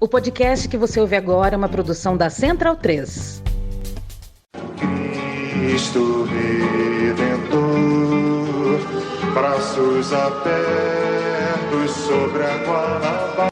O podcast que você ouve agora é uma produção da Central 3. Cristo Redentor, braços abertos sobre a Guanabara.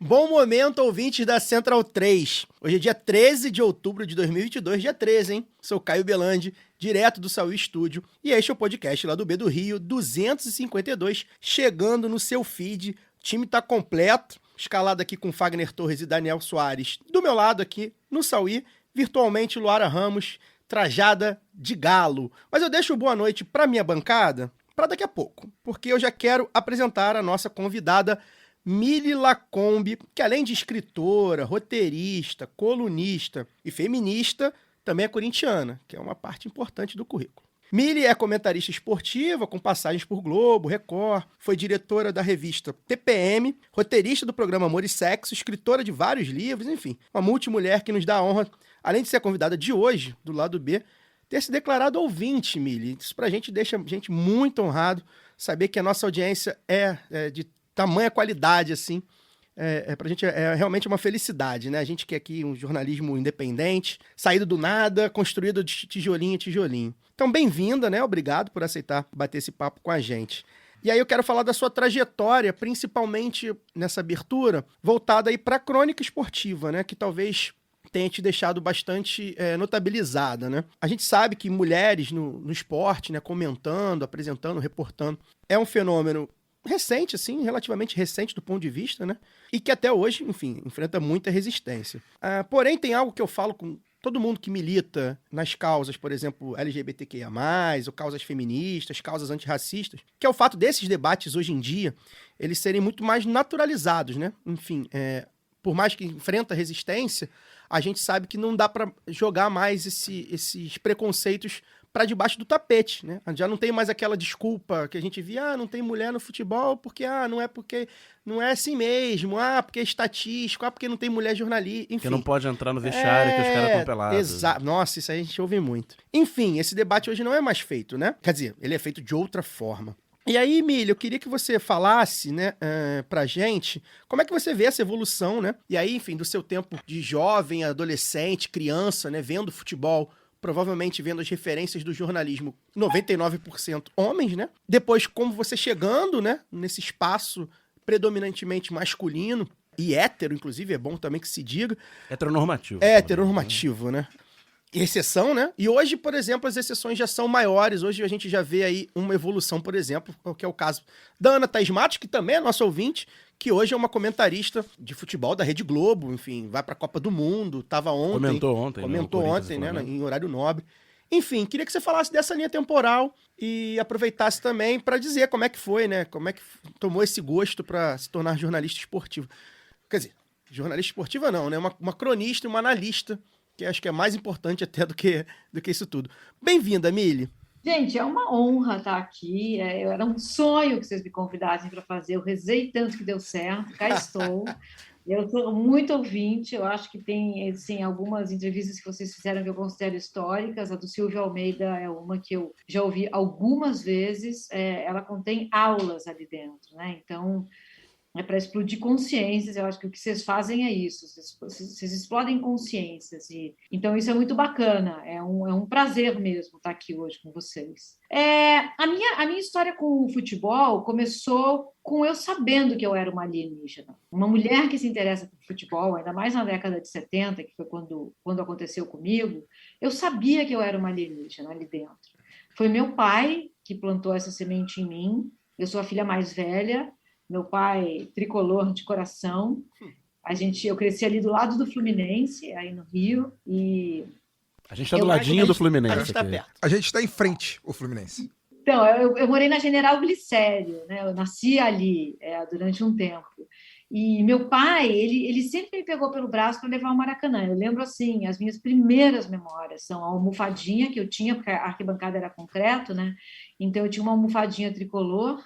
Bom momento, ouvintes da Central 3. Hoje é dia 13 de outubro de 2022, dia 13, hein? Sou Caio Belandi, direto do Sauí Estúdio, e este é o podcast lá do B do Rio, 252, chegando no seu feed. O time tá completo, escalado aqui com Fagner Torres e Daniel Soares. Do meu lado aqui, no Sauí, virtualmente Luara Ramos, trajada de galo. Mas eu deixo boa noite pra minha bancada para daqui a pouco, porque eu já quero apresentar a nossa convidada Mili Lacombe, que além de escritora, roteirista, colunista e feminista, também é corintiana, que é uma parte importante do currículo. Mili é comentarista esportiva, com passagens por Globo, Record, foi diretora da revista TPM, roteirista do programa Amor e Sexo, escritora de vários livros, enfim, uma multimulher que nos dá a honra, além de ser a convidada de hoje, do lado B, ter se declarado ouvinte, Mili. Isso pra gente deixa a gente muito honrado, saber que a nossa audiência é de tamanha qualidade, assim, pra gente é realmente uma felicidade, né? A gente quer aqui um jornalismo independente, saído do nada, construído de tijolinho a tijolinho. Então, bem-vinda, né? Obrigado por aceitar bater esse papo com a gente. E aí eu quero falar da sua trajetória, principalmente nessa abertura, voltada aí pra crônica esportiva, né? Que talvez tenha te deixado bastante notabilizada, né? A gente sabe que mulheres no esporte, né? Comentando, apresentando, reportando, é um fenômeno recente, assim, relativamente recente do ponto de vista, né? E que até hoje, enfim, enfrenta muita resistência. Porém, tem algo que eu falo com todo mundo que milita nas causas, por exemplo, LGBTQIA+, ou causas feministas, causas antirracistas, que é o fato desses debates hoje em dia, eles serem muito mais naturalizados, né? Enfim, por mais que enfrenta resistência, a gente sabe que não dá para jogar mais esses preconceitos para debaixo do tapete, né? Já não tem mais aquela desculpa que a gente via, não tem mulher no futebol porque não é assim mesmo, porque é estatístico, porque não tem mulher jornalista, enfim. Que não pode entrar no vestiário que os caras estão pelados. Exato. Nossa, isso aí a gente ouve muito. Enfim, esse debate hoje não é mais feito, né? Quer dizer, ele é feito de outra forma. E aí, Emília, eu queria que você falasse, né, pra gente, como é que você vê essa evolução, né? E aí, enfim, do seu tempo de jovem, adolescente, criança, né, vendo futebol, provavelmente vendo as referências do jornalismo, 99% homens, né? Depois, como você chegando, né, nesse espaço predominantemente masculino e hétero, inclusive, é bom também que se diga. Heteronormativo. Heteronormativo, né? Exceção, né? E hoje, por exemplo, as exceções já são maiores. Hoje a gente já vê aí uma evolução, por exemplo, que é o caso da Ana Thaís Matos, que também é nossa ouvinte, que hoje é uma comentarista de futebol da Rede Globo, enfim, vai pra Copa do Mundo, tava ontem. Comentou ontem, né, em horário nobre. Enfim, queria que você falasse dessa linha temporal e aproveitasse também para dizer como é que foi, né? Como é que tomou esse gosto para se tornar jornalista esportivo. Quer dizer, jornalista esportiva não, né? Uma cronista e uma analista, que acho que é mais importante até do que isso tudo. Bem-vinda, Mili. Gente, é uma honra estar aqui. Era um sonho que vocês me convidassem para fazer. Eu rezei tanto que deu certo. Cá estou. Eu sou muito ouvinte. Eu acho que tem assim, algumas entrevistas que vocês fizeram que eu considero históricas. A do Silvio Almeida é uma que eu já ouvi algumas vezes. Ela contém aulas ali dentro, né? Então, é para explodir consciências. Eu acho que o que vocês fazem é isso, vocês explodem consciências, então isso é muito bacana, é um prazer mesmo estar aqui hoje com vocês. A minha história com o futebol começou com eu sabendo que eu era uma alienígena, uma mulher que se interessa por futebol, ainda mais na década de 70, que foi quando aconteceu comigo. Eu sabia que eu era uma alienígena ali dentro. Foi meu pai que plantou essa semente em mim. Eu sou a filha mais velha. Meu pai, tricolor de coração. Eu cresci ali do lado do Fluminense, aí no Rio. E a gente está do ladinho do Fluminense. A gente está perto. A gente está em frente, o Fluminense. Então, eu morei na General Glicério, né? Eu nasci ali durante um tempo. E meu pai, ele sempre me pegou pelo braço para levar ao Maracanã. Eu lembro, assim, as minhas primeiras memórias são a almofadinha que eu tinha, porque a arquibancada era concreto, né? Então, eu tinha uma almofadinha tricolor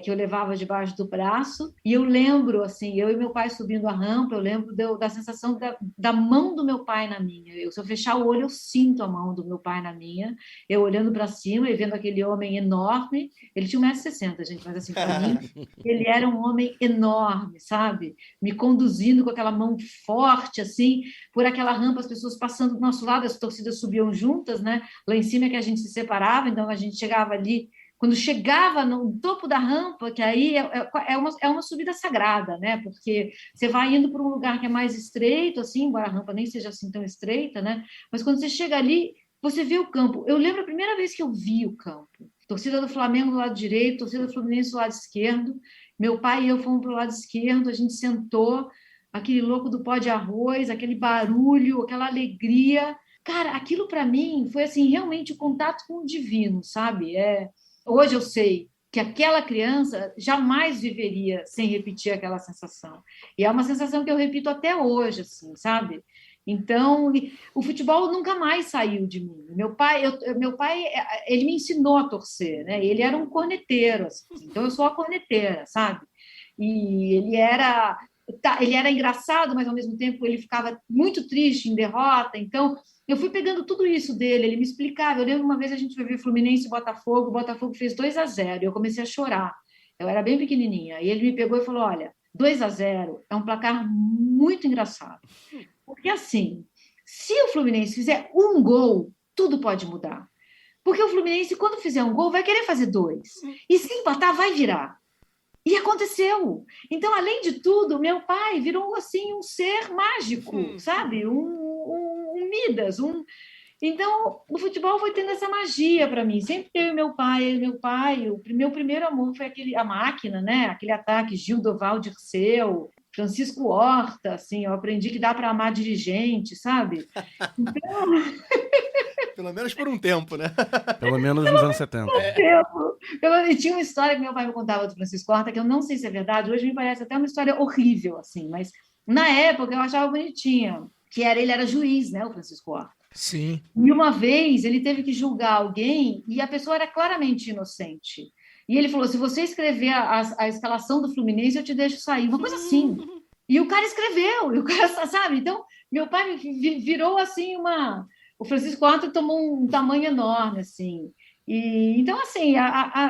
que eu levava debaixo do braço, e eu lembro, assim, eu e meu pai subindo a rampa, eu lembro da sensação da mão do meu pai na minha. Se eu fechar o olho, eu sinto a mão do meu pai na minha, eu olhando para cima e vendo aquele homem enorme. Ele tinha 1,60 m, gente, mas assim, para mim, ele era um homem enorme, sabe? Me conduzindo com aquela mão forte, assim, por aquela rampa, as pessoas passando do nosso lado, as torcidas subiam juntas, né? Lá em cima é que a gente se separava, então a gente chegava ali. Quando chegava no topo da rampa, que aí é uma subida sagrada, né? Porque você vai indo para um lugar que é mais estreito, assim, embora a rampa nem seja assim tão estreita, né? Mas quando você chega ali, você vê o campo. Eu lembro a primeira vez que eu vi o campo. Torcida do Flamengo do lado direito, torcida do Fluminense do lado esquerdo. Meu pai e eu fomos para o lado esquerdo, a gente sentou, aquele louco do pó de arroz, aquele barulho, aquela alegria. Cara, aquilo para mim foi assim, realmente o contato com o divino, sabe? Hoje eu sei que aquela criança jamais viveria sem repetir aquela sensação. E é uma sensação que eu repito até hoje, assim, sabe? Então, o futebol nunca mais saiu de mim. Meu pai, ele me ensinou a torcer, né? Ele era um corneteiro, assim, então eu sou a corneteira, sabe? E ele era engraçado, mas ao mesmo tempo ele ficava muito triste em derrota. Então, eu fui pegando tudo isso dele, ele me explicava. Eu lembro uma vez a gente foi ver Fluminense e Botafogo, o Botafogo fez 2-0, e eu comecei a chorar. Eu era bem pequenininha, e ele me pegou e falou, olha, 2-0 é um placar muito engraçado. Porque assim, se o Fluminense fizer um gol, tudo pode mudar. Porque o Fluminense, quando fizer um gol, vai querer fazer 2. E se empatar, vai virar. E aconteceu. Então, além de tudo, meu pai virou assim um ser mágico, sabe? Um Midas. Então, o futebol foi tendo essa magia para mim. Sempre teve meu pai. O meu primeiro amor foi a máquina, né? Aquele ataque, Gildoval Dirceu, Francisco Horta, assim, eu aprendi que dá para amar dirigente, sabe? Então... Pelo menos por um tempo, né? Pelo menos nos anos 70. E tinha uma história que meu pai me contava do Francisco Horta, que eu não sei se é verdade, hoje me parece até uma história horrível, assim, mas na época eu achava bonitinha, ele era juiz, né, o Francisco Horta. Sim. E uma vez ele teve que julgar alguém e a pessoa era claramente inocente. E ele falou, se você escrever a escalação do Fluminense, eu te deixo sair. Uma coisa assim. E o cara escreveu, e o cara, sabe? Então, meu pai virou assim O Francisco Horta tomou um tamanho enorme, assim. Então, assim,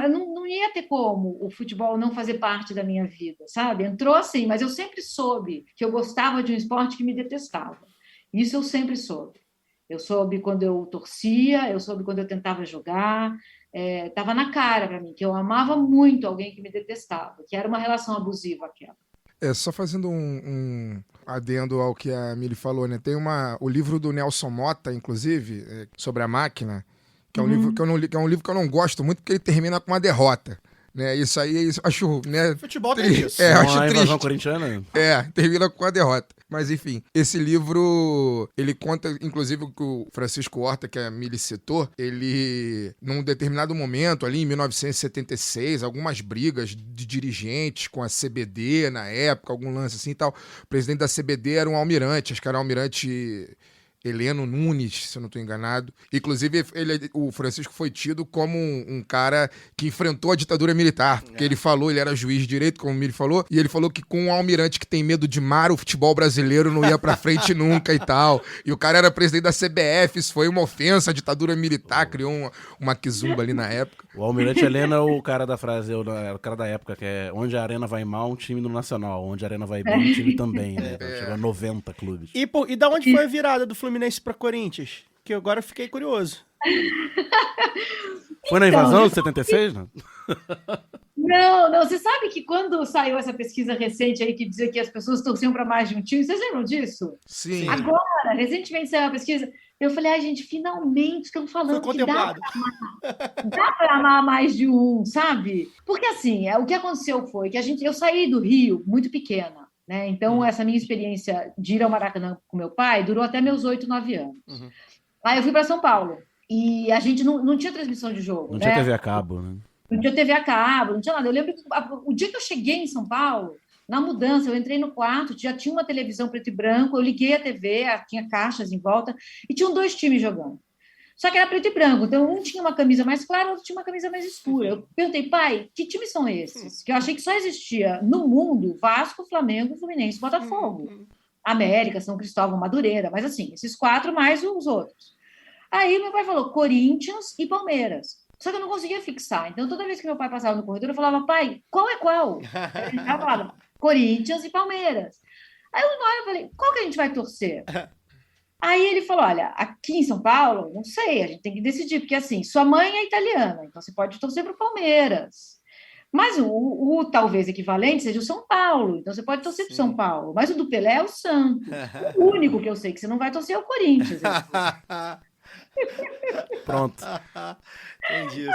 não ia ter como o futebol não fazer parte da minha vida, sabe? Entrou assim, mas eu sempre soube que eu gostava de um esporte que me detestava. Isso eu sempre soube. Eu soube quando eu torcia, eu soube quando eu tentava jogar. Estava na cara para mim que eu amava muito alguém que me detestava, que era uma relação abusiva aquela. Só fazendo um adendo ao que a Mili falou, né? Tem o livro do Nelson Motta, inclusive, sobre a máquina, que é um livro que eu não gosto muito, porque ele termina com uma derrota. Né? Isso aí, acho... Né, futebol tem isso. Acho a triste. invasão corintiana. Termina com a derrota. Mas, enfim, esse livro, ele conta, inclusive, que o Francisco Horta, que a Mili citou, ele, num determinado momento, ali em 1976, algumas brigas de dirigentes com a CBD na época, algum lance assim e tal. O presidente da CBD era um almirante, acho que era um almirante... Heleno Nunes, se eu não estou enganado. Inclusive, o Francisco foi tido como um cara que enfrentou a ditadura militar. Porque ele era juiz de direito, como o Mili falou, e ele falou que com um almirante que tem medo de mar, o futebol brasileiro não ia pra frente nunca e tal. E o cara era presidente da CBF, isso foi uma ofensa à ditadura militar, criou uma quizumba ali na época. O almirante Heleno é o cara da frase, é o cara da época, que é onde a arena vai mal, um time no Nacional. Onde a arena vai bem, um time também, né? Chegou a 90 clubes. E da onde foi a virada do Fluminense para Corinthians? Que agora eu fiquei curioso. Foi na invasão de 76, não? Não. Você sabe que quando saiu essa pesquisa recente aí que dizia que as pessoas torciam para mais de um time, vocês lembram disso? Sim. Agora, recentemente saiu uma pesquisa, eu falei, gente, finalmente estão falando que dá para amar mais de um, sabe? Porque assim, o que aconteceu foi que eu saí do Rio muito pequena. Né? Então, essa minha experiência de ir ao Maracanã com meu pai durou até meus 8, 9 anos. Aí eu fui para São Paulo e a gente não tinha transmissão de jogo. Não tinha TV a cabo, né? Não tinha TV a cabo, não tinha nada. Eu lembro que o dia que eu cheguei em São Paulo, na mudança, eu entrei no quarto, já tinha uma televisão preto e branco, eu liguei a TV, tinha caixas em volta e tinham 2 times jogando. Só que era preto e branco, então um tinha uma camisa mais clara, outro tinha uma camisa mais escura. Eu perguntei, pai, que times são esses? Que eu achei que só existia no mundo Vasco, Flamengo, Fluminense, Botafogo. América, São Cristóvão, Madureira, mas assim, esses 4 mais os outros. Aí meu pai falou Corinthians e Palmeiras. Só que eu não conseguia fixar. Então, toda vez que meu pai passava no corredor, eu falava, pai, qual é qual? Ele falava Corinthians e Palmeiras. Aí eu falei, qual que a gente vai torcer? Aí ele falou, olha, aqui em São Paulo, não sei, a gente tem que decidir, porque assim, sua mãe é italiana, então você pode torcer para o Palmeiras. Mas o talvez equivalente seja o São Paulo, então você pode torcer para o São Paulo. Mas o do Pelé é o Santos. O único que eu sei que você não vai torcer é o Corinthians. Pronto. Entendi.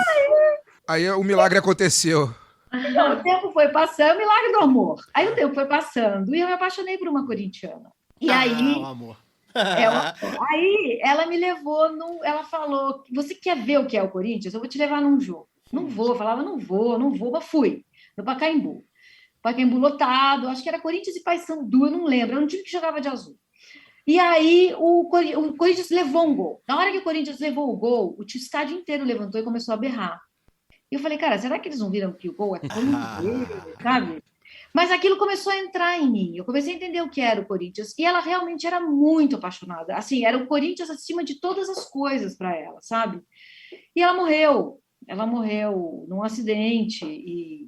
Aí o milagre aconteceu. Então, o tempo foi passando, milagre do amor. Aí o tempo foi passando e eu me apaixonei por uma corintiana. E aí... o amor. Aí ela me levou, ela falou, você quer ver o que é o Corinthians? Eu vou te levar num jogo. Não vou, eu falava, não vou, mas fui. No Pacaembu. Pacaembu lotado, acho que era Corinthians e Paysandu, eu não lembro, era um time que jogava de azul. E aí o Corinthians levou um gol. Na hora que o Corinthians levou o gol, o estádio inteiro levantou e começou a berrar. E eu falei, cara, será que eles não viram que o gol é Corinthians, sabe? Mas aquilo começou a entrar em mim. Eu comecei a entender o que era o Corinthians. E ela realmente era muito apaixonada. Assim, era o Corinthians acima de todas as coisas para ela, sabe? E ela morreu. Ela morreu num acidente. E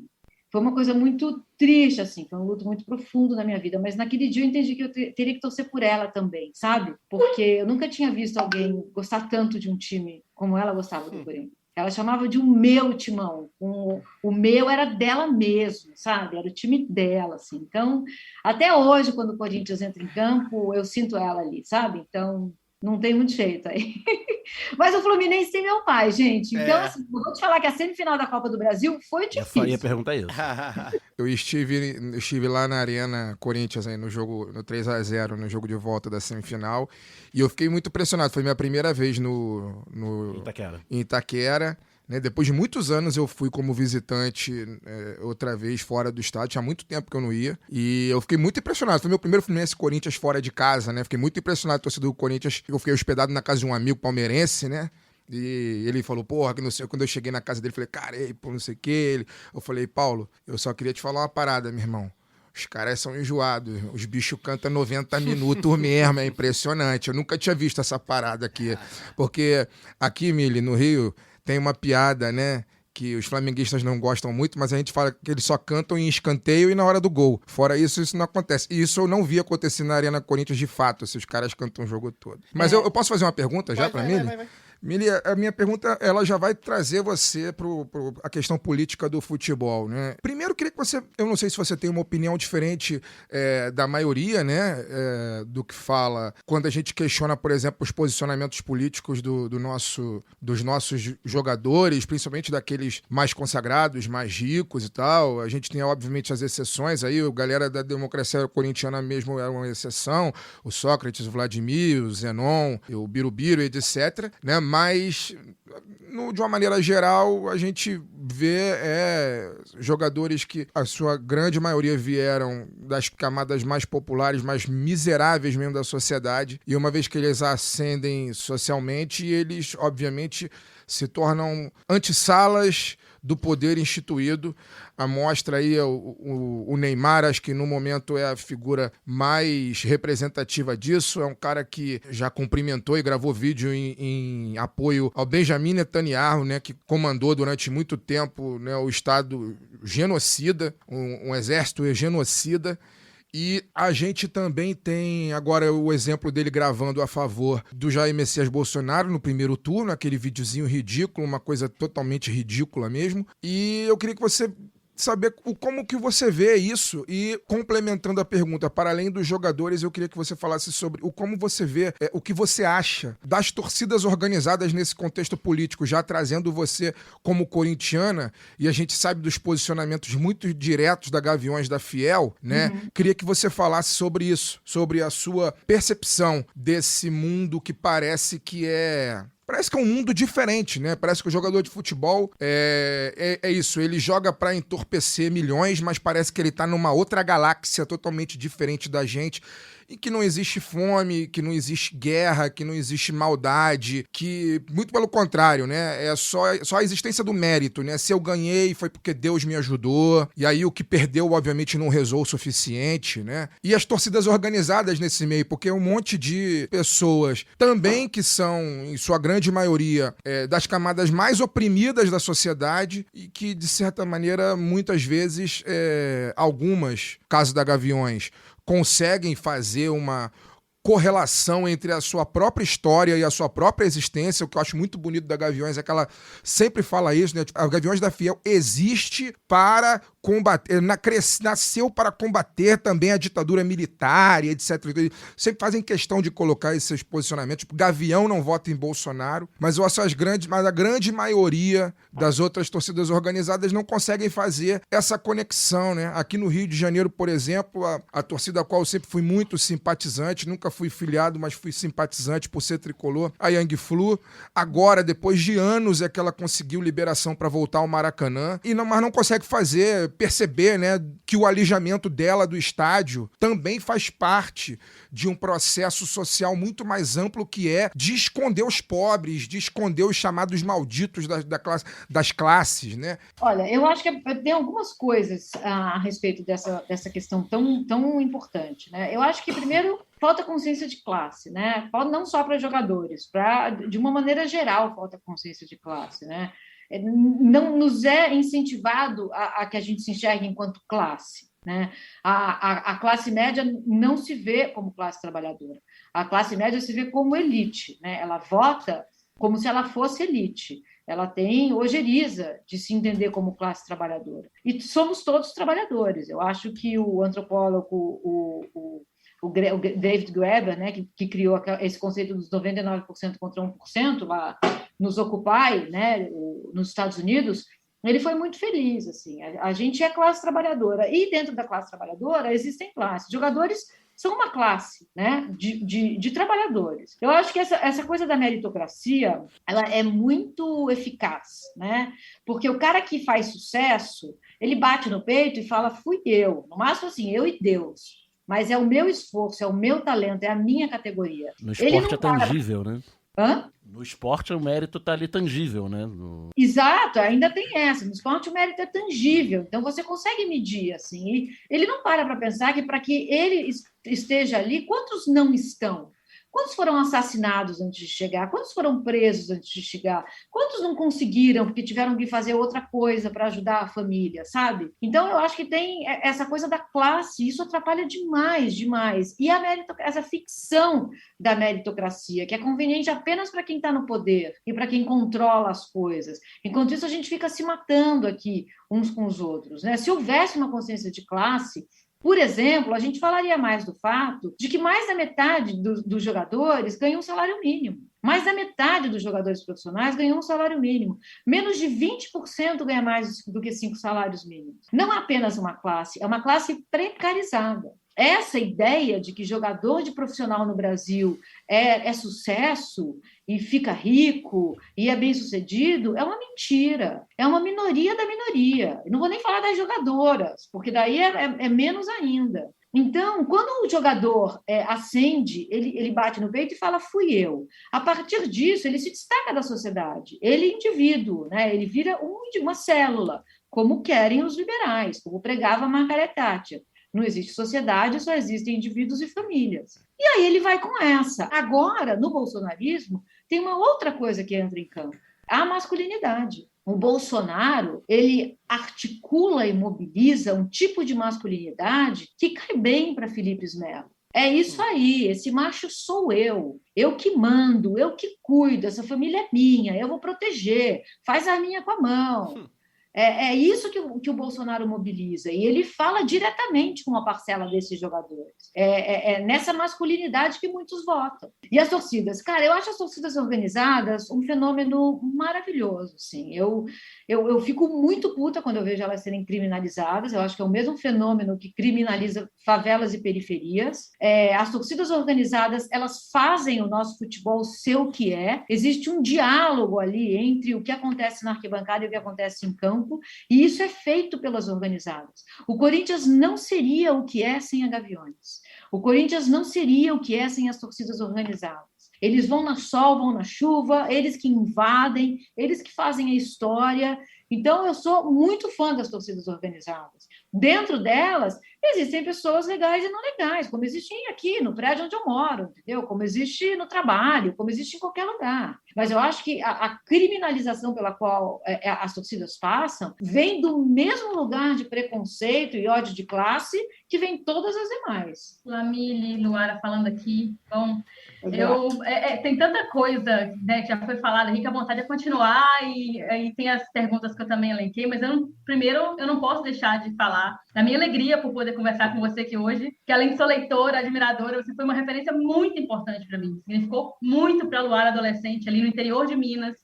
foi uma coisa muito triste, assim. Foi um luto muito profundo na minha vida. Mas naquele dia eu entendi que eu teria que torcer por ela também, sabe? Porque eu nunca tinha visto alguém gostar tanto de um time como ela gostava do Corinthians. Ela chamava de um meu timão. O meu era dela mesmo, sabe? Era o time dela, assim. Então, até hoje, quando o Corinthians entra em campo, eu sinto ela ali, sabe? Então, não tem muito jeito aí. Mas o Fluminense tem meu pai, gente. Então, assim, eu vou te falar que a semifinal da Copa do Brasil foi difícil. Eu ia perguntar isso. Eu estive lá na Arena Corinthians, aí, no 3-0, no jogo de volta da semifinal, e eu fiquei muito impressionado. Foi minha primeira vez em Itaquera. Né? Depois de muitos anos eu fui como visitante outra vez fora do estado, tinha muito tempo que eu não ia, e eu fiquei muito impressionado. Foi meu primeiro Fluminense Corinthians fora de casa, né? Fiquei muito impressionado com a torcida do Corinthians. Eu fiquei hospedado na casa de um amigo palmeirense, né? E ele falou, porra, que não sei. Quando eu cheguei na casa dele, falei, cara, ei, pô, não sei o que. Eu falei, Paulo, eu só queria te falar uma parada, meu irmão. Os caras são enjoados, os bichos cantam 90 minutos mesmo, é impressionante. Eu nunca tinha visto essa parada aqui. Porque aqui, Mili, no Rio, tem uma piada, né? Que os flamenguistas não gostam muito, mas a gente fala que eles só cantam em escanteio e na hora do gol. Fora isso, isso não acontece. E isso eu não vi acontecer na Arena Corinthians de fato, se os caras cantam o jogo todo. Mas eu posso fazer uma pergunta já pra Mili? Vai. Mili, a minha pergunta, ela já vai trazer você para a questão política do futebol, né? Primeiro, queria que você, eu não sei se você tem uma opinião diferente da maioria, né, do que fala, quando a gente questiona, por exemplo, os posicionamentos políticos dos nossos jogadores, principalmente daqueles mais consagrados, mais ricos e tal. A gente tem, obviamente, as exceções aí, a galera da democracia corintiana mesmo é uma exceção, o Sócrates, o Vladimir, o Zenon, o Birubiru, etc., né? Mas, de uma maneira geral, a gente vê jogadores que a sua grande maioria vieram das camadas mais populares, mais miseráveis mesmo da sociedade, e uma vez que eles ascendem socialmente, eles, obviamente, se tornam antessalas do poder instituído. Mostra aí o Neymar, acho que no momento é a figura mais representativa disso. É um cara que já cumprimentou e gravou vídeo em apoio ao Benjamin Netanyahu, né, que comandou durante muito tempo, né, o Estado genocida, um exército genocida. E a gente também tem agora o exemplo dele gravando a favor do Jair Messias Bolsonaro no primeiro turno, aquele videozinho ridículo, uma coisa totalmente ridícula mesmo. E eu queria que você saber como que você vê isso, e complementando a pergunta, para além dos jogadores, eu queria que você falasse sobre como você vê, o que você acha das torcidas organizadas nesse contexto político, já trazendo você como corintiana, e a gente sabe dos posicionamentos muito diretos da Gaviões da Fiel, né? Uhum. Queria que você falasse sobre isso, sobre a sua percepção desse mundo que parece parece que é um mundo diferente, né? Parece que o jogador de futebol é isso, ele joga pra entorpecer milhões, mas parece que ele tá numa outra galáxia totalmente diferente da gente, e que não existe fome, que não existe guerra, que não existe maldade, que, muito pelo contrário, né? É só a existência do mérito, né? Se eu ganhei, foi porque Deus me ajudou, e aí o que perdeu, obviamente, não rezou o suficiente, né? E as torcidas organizadas nesse meio, porque um monte de pessoas também que são, em sua grande maioria, das camadas mais oprimidas da sociedade e que, de certa maneira, muitas vezes, algumas, caso da Gaviões, conseguem fazer uma correlação entre a sua própria história e a sua própria existência. O que eu acho muito bonito da Gaviões é que ela sempre fala isso, né? A Gaviões da Fiel existe para combater, nasceu para combater também a ditadura militar e etc. Sempre fazem questão de colocar esses posicionamentos. Tipo, Gavião não vota em Bolsonaro, mas eu acho mas a grande maioria das outras torcidas organizadas não conseguem fazer essa conexão, né? Aqui no Rio de Janeiro, por exemplo, a torcida a qual eu sempre fui muito simpatizante, nunca fui filiado, mas fui simpatizante por ser tricolor, a Yang Flu. Agora, depois de anos, é que ela conseguiu liberação para voltar ao Maracanã, mas não consegue perceber, né, que o alijamento dela do estádio também faz parte de um processo social muito mais amplo, que é de esconder os pobres, de esconder os chamados malditos das classes, né? Olha, eu acho que tem algumas coisas a respeito dessa questão tão importante, né? Eu acho que, primeiro, falta consciência de classe, né? Não só para jogadores, de uma maneira geral, falta consciência de classe, né? Não nos é incentivado a que a gente se enxergue enquanto classe, né? A classe média não se vê como classe trabalhadora. A classe média se vê como elite, né? Ela vota como se ela fosse elite. Ela tem ojeriza de se entender como classe trabalhadora. E somos todos trabalhadores. Eu acho que o antropólogo, o David Graeber, né, que criou esse conceito dos 99% contra 1% lá nos Occupy, né, nos Estados Unidos, ele foi muito feliz. Assim. A gente é classe trabalhadora, e dentro da classe trabalhadora existem classes. Jogadores são uma classe, né, de trabalhadores. Eu acho que essa coisa da meritocracia, ela é muito eficaz, né, porque o cara que faz sucesso, ele bate no peito e fala, fui eu, no máximo assim, eu e Deus. Mas é o meu esforço, é o meu talento, é a minha categoria. No esporte é tangível, né? Hã? No esporte o mérito tá ali tangível, né? Exato, ainda tem essa. No esporte o mérito é tangível, então você consegue medir, assim. E ele não para pensar que para que ele esteja ali, quantos não estão? Quantos foram assassinados antes de chegar? Quantos foram presos antes de chegar? Quantos não conseguiram porque tiveram que fazer outra coisa para ajudar a família, sabe? Então, eu acho que tem essa coisa da classe, isso atrapalha demais, demais. E essa ficção da meritocracia, que é conveniente apenas para quem está no poder e para quem controla as coisas. Enquanto isso, a gente fica se matando aqui uns com os outros, né? Se houvesse uma consciência de classe, por exemplo, a gente falaria mais do fato de que mais da metade dos jogadores ganham um salário mínimo. Mais da metade dos jogadores profissionais ganham um salário mínimo. Menos de 20% ganha mais do que 5 salários mínimos. Não é apenas uma classe, é uma classe precarizada. Essa ideia de que jogador de profissional no Brasil é sucesso e fica rico e é bem-sucedido é uma mentira. É uma minoria da minoria. Eu não vou nem falar das jogadoras, porque daí é menos ainda. Então, quando o jogador ascende, ele bate no peito e fala, fui eu. A partir disso, ele se destaca da sociedade. Ele é indivíduo, né? Ele vira uma célula, como querem os liberais, como pregava Margaret Thatcher. Não existe sociedade, só existem indivíduos e famílias. E aí ele vai com essa. Agora, no bolsonarismo, tem uma outra coisa que entra em campo. A masculinidade. O Bolsonaro, ele articula e mobiliza um tipo de masculinidade que cai bem para Felipe Melo. É isso aí, esse macho sou eu que mando, eu que cuido, essa família é minha, eu vou proteger, faz a minha com a mão. É isso que o Bolsonaro mobiliza, e ele fala diretamente com uma parcela desses jogadores. É nessa masculinidade que muitos votam. E as torcidas? Cara, eu acho as torcidas organizadas um fenômeno maravilhoso. Assim. Eu Eu fico muito puta quando eu vejo elas serem criminalizadas. Eu acho que é o mesmo fenômeno que criminaliza favelas e periferias. As torcidas organizadas, elas fazem o nosso futebol ser o que é. Existe um diálogo ali entre o que acontece na arquibancada e o que acontece em campo, e isso é feito pelas organizadas. O Corinthians não seria o que é sem a Gaviões. O Corinthians não seria o que é sem as torcidas organizadas. Eles vão no sol, vão na chuva, eles que invadem, eles que fazem a história. Então, eu sou muito fã das torcidas organizadas. Dentro delas, existem pessoas legais e não legais, como existem aqui no prédio onde eu moro, entendeu? Como existe no trabalho, como existe em qualquer lugar. Mas eu acho que a criminalização pela qual as torcidas passam vem do mesmo lugar de preconceito e ódio de classe que vem todas as demais. Lamile, Luara falando aqui. Bom, tem tanta coisa, né, que já foi falada aqui, que a vontade é continuar, e tem as perguntas que eu também elenquei, mas primeiro eu não posso deixar de falar da minha alegria por poder conversar com você aqui hoje, que além de sou leitora, admiradora, você foi uma referência muito importante para mim. Significou muito para a Luara adolescente ali no interior de Minas,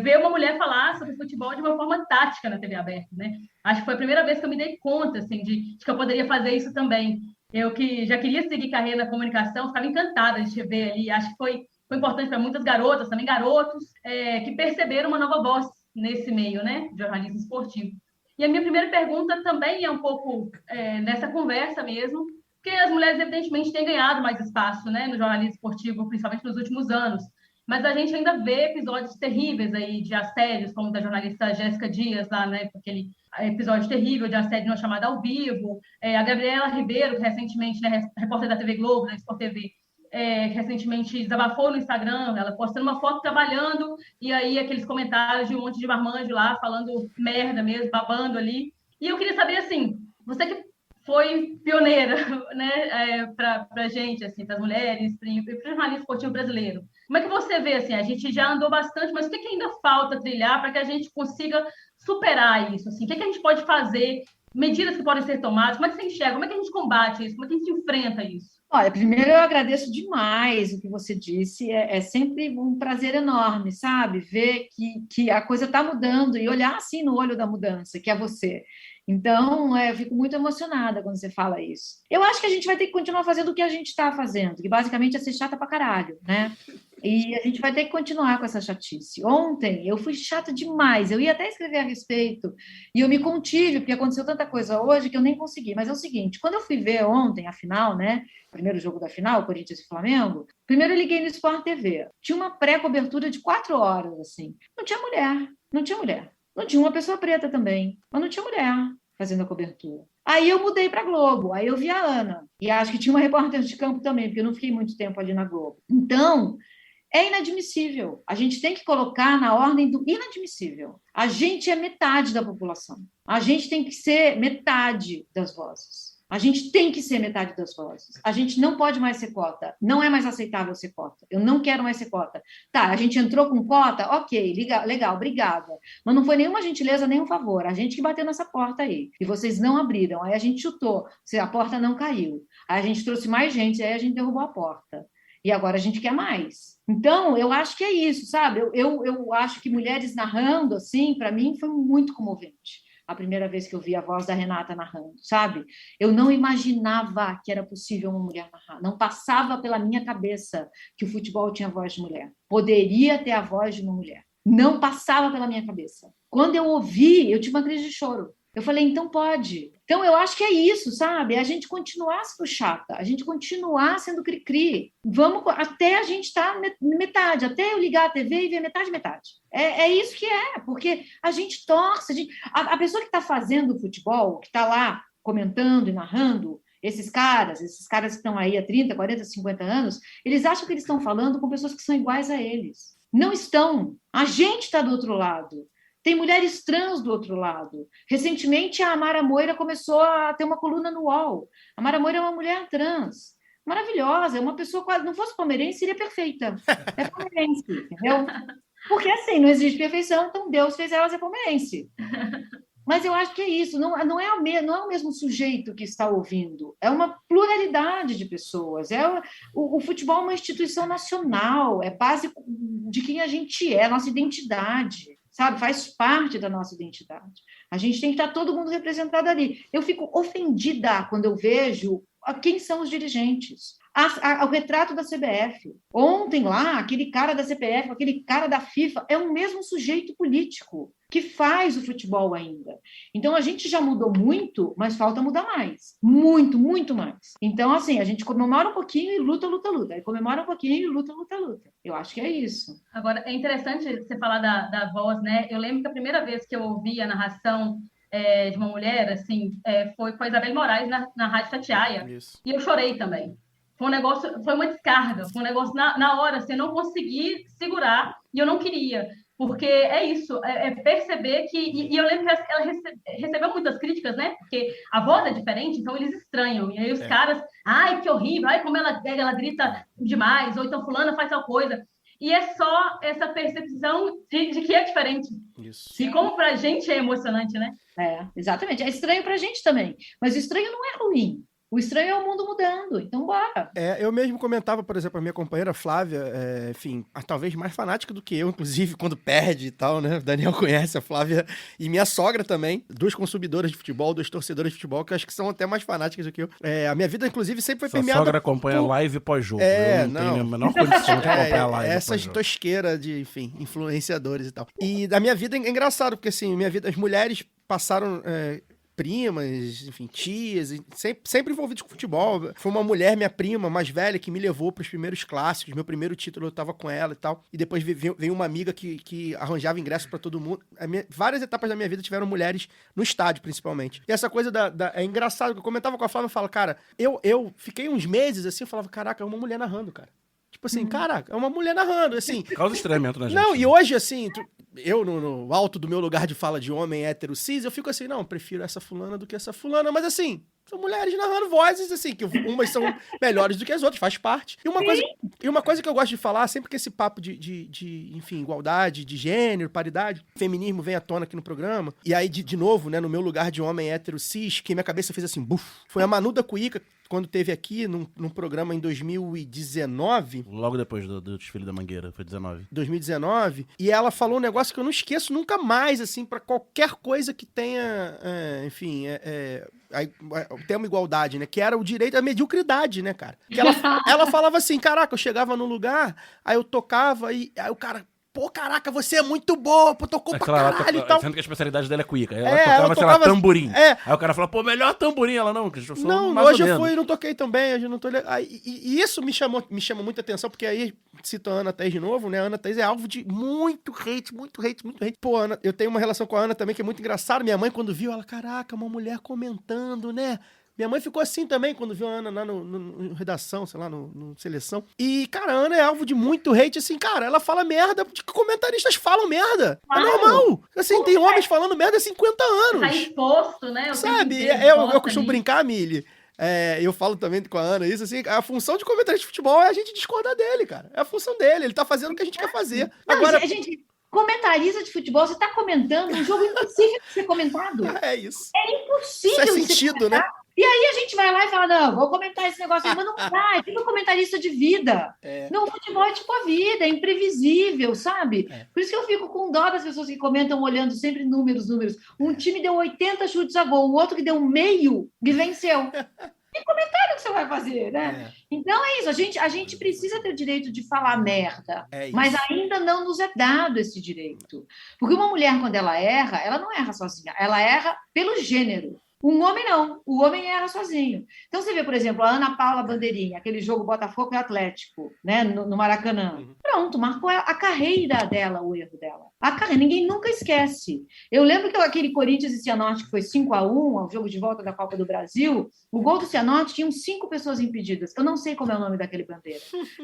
ver uma mulher falar sobre futebol de uma forma tática na TV aberta, né? Acho que foi a primeira vez que eu me dei conta, assim, de que eu poderia fazer isso também. Eu que já queria seguir carreira na comunicação, ficava encantada de te ver ali. Acho que foi importante para muitas garotas, também garotos, que perceberam uma nova voz nesse meio, né, de jornalismo esportivo. E a minha primeira pergunta também é um pouco nessa conversa mesmo, porque as mulheres, evidentemente, têm ganhado mais espaço, né, no jornalismo esportivo, principalmente nos últimos anos. Mas a gente ainda vê episódios terríveis aí de assédios, como o da jornalista Jéssica Dias, lá, né, aquele episódio terrível de assédio na chamada ao vivo. A Gabriela Ribeiro, que recentemente, né, repórter da TV Globo, da Sport TV, recentemente desabafou no Instagram, ela postando uma foto trabalhando, e aí aqueles comentários de um monte de marmanjo lá, falando merda mesmo, babando ali. E eu queria saber, assim, você que foi pioneira, né, para a gente, assim, para as mulheres, para o jornalismo esportivo brasileiro. Como é que você vê, assim, a gente já andou bastante, mas o que ainda falta trilhar para que a gente consiga superar isso? Assim? O que a gente pode fazer? Medidas que podem ser tomadas? Como é que você enxerga? Como é que a gente combate isso? Como é que a gente enfrenta isso? Olha, primeiro eu agradeço demais o que você disse, é sempre um prazer enorme, sabe? Ver que a coisa está mudando e olhar assim no olho da mudança, que é você. Então, eu fico muito emocionada quando você fala isso. Eu acho que a gente vai ter que continuar fazendo o que a gente está fazendo, que basicamente é ser chata pra caralho, né? E a gente vai ter que continuar com essa chatice. Ontem eu fui chata demais, eu ia até escrever a respeito, e eu me contive, porque aconteceu tanta coisa hoje que eu nem consegui. Mas é o seguinte, quando eu fui ver ontem a final, né, o primeiro jogo da final, Corinthians e Flamengo, primeiro eu liguei no Sport TV. Tinha uma pré-cobertura de 4 horas, assim. Não tinha mulher. Não tinha uma pessoa preta também, mas não tinha mulher fazendo a cobertura. Aí eu mudei para a Globo, aí eu vi a Ana, e acho que tinha uma repórter de campo também, porque eu não fiquei muito tempo ali na Globo. Então, é inadmissível. A gente tem que colocar na ordem do inadmissível. A gente é metade da população. A gente tem que ser metade das vozes. A gente tem que ser metade das vozes. A gente não pode mais ser cota. Não é mais aceitável ser cota. Eu não quero mais ser cota. Tá, a gente entrou com cota? Ok, legal, obrigada. Mas não foi nenhuma gentileza, nem um favor. A gente que bateu nessa porta aí. E vocês não abriram. Aí a gente chutou. A porta não caiu. Aí a gente trouxe mais gente, aí a gente derrubou a porta. E agora a gente quer mais. Então, eu acho que é isso, sabe? Eu acho que mulheres narrando, assim, para mim, foi muito comovente. A primeira vez que eu vi a voz da Renata narrando, sabe? Eu não imaginava que era possível uma mulher narrar. Não passava pela minha cabeça que o futebol tinha voz de mulher. Poderia ter a voz de uma mulher. Não passava pela minha cabeça. Quando eu ouvi, eu tive uma crise de choro. Eu falei, então pode. Então, eu acho que é isso, sabe? A gente continuar sendo chata, a gente continuar sendo cri-cri. Vamos até a gente estar metade, até eu ligar a TV e ver metade. É isso que é, porque a gente torce. A pessoa que está fazendo o futebol, que está lá comentando e narrando, esses caras que estão aí há 30, 40, 50 anos, eles acham que eles estão falando com pessoas que são iguais a eles. Não estão. A gente está do outro lado. Tem mulheres trans do outro lado. Recentemente, a Amara Moira começou a ter uma coluna no UOL. A Amara Moira é uma mulher trans. Maravilhosa, é uma pessoa quase... Não fosse palmeirense, seria perfeita. É palmeirense, entendeu? Porque, assim, não existe perfeição, então Deus fez ela ser palmeirense. Mas eu acho que é isso. Não é o mesmo sujeito que está ouvindo. É uma pluralidade de pessoas. O futebol é uma instituição nacional. É base de quem a gente é, nossa identidade. sabe? Faz parte da nossa identidade. A gente tem que estar todo mundo representado ali. Eu fico ofendida quando eu vejo quem são os dirigentes. O retrato da CBF. Ontem lá, aquele cara da CBF, aquele cara da FIFA, é o mesmo sujeito político que faz o futebol ainda. Então, a gente já mudou muito, mas falta mudar mais. Muito, muito mais. Então, assim, a gente comemora um pouquinho e luta, luta, luta. Aí comemora um pouquinho e luta, luta, luta. Eu acho que é isso. Agora, é interessante você falar da voz, né? Eu lembro que a primeira vez que eu ouvi a narração de uma mulher, assim, foi com a Isabel Moraes na Rádio Tatiaia. Isso. E eu chorei também. Foi um negócio, foi uma descarga, foi um negócio na hora, assim, eu não consegui segurar e eu não queria. Porque é isso, perceber que... E eu lembro que ela recebeu muitas críticas, né? Porque a voz é diferente, então eles estranham. E aí os caras, ai, que horrível, ai, como ela grita demais, ou então fulana faz tal coisa. E é só essa percepção de que é diferente. Isso. E como pra gente é emocionante, né? Exatamente. É estranho pra gente também. Mas o estranho não é ruim. O estranho é o mundo mudando, então bora. Eu mesmo comentava, por exemplo, a minha companheira Flávia, enfim, talvez mais fanática do que eu, inclusive, quando perde e tal, né? O Daniel conhece a Flávia e minha sogra também, 2 consumidoras de futebol, 2 torcedoras de futebol, que eu acho que são até mais fanáticas do que eu. A minha vida, inclusive, sempre foi permeada... Sua sogra acompanha live pós-jogo. Eu não tenho a menor condição de acompanhar live essas tosqueiras de, enfim, influenciadores e tal. E da minha vida é engraçado, porque assim, as mulheres passaram... primas, enfim, tias, sempre envolvidos com futebol. Foi uma mulher, minha prima, mais velha, que me levou para os primeiros clássicos. Meu primeiro título eu tava com ela e tal. E depois veio uma amiga que arranjava ingresso para todo mundo. Várias etapas da minha vida tiveram mulheres no estádio, principalmente. E essa coisa é engraçado, que eu comentava com a Flávia, eu falo, cara, eu fiquei uns meses assim, eu falava, caraca, é uma mulher narrando, cara. Tipo assim, caraca, é uma mulher narrando, assim. Causa estranhamento na gente. Não, e hoje, assim, eu no alto do meu lugar de fala de homem hétero cis, eu fico assim, não, prefiro essa fulana do que essa fulana, mas assim, são mulheres narrando vozes, assim, que umas são melhores do que as outras, faz parte. E uma coisa que eu gosto de falar, sempre que esse papo enfim, igualdade, de gênero, paridade, feminismo vem à tona aqui no programa, e aí, de novo, né, no meu lugar de homem hétero cis, que minha cabeça fez assim, buf, foi a Manu da Cuíca, quando teve aqui, num programa em 2019. Logo depois do desfile da Mangueira, foi 2019. E ela falou um negócio que eu não esqueço nunca mais, assim, pra qualquer coisa que tenha, enfim, o termo igualdade, né? Que era o direito à mediocridade, né, cara? Que ela falava assim, caraca, eu chegava num lugar, aí eu tocava, e aí o cara... Pô, caraca, você é muito boa, pô, tocou pra caralho e tal. Sendo que a especialidade dela é cuíca. Ela tocava, sei lá, tamborim. Aí o cara falou, pô, melhor tamborim. Ela, não, que eu sou hoje eu fui e não toquei tão bem, hoje eu não tô... E isso me chama muita atenção, porque aí, cito a Ana Thaís de novo, né? A Ana Thaís é alvo de muito hate. Pô, Ana, eu tenho uma relação com a Ana também que é muito engraçada. Minha mãe, quando viu, ela, caraca, uma mulher comentando, né? Minha mãe ficou assim também, quando viu a Ana lá no redação, sei lá, no seleção. E, cara, a Ana é alvo de muito hate, assim, cara, ela fala merda, de que comentaristas falam merda. É normal. Assim, tem homens falando merda há 50 anos. Tá exposto, né? Sabe? Eu costumo brincar, Mili. Eu falo também com a Ana isso, assim, a função de comentarista de futebol é a gente discordar dele, cara. É a função dele, ele tá fazendo o que a gente quer fazer. Agora... gente... Comentarista de futebol, você tá comentando um jogo impossível de ser comentado. É isso. É impossível. Faz sentido, né? E aí a gente vai lá e fala, não, vou comentar esse negócio aí, mas não dá, é tipo um comentarista de vida. Não, o futebol é tipo a vida, é imprevisível, sabe? Por isso que eu fico com dó das pessoas que comentam olhando sempre números. Um time deu 80 chutes a gol, o outro que deu meio me venceu. Que comentário que você vai fazer, né? Então é isso, a gente precisa ter o direito de falar merda, mas ainda não nos é dado esse direito. Porque uma mulher, quando ela erra, ela não erra sozinha, ela erra pelo gênero. Um homem não, o homem erra sozinho. Então você vê, por exemplo, a Ana Paula Bandeirinha, aquele jogo Botafogo e Atlético, né, no Maracanã. Pronto, marcou a carreira dela, o erro dela. A carreira, ninguém nunca esquece. Eu lembro que aquele Corinthians e Cianorte, que foi 5-1, o jogo de volta da Copa do Brasil, o gol do Cianorte tinham 5 pessoas impedidas. Eu não sei como é o nome daquele bandeira.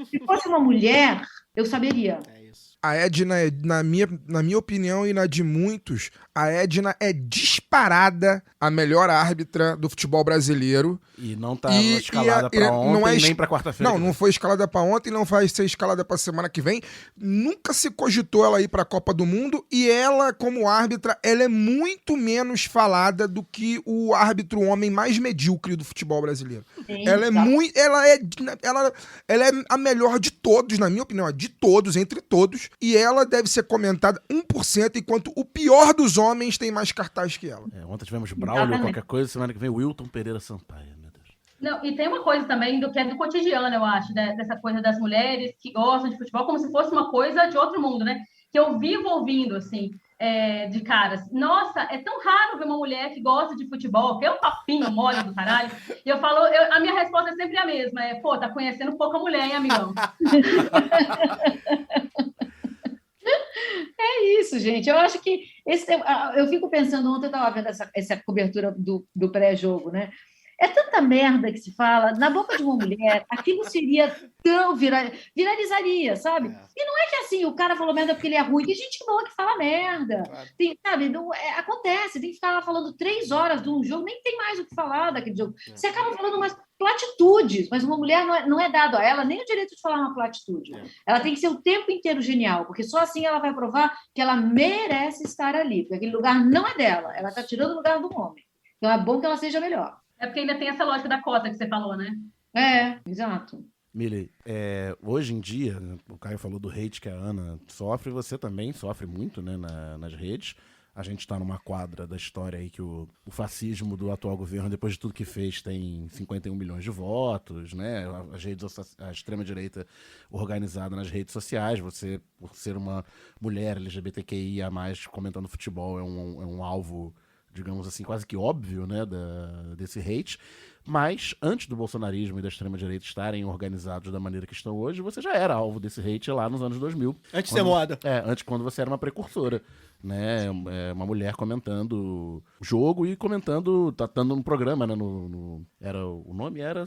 Se fosse uma mulher, eu saberia. É isso. A Edna, na minha opinião e na de muitos, a Edna é disparada disparada a melhor árbitra do futebol brasileiro. E não tá escalada pra ontem, nem pra quarta-feira. Não foi escalada pra ontem, não vai ser escalada pra semana que vem. Nunca se cogitou ela ir pra Copa do Mundo e ela, como árbitra, ela é muito menos falada do que o árbitro homem mais medíocre do futebol brasileiro. Sim, Ela é muito... Ela é a melhor de todos, na minha opinião, de todos, entre todos, e ela deve ser comentada 1%, enquanto o pior dos homens tem mais cartaz que ela. Ontem tivemos Braulio, qualquer coisa, semana que vem Wilton Pereira Sampaio, meu Deus. Não, e tem uma coisa também que é do cotidiano, eu acho, dessa coisa das mulheres que gostam de futebol, como se fosse uma coisa de outro mundo, né? Que eu vivo ouvindo, assim, de caras. Nossa, é tão raro ver uma mulher que gosta de futebol, que é um papinho mole do caralho. E eu falo, a minha resposta é sempre a mesma, tá conhecendo pouca mulher, hein, amigão? É isso, gente. Eu acho que eu fico pensando, ontem eu estava vendo essa cobertura do pré-jogo, né? É tanta merda que se fala, na boca de uma mulher, aquilo seria tão viralizaria, sabe? E não é que assim, o cara falou merda porque ele é ruim, tem gente boa que fala merda. Tem, sabe, não, acontece, tem que ficar falando 3 horas de um jogo, nem tem mais o que falar daquele jogo. Você acaba falando umas platitudes, mas uma mulher não é dado a ela nem o direito de falar uma platitude. Ela tem que ser o tempo inteiro genial, porque só assim ela vai provar que ela merece estar ali, porque aquele lugar não é dela, ela está tirando o lugar do homem. Então é bom que ela seja melhor. É porque ainda tem essa lógica da cota que você falou, né? Exato. Mili, hoje em dia, o Caio falou do hate que a Ana sofre, você também sofre muito, né, nas redes. A gente está numa quadra da história aí que o fascismo do atual governo, depois de tudo que fez, tem 51 milhões de votos, né? A extrema-direita organizada nas redes sociais. Você, por ser uma mulher LGBTQIA+, comentando futebol, é um alvo, digamos assim, quase que óbvio, né, desse hate. Mas, antes do bolsonarismo e da extrema-direita estarem organizados da maneira que estão hoje, você já era alvo desse hate lá nos anos 2000. Antes de ser moda. Antes, quando você era uma precursora, né, uma mulher comentando o jogo e comentando, dando um programa, né, o nome era,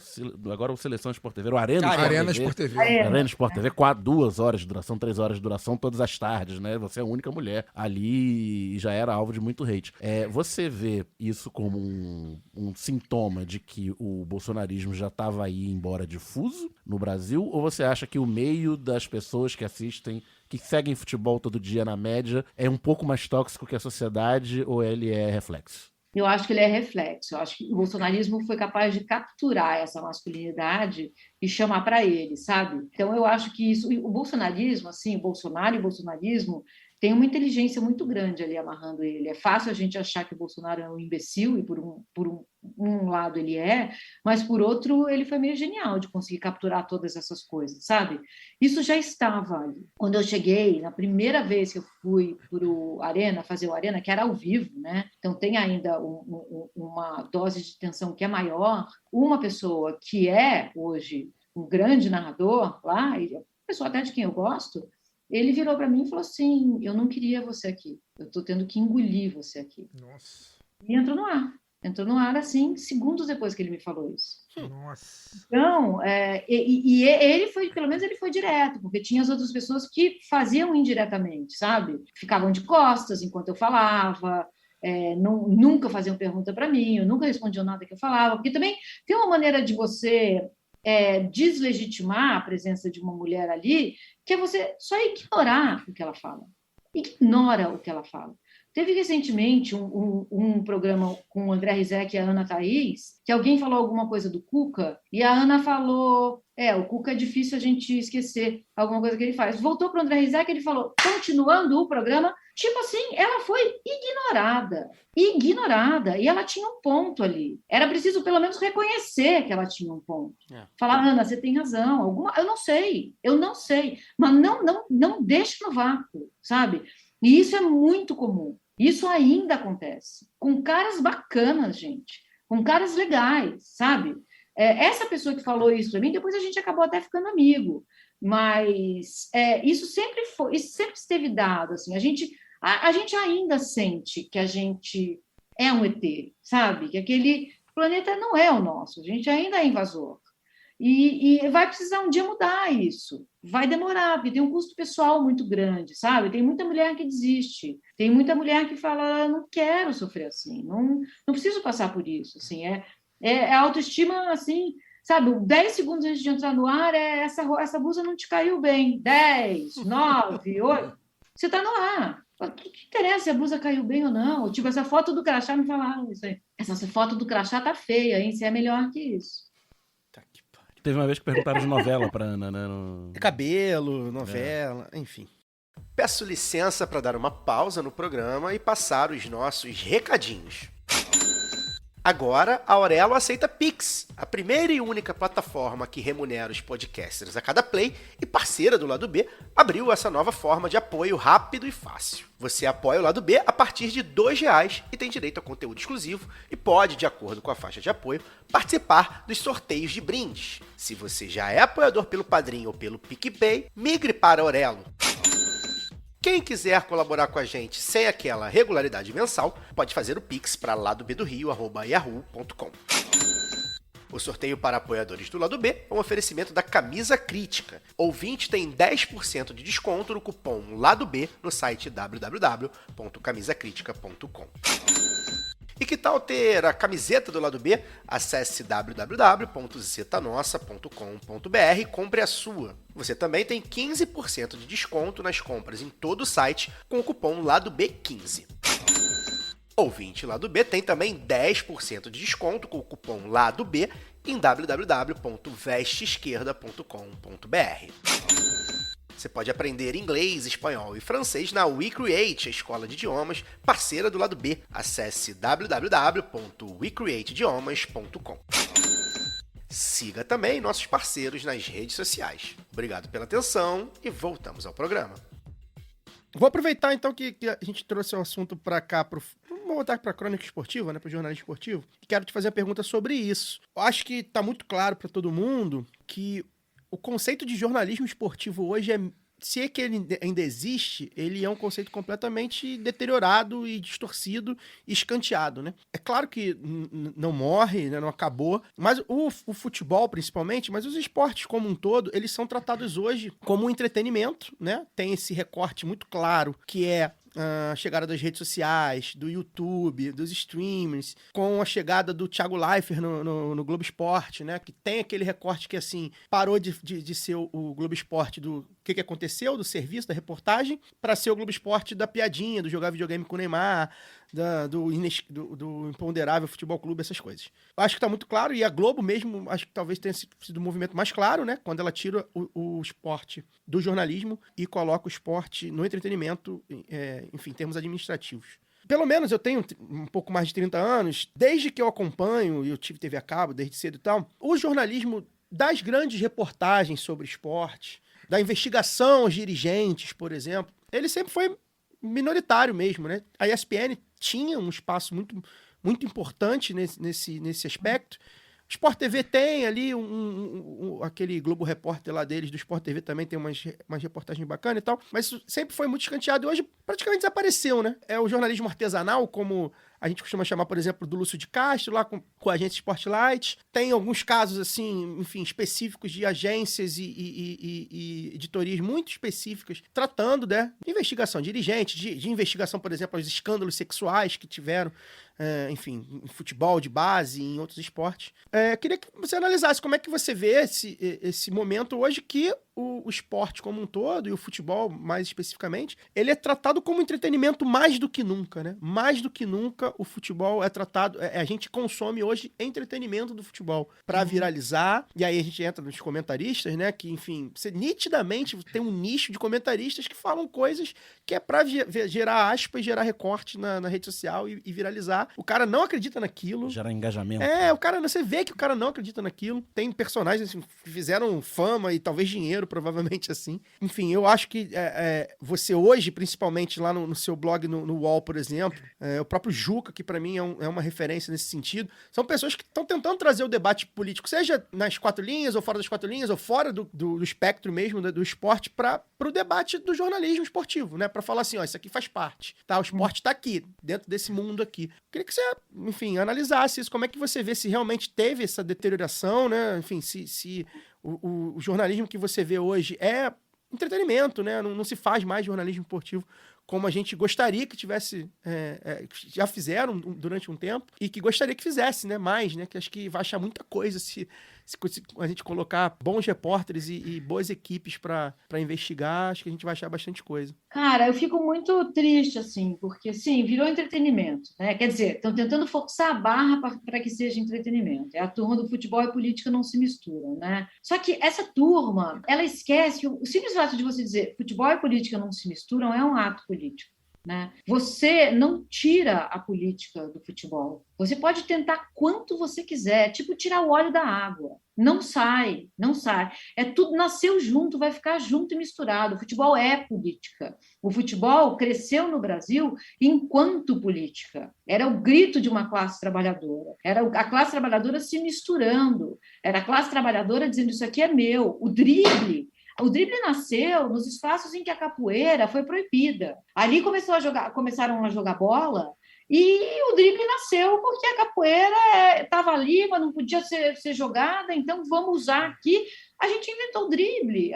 agora o Seleção Sport TV, era o Arena Sport TV. Arena Sport TV, 2 horas de duração, 3 horas de duração, todas as tardes, né, você é a única mulher ali e já era alvo de muito hate. Você vê isso como um sintoma de que o bolsonarismo já estava aí embora difuso no Brasil, ou você acha que o meio das pessoas que assistem, que seguem futebol todo dia na média, é um pouco mais tóxico que a sociedade, ou ele é reflexo? Eu acho que ele é reflexo. Eu acho que o bolsonarismo foi capaz de capturar essa masculinidade e chamar para ele, sabe? Então, eu acho que o bolsonarismo, assim, o Bolsonaro e o bolsonarismo tem uma inteligência muito grande ali amarrando ele. É fácil a gente achar que o Bolsonaro é um imbecil, e por um lado ele mas por outro ele foi meio genial de conseguir capturar todas essas coisas, sabe? Isso já estava ali. Quando eu cheguei, na primeira vez que eu fui para o Arena, fazer o Arena, que era ao vivo, né? Então tem ainda uma dose de tensão que é maior. Uma pessoa que é hoje um grande narrador lá, uma pessoa até de quem eu gosto, ele virou para mim e falou assim, eu não queria você aqui, eu estou tendo que engolir você aqui. Nossa. E entrou no ar. Entrou no ar, assim, segundos depois que ele me falou isso. Nossa. Então, ele foi, pelo menos ele foi direto, porque tinha as outras pessoas que faziam indiretamente, sabe? Ficavam de costas enquanto eu falava, nunca faziam pergunta para mim, eu nunca respondiam nada que eu falava, porque também tem uma maneira de você deslegitimar a presença de uma mulher ali, que é você só ignorar o que ela fala. Ignora o que ela fala. Teve recentemente um programa com o André Rizek e a Ana Thaís, que alguém falou alguma coisa do Cuca, e a Ana falou, o Cuca é difícil a gente esquecer alguma coisa que ele faz. Voltou para o André Rizek e ele falou, continuando o programa, tipo assim, ela foi ignorada, e ela tinha um ponto ali. Era preciso pelo menos reconhecer que ela tinha um ponto. Falar, Ana, você tem razão, eu não sei, mas não deixa no vácuo, sabe? E isso é muito comum. Isso ainda acontece. Com caras bacanas, gente. Com caras legais, sabe? Essa pessoa que falou isso para mim, depois a gente acabou até ficando amigo. Mas isso sempre esteve dado. Assim, a gente ainda sente que a gente é um ET, sabe? Que aquele planeta não é o nosso. A gente ainda é invasor. E vai precisar um dia mudar isso. Vai demorar, porque tem um custo pessoal muito grande, sabe? Tem muita mulher que desiste. Tem muita mulher que fala, não quero sofrer assim, não preciso passar por isso. Assim, a autoestima, assim, sabe? 10 segundos antes de entrar no ar, essa blusa não te caiu bem. 10, 9, 8. Você está no ar. O que interessa se a blusa caiu bem ou não? Tipo, essa foto do crachá me falaram isso aí. Essa foto do crachá tá feia, hein? Você é melhor que isso. Teve uma vez que perguntaram de novela pra Ana, né? Cabelo, novela, enfim. Peço licença para dar uma pausa no programa e passar os nossos recadinhos. Agora, a Aurelo aceita Pix, a primeira e única plataforma que remunera os podcasters a cada play e parceira do Lado B, abriu essa nova forma de apoio rápido e fácil. Você apoia o Lado B a partir de R$2 e tem direito a conteúdo exclusivo e pode, de acordo com a faixa de apoio, participar dos sorteios de brindes. Se você já é apoiador pelo Padrim ou pelo PicPay, migre para a Aurelo. Quem quiser colaborar com a gente sem aquela regularidade mensal, pode fazer o Pix para ladobedorio@yahoo.com. O sorteio para apoiadores do Lado B é um oferecimento da Camisa Crítica. Ouvinte tem 10% de desconto no cupom Lado B no site www.camisacritica.com. E que tal ter a camiseta do Lado B? Acesse www.zetanossa.com.br e compre a sua. Você também tem 15% de desconto nas compras em todo o site com o cupom Lado B15. Ouvinte Lado B tem também 10% de desconto com o cupom Lado B em www.vesteesquerda.com.br. Você pode aprender inglês, espanhol e francês na WeCreate, a escola de idiomas parceira do Lado B. Acesse www.wecreateidiomas.com. Siga também nossos parceiros nas redes sociais. Obrigado pela atenção e voltamos ao programa. Vou aproveitar então que a gente trouxe o assunto para cá, vamos voltar para a crônica esportiva, né, para o jornalismo esportivo, e quero te fazer a pergunta sobre isso. Eu acho que está muito claro para todo mundo que o conceito de jornalismo esportivo hoje se é que ele ainda existe, ele é um conceito completamente deteriorado e distorcido e escanteado, né? É claro que não morre, né, não acabou, mas o futebol principalmente, mas os esportes como um todo, eles são tratados hoje como um entretenimento, né? Tem esse recorte muito claro que é a chegada das redes sociais, do YouTube, dos streamers, com a chegada do Thiago Leifert no Globo Esporte, né? Que tem aquele recorte que, assim, parou de ser o Globo Esporte do que aconteceu, do serviço, da reportagem, para ser o Globo Esporte da piadinha, do jogar videogame com o Neymar, do imponderável futebol clube, essas coisas. Eu acho que tá muito claro, e a Globo mesmo, acho que talvez tenha sido o movimento mais claro, né? Quando ela tira o esporte do jornalismo e coloca o esporte no entretenimento, enfim, em termos administrativos. Pelo menos eu tenho um pouco mais de 30 anos, desde que eu acompanho, e eu tive TV a cabo desde cedo e tal, o jornalismo das grandes reportagens sobre esporte, da investigação aos dirigentes, por exemplo, ele sempre foi minoritário mesmo, né? A ESPN tinha um espaço muito, muito importante nesse aspecto. O Sport TV tem ali aquele Globo Repórter lá deles, do Sport TV também tem umas reportagens bacanas e tal, mas isso sempre foi muito escanteado e hoje praticamente desapareceu, né? É o jornalismo artesanal, como a gente costuma chamar, por exemplo, do Lúcio de Castro, lá com a agência Spotlight. Tem alguns casos, assim, enfim, específicos de agências e editorias muito específicas tratando, né, de investigação de dirigentes, de investigação, por exemplo, aos escândalos sexuais que tiveram, enfim, em futebol de base e em outros esportes. Queria que você analisasse como é que você vê esse momento hoje que o esporte como um todo, e o futebol mais especificamente, ele é tratado como entretenimento mais do que nunca, né? Mais do que nunca o futebol é tratado, a gente consome hoje entretenimento do futebol para viralizar, e aí a gente entra nos comentaristas, né? Que, enfim, você nitidamente tem um nicho de comentaristas que falam coisas que é para gerar aspas, gerar recorte na rede social e viralizar. O cara não acredita naquilo. Gerar engajamento. Você vê que o cara não acredita naquilo. Tem personagens assim, que fizeram fama e talvez dinheiro, provavelmente assim. Enfim, eu acho que você hoje, principalmente lá no seu blog, no UOL, por exemplo, o próprio Juca, que pra mim é uma referência nesse sentido, são pessoas que estão tentando trazer o debate político, seja nas 4 linhas, ou fora das 4 linhas, ou fora do espectro mesmo do esporte, para o debate do jornalismo esportivo, né? Pra falar assim, ó, isso aqui faz parte, tá? O esporte tá aqui, dentro desse mundo aqui. Queria que você, enfim, analisasse isso. Como é que você vê se realmente teve essa deterioração, né? Enfim, se o jornalismo que você vê hoje é entretenimento, né? Não se faz mais jornalismo esportivo como a gente gostaria que tivesse, já fizeram durante um tempo, e que gostaria que fizesse, né? Mais, né? Que acho que vai achar muita coisa se a gente colocar bons repórteres e boas equipes para investigar, acho que a gente vai achar bastante coisa. Cara, eu fico muito triste, assim, porque, sim, virou entretenimento, né? Quer dizer, estão tentando forçar a barra para que seja entretenimento. É a turma do futebol e política não se misturam, né? Só que essa turma, ela esquece, o simples fato de você dizer futebol e política não se misturam é um ato político. Né? Você não tira a política do futebol. Você pode tentar quanto você quiser, tipo tirar o óleo da água. Não sai, não sai. É tudo nasceu junto, vai ficar junto e misturado. O futebol é política. O futebol cresceu no Brasil enquanto política. Era o grito de uma classe trabalhadora. Era a classe trabalhadora se misturando. Era a classe trabalhadora dizendo isso aqui é meu. O drible nasceu nos espaços em que a capoeira foi proibida. Ali começaram a jogar bola e o drible nasceu porque a capoeira estava ali, mas não podia ser jogada, então vamos usar aqui. A gente inventou o drible,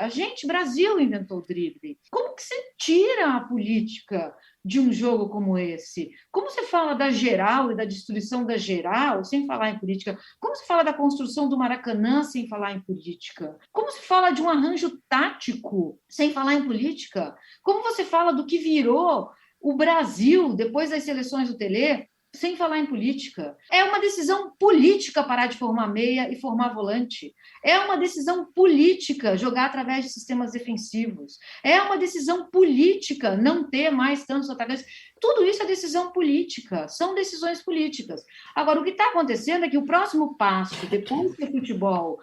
Brasil inventou o drible. Como que você tira a política de um jogo como esse? Como você fala da geral e da destruição da geral sem falar em política? Como se fala da construção do Maracanã sem falar em política? Como se fala de um arranjo tático sem falar em política? Como você fala do que virou o Brasil depois das seleções do Tele sem falar em política? É uma decisão política parar de formar meia e formar volante. É uma decisão política jogar através de sistemas defensivos. É uma decisão política não ter mais tantos atacantes. Tudo isso é decisão política, são decisões políticas. Agora, o que está acontecendo é que o próximo passo, depois que o futebol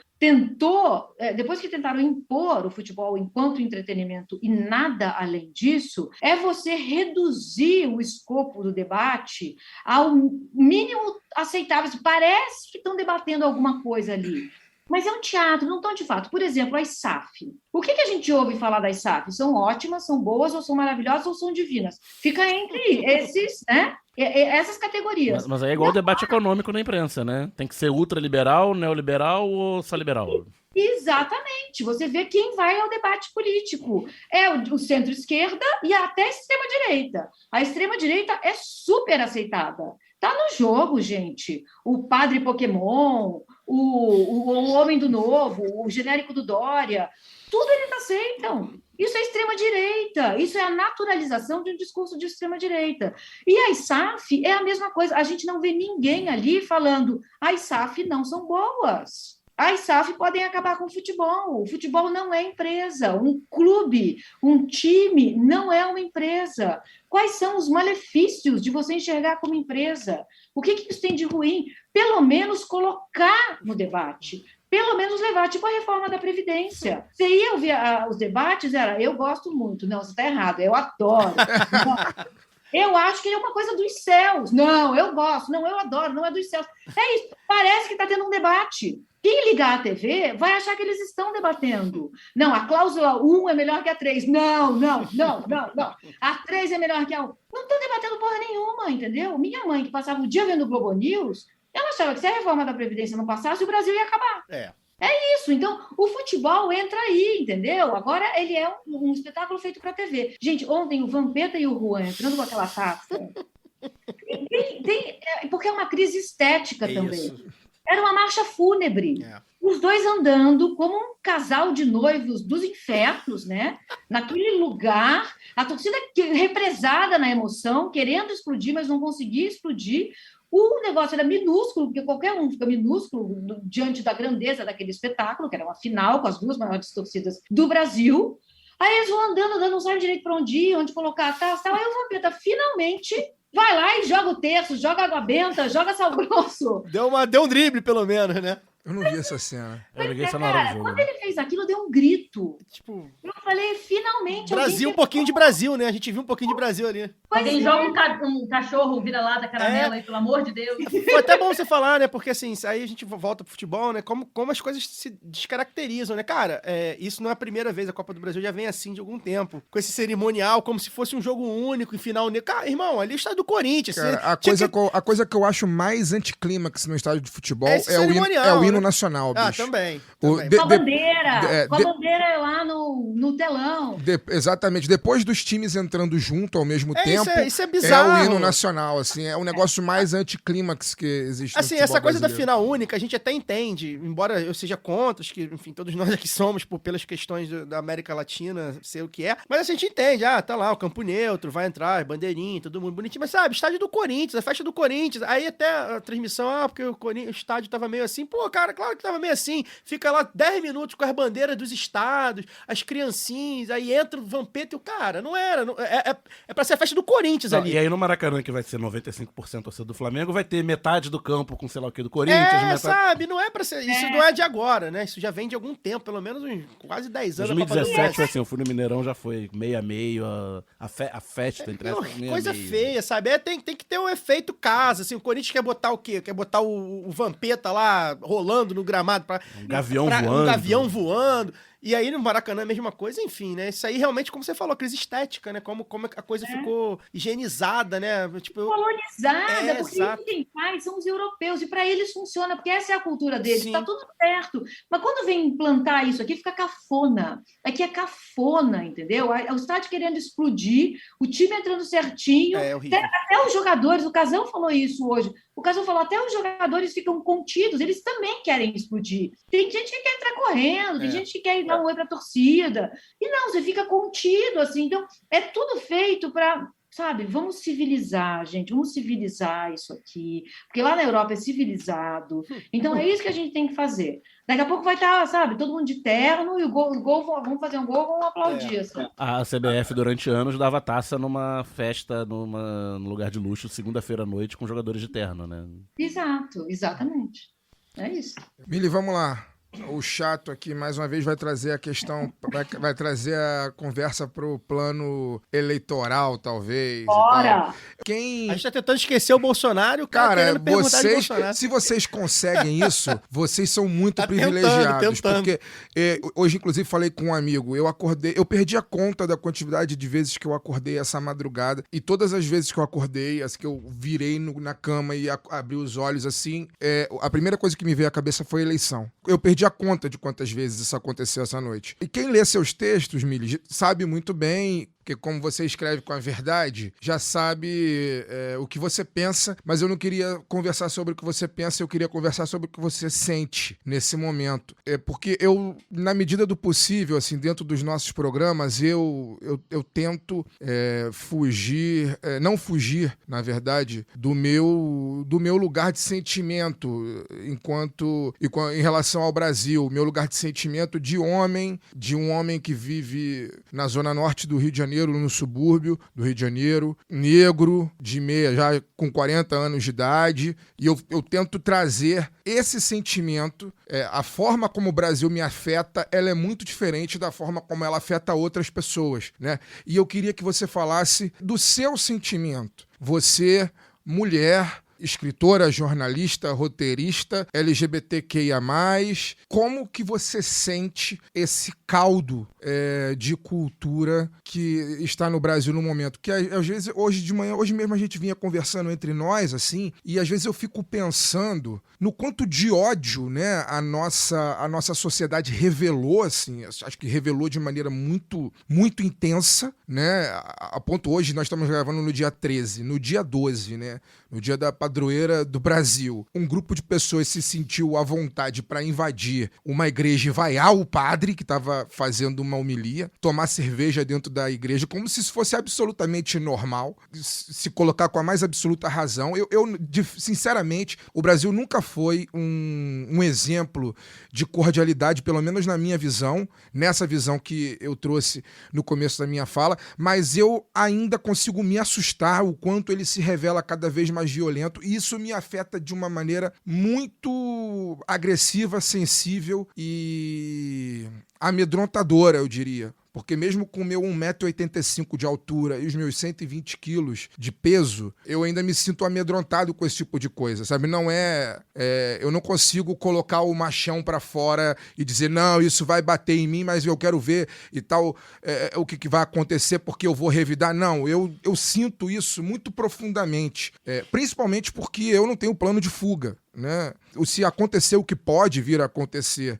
depois que tentaram impor o futebol enquanto entretenimento e nada além disso, é você reduzir o escopo do debate ao mínimo aceitável. Parece que estão debatendo alguma coisa ali, mas é um teatro, não estão de fato. Por exemplo, as SAF. O que a gente ouve falar das SAF? São ótimas, são boas, ou são maravilhosas, ou são divinas. Fica entre esses, né? Essas categorias. Mas aí é igual o debate econômico na imprensa, né? Tem que ser ultraliberal, neoliberal ou só liberal? Exatamente. Você vê quem vai ao debate político. É o centro-esquerda e até a extrema-direita. A extrema-direita é super aceitada. Está no jogo, gente. O padre Pokémon, o Homem do Novo, o genérico do Dória, tudo eles aceitam. Isso é extrema-direita, isso é a naturalização de um discurso de extrema-direita. E a SAF é a mesma coisa. A gente não vê ninguém ali falando as SAF não são boas. As SAF podem acabar com o futebol. O futebol não é empresa. Um clube, um time não é uma empresa. Quais são os malefícios de você enxergar como empresa? O que isso tem de ruim? Pelo menos colocar no debate. Pelo menos levar, tipo a reforma da Previdência. Você ia ouvir os debates, eu gosto muito. Não, você está errado, eu adoro. Eu acho que é uma coisa dos céus. Não, eu gosto. Não, eu adoro, não é dos céus. É isso, parece que está tendo um debate. Quem ligar a TV vai achar que eles estão debatendo. Não, a cláusula 1 é melhor que a 3. Não. A 3 é melhor que a 1. Não estão debatendo porra nenhuma, entendeu? Minha mãe, que passava o dia vendo o Globo News, ela achava que se a reforma da Previdência não passasse, o Brasil ia acabar. É isso. Então, o futebol entra aí, entendeu? Agora ele é um espetáculo feito para a TV. Gente, ontem o Vampeta e o Juan entrando com aquela taça. Porque é uma crise estética também. Isso. Era uma marcha fúnebre. Os dois andando como um casal de noivos dos infernos, né? Naquele lugar, a torcida represada na emoção, querendo explodir, mas não conseguia explodir. O negócio era minúsculo, porque qualquer um fica minúsculo diante da grandeza daquele espetáculo, que era uma final com as duas maiores torcidas do Brasil. Aí eles vão andando, não sabem direito para onde ir, onde colocar a taça. Aí o Vampeta finalmente vai lá e joga o terço, joga água benta, joga sal grosso. Deu um drible, pelo menos, né? Eu não vi essa cena. Eu liguei essa na hora do jogo. Quando ele fez aquilo, deu um grito. Tipo, eu falei, finalmente... Brasil, um pouquinho de Brasil, né? A gente viu um pouquinho de Brasil ali. Alguém joga um cachorro vira-lata caramelo aí, pelo amor de Deus. Foi até bom você falar, né? Porque assim, aí a gente volta pro futebol, né? Como as coisas se descaracterizam, né? Cara, isso não é a primeira vez, a Copa do Brasil já vem assim de algum tempo. Com esse cerimonial, como se fosse um jogo único, em final único. Cara, irmão, ali é o estádio do Corinthians. Cara, a coisa que eu acho mais anticlímax no estádio de futebol é o hino nacional, bicho. Também. Com a bandeira lá no telão. Exatamente. Depois dos times entrando junto ao mesmo tempo, isso é bizarro. É o hino nacional, assim, é o negócio mais anticlímax que existe assim, essa coisa da final única, a gente até entende, embora eu seja contra, que, enfim, todos nós aqui somos, pelas questões da América Latina, sei o que é, mas a gente entende, tá lá, o campo neutro, vai entrar, bandeirinha, todo mundo bonitinho, mas sabe, estádio do Corinthians, a festa do Corinthians, aí até a transmissão, porque o estádio tava meio assim, pô, cara, claro que tava meio assim, fica lá 10 minutos com as bandeiras dos estados, as criancinhas, aí entra o Vampeta e o cara, não era, é pra ser a festa do Corinthians ali. E aí no Maracanã, que vai ser 95% torcida do Flamengo, vai ter metade do campo com sei lá o que do Corinthians. Sabe, não é pra ser, isso não é de agora, né, isso já vem de algum tempo, pelo menos uns quase 10 anos. 2017 foi assim, eu fui no Mineirão, já foi meio a meio, a festa entre essas meio coisa a meio. feia, sabe, tem que ter um efeito casa, assim, o Corinthians quer botar o quê? Quer botar o Vampeta lá, rolando no gramado, um gavião voando. E aí no Maracanã é a mesma coisa, enfim, né? Isso aí realmente, como você falou, crise estética, né? Como a coisa ficou higienizada, né? Tipo, colonizada, porque quem faz são os europeus, e para eles funciona, porque essa é a cultura deles, tá tudo certo. Mas quando vem implantar isso aqui, fica cafona. Aqui é cafona, entendeu? O estádio querendo explodir, o time entrando certinho, até os jogadores, o Casão falou isso hoje, o Casão falou, até os jogadores ficam contidos, eles também querem explodir. Tem gente que quer entrar correndo, tem gente que quer ir dar um oi para a torcida. E não, você fica contido, assim. Então, é tudo feito para, sabe, vamos civilizar, gente, vamos civilizar isso aqui. Porque lá na Europa é civilizado. Então, é isso que a gente tem que fazer. Daqui a pouco vai estar, sabe, todo mundo de terno e o gol vamos fazer um gol, vamos aplaudir. Sabe? A CBF, durante anos, dava taça numa festa, num lugar de luxo, segunda-feira à noite, com jogadores de terno, né? Exato, exatamente. É isso. Mili, vamos lá. O chato aqui, mais uma vez, vai trazer a questão, vai trazer a conversa pro plano eleitoral, talvez. Bora! A gente tá tentando esquecer o Bolsonaro, o cara se vocês conseguem isso, vocês são muito privilegiados. Tentando. Porque hoje, inclusive, falei com um amigo, eu perdi a conta da quantidade de vezes que eu acordei essa madrugada, e todas as vezes que eu acordei, as que eu virei na cama e abri os olhos assim, a primeira coisa que me veio à cabeça foi a eleição. Eu perdi a conta de quantas vezes isso aconteceu essa noite. E quem lê seus textos, Mili, sabe muito bem que, como você escreve com a verdade, já sabe o que você pensa, mas eu não queria conversar sobre o que você pensa, eu queria conversar sobre o que você sente nesse momento. Porque eu, na medida do possível, assim, dentro dos nossos programas, eu tento não fugir, na verdade, do meu lugar de sentimento em relação ao Brasil, meu lugar de sentimento de um homem que vive na zona norte do Rio de Janeiro, no subúrbio do Rio de Janeiro, negro, de meia, já com 40 anos de idade, e eu tento trazer esse sentimento. A forma como o Brasil me afeta, ela é muito diferente da forma como ela afeta outras pessoas, né? E eu queria que você falasse do seu sentimento. Você, mulher, escritora, jornalista, roteirista, LGBTQIA+, como que você sente esse caldo de cultura que está no Brasil no momento? Que às vezes, hoje mesmo a gente vinha conversando entre nós, assim, e às vezes eu fico pensando no quanto de ódio, né, a nossa sociedade revelou, assim, acho que revelou de maneira muito, muito intensa, né, a ponto hoje nós estamos gravando no dia 13, no dia 12, né, no dia da padroeira do Brasil, um grupo de pessoas se sentiu à vontade para invadir uma igreja e vaiar o padre que estava fazendo uma homilia, tomar cerveja dentro da igreja como se isso fosse absolutamente normal, se colocar com a mais absoluta razão. Sinceramente, o Brasil nunca foi um exemplo de cordialidade, pelo menos na minha visão, nessa visão que eu trouxe no começo da minha fala, mas eu ainda consigo me assustar o quanto ele se revela cada vez mais violento, e isso me afeta de uma maneira muito agressiva, sensível e amedrontadora, eu diria. porque mesmo com o meu 1,85 m de altura e os meus 120 quilos de peso, eu ainda me sinto amedrontado com esse tipo de coisa, sabe? Não eu não consigo colocar o machão pra fora e dizer, não, isso vai bater em mim, mas eu quero ver e tal, o que vai acontecer porque eu vou revidar. Não, eu sinto isso muito profundamente, principalmente porque eu não tenho plano de fuga, né? Se acontecer o que pode vir a acontecer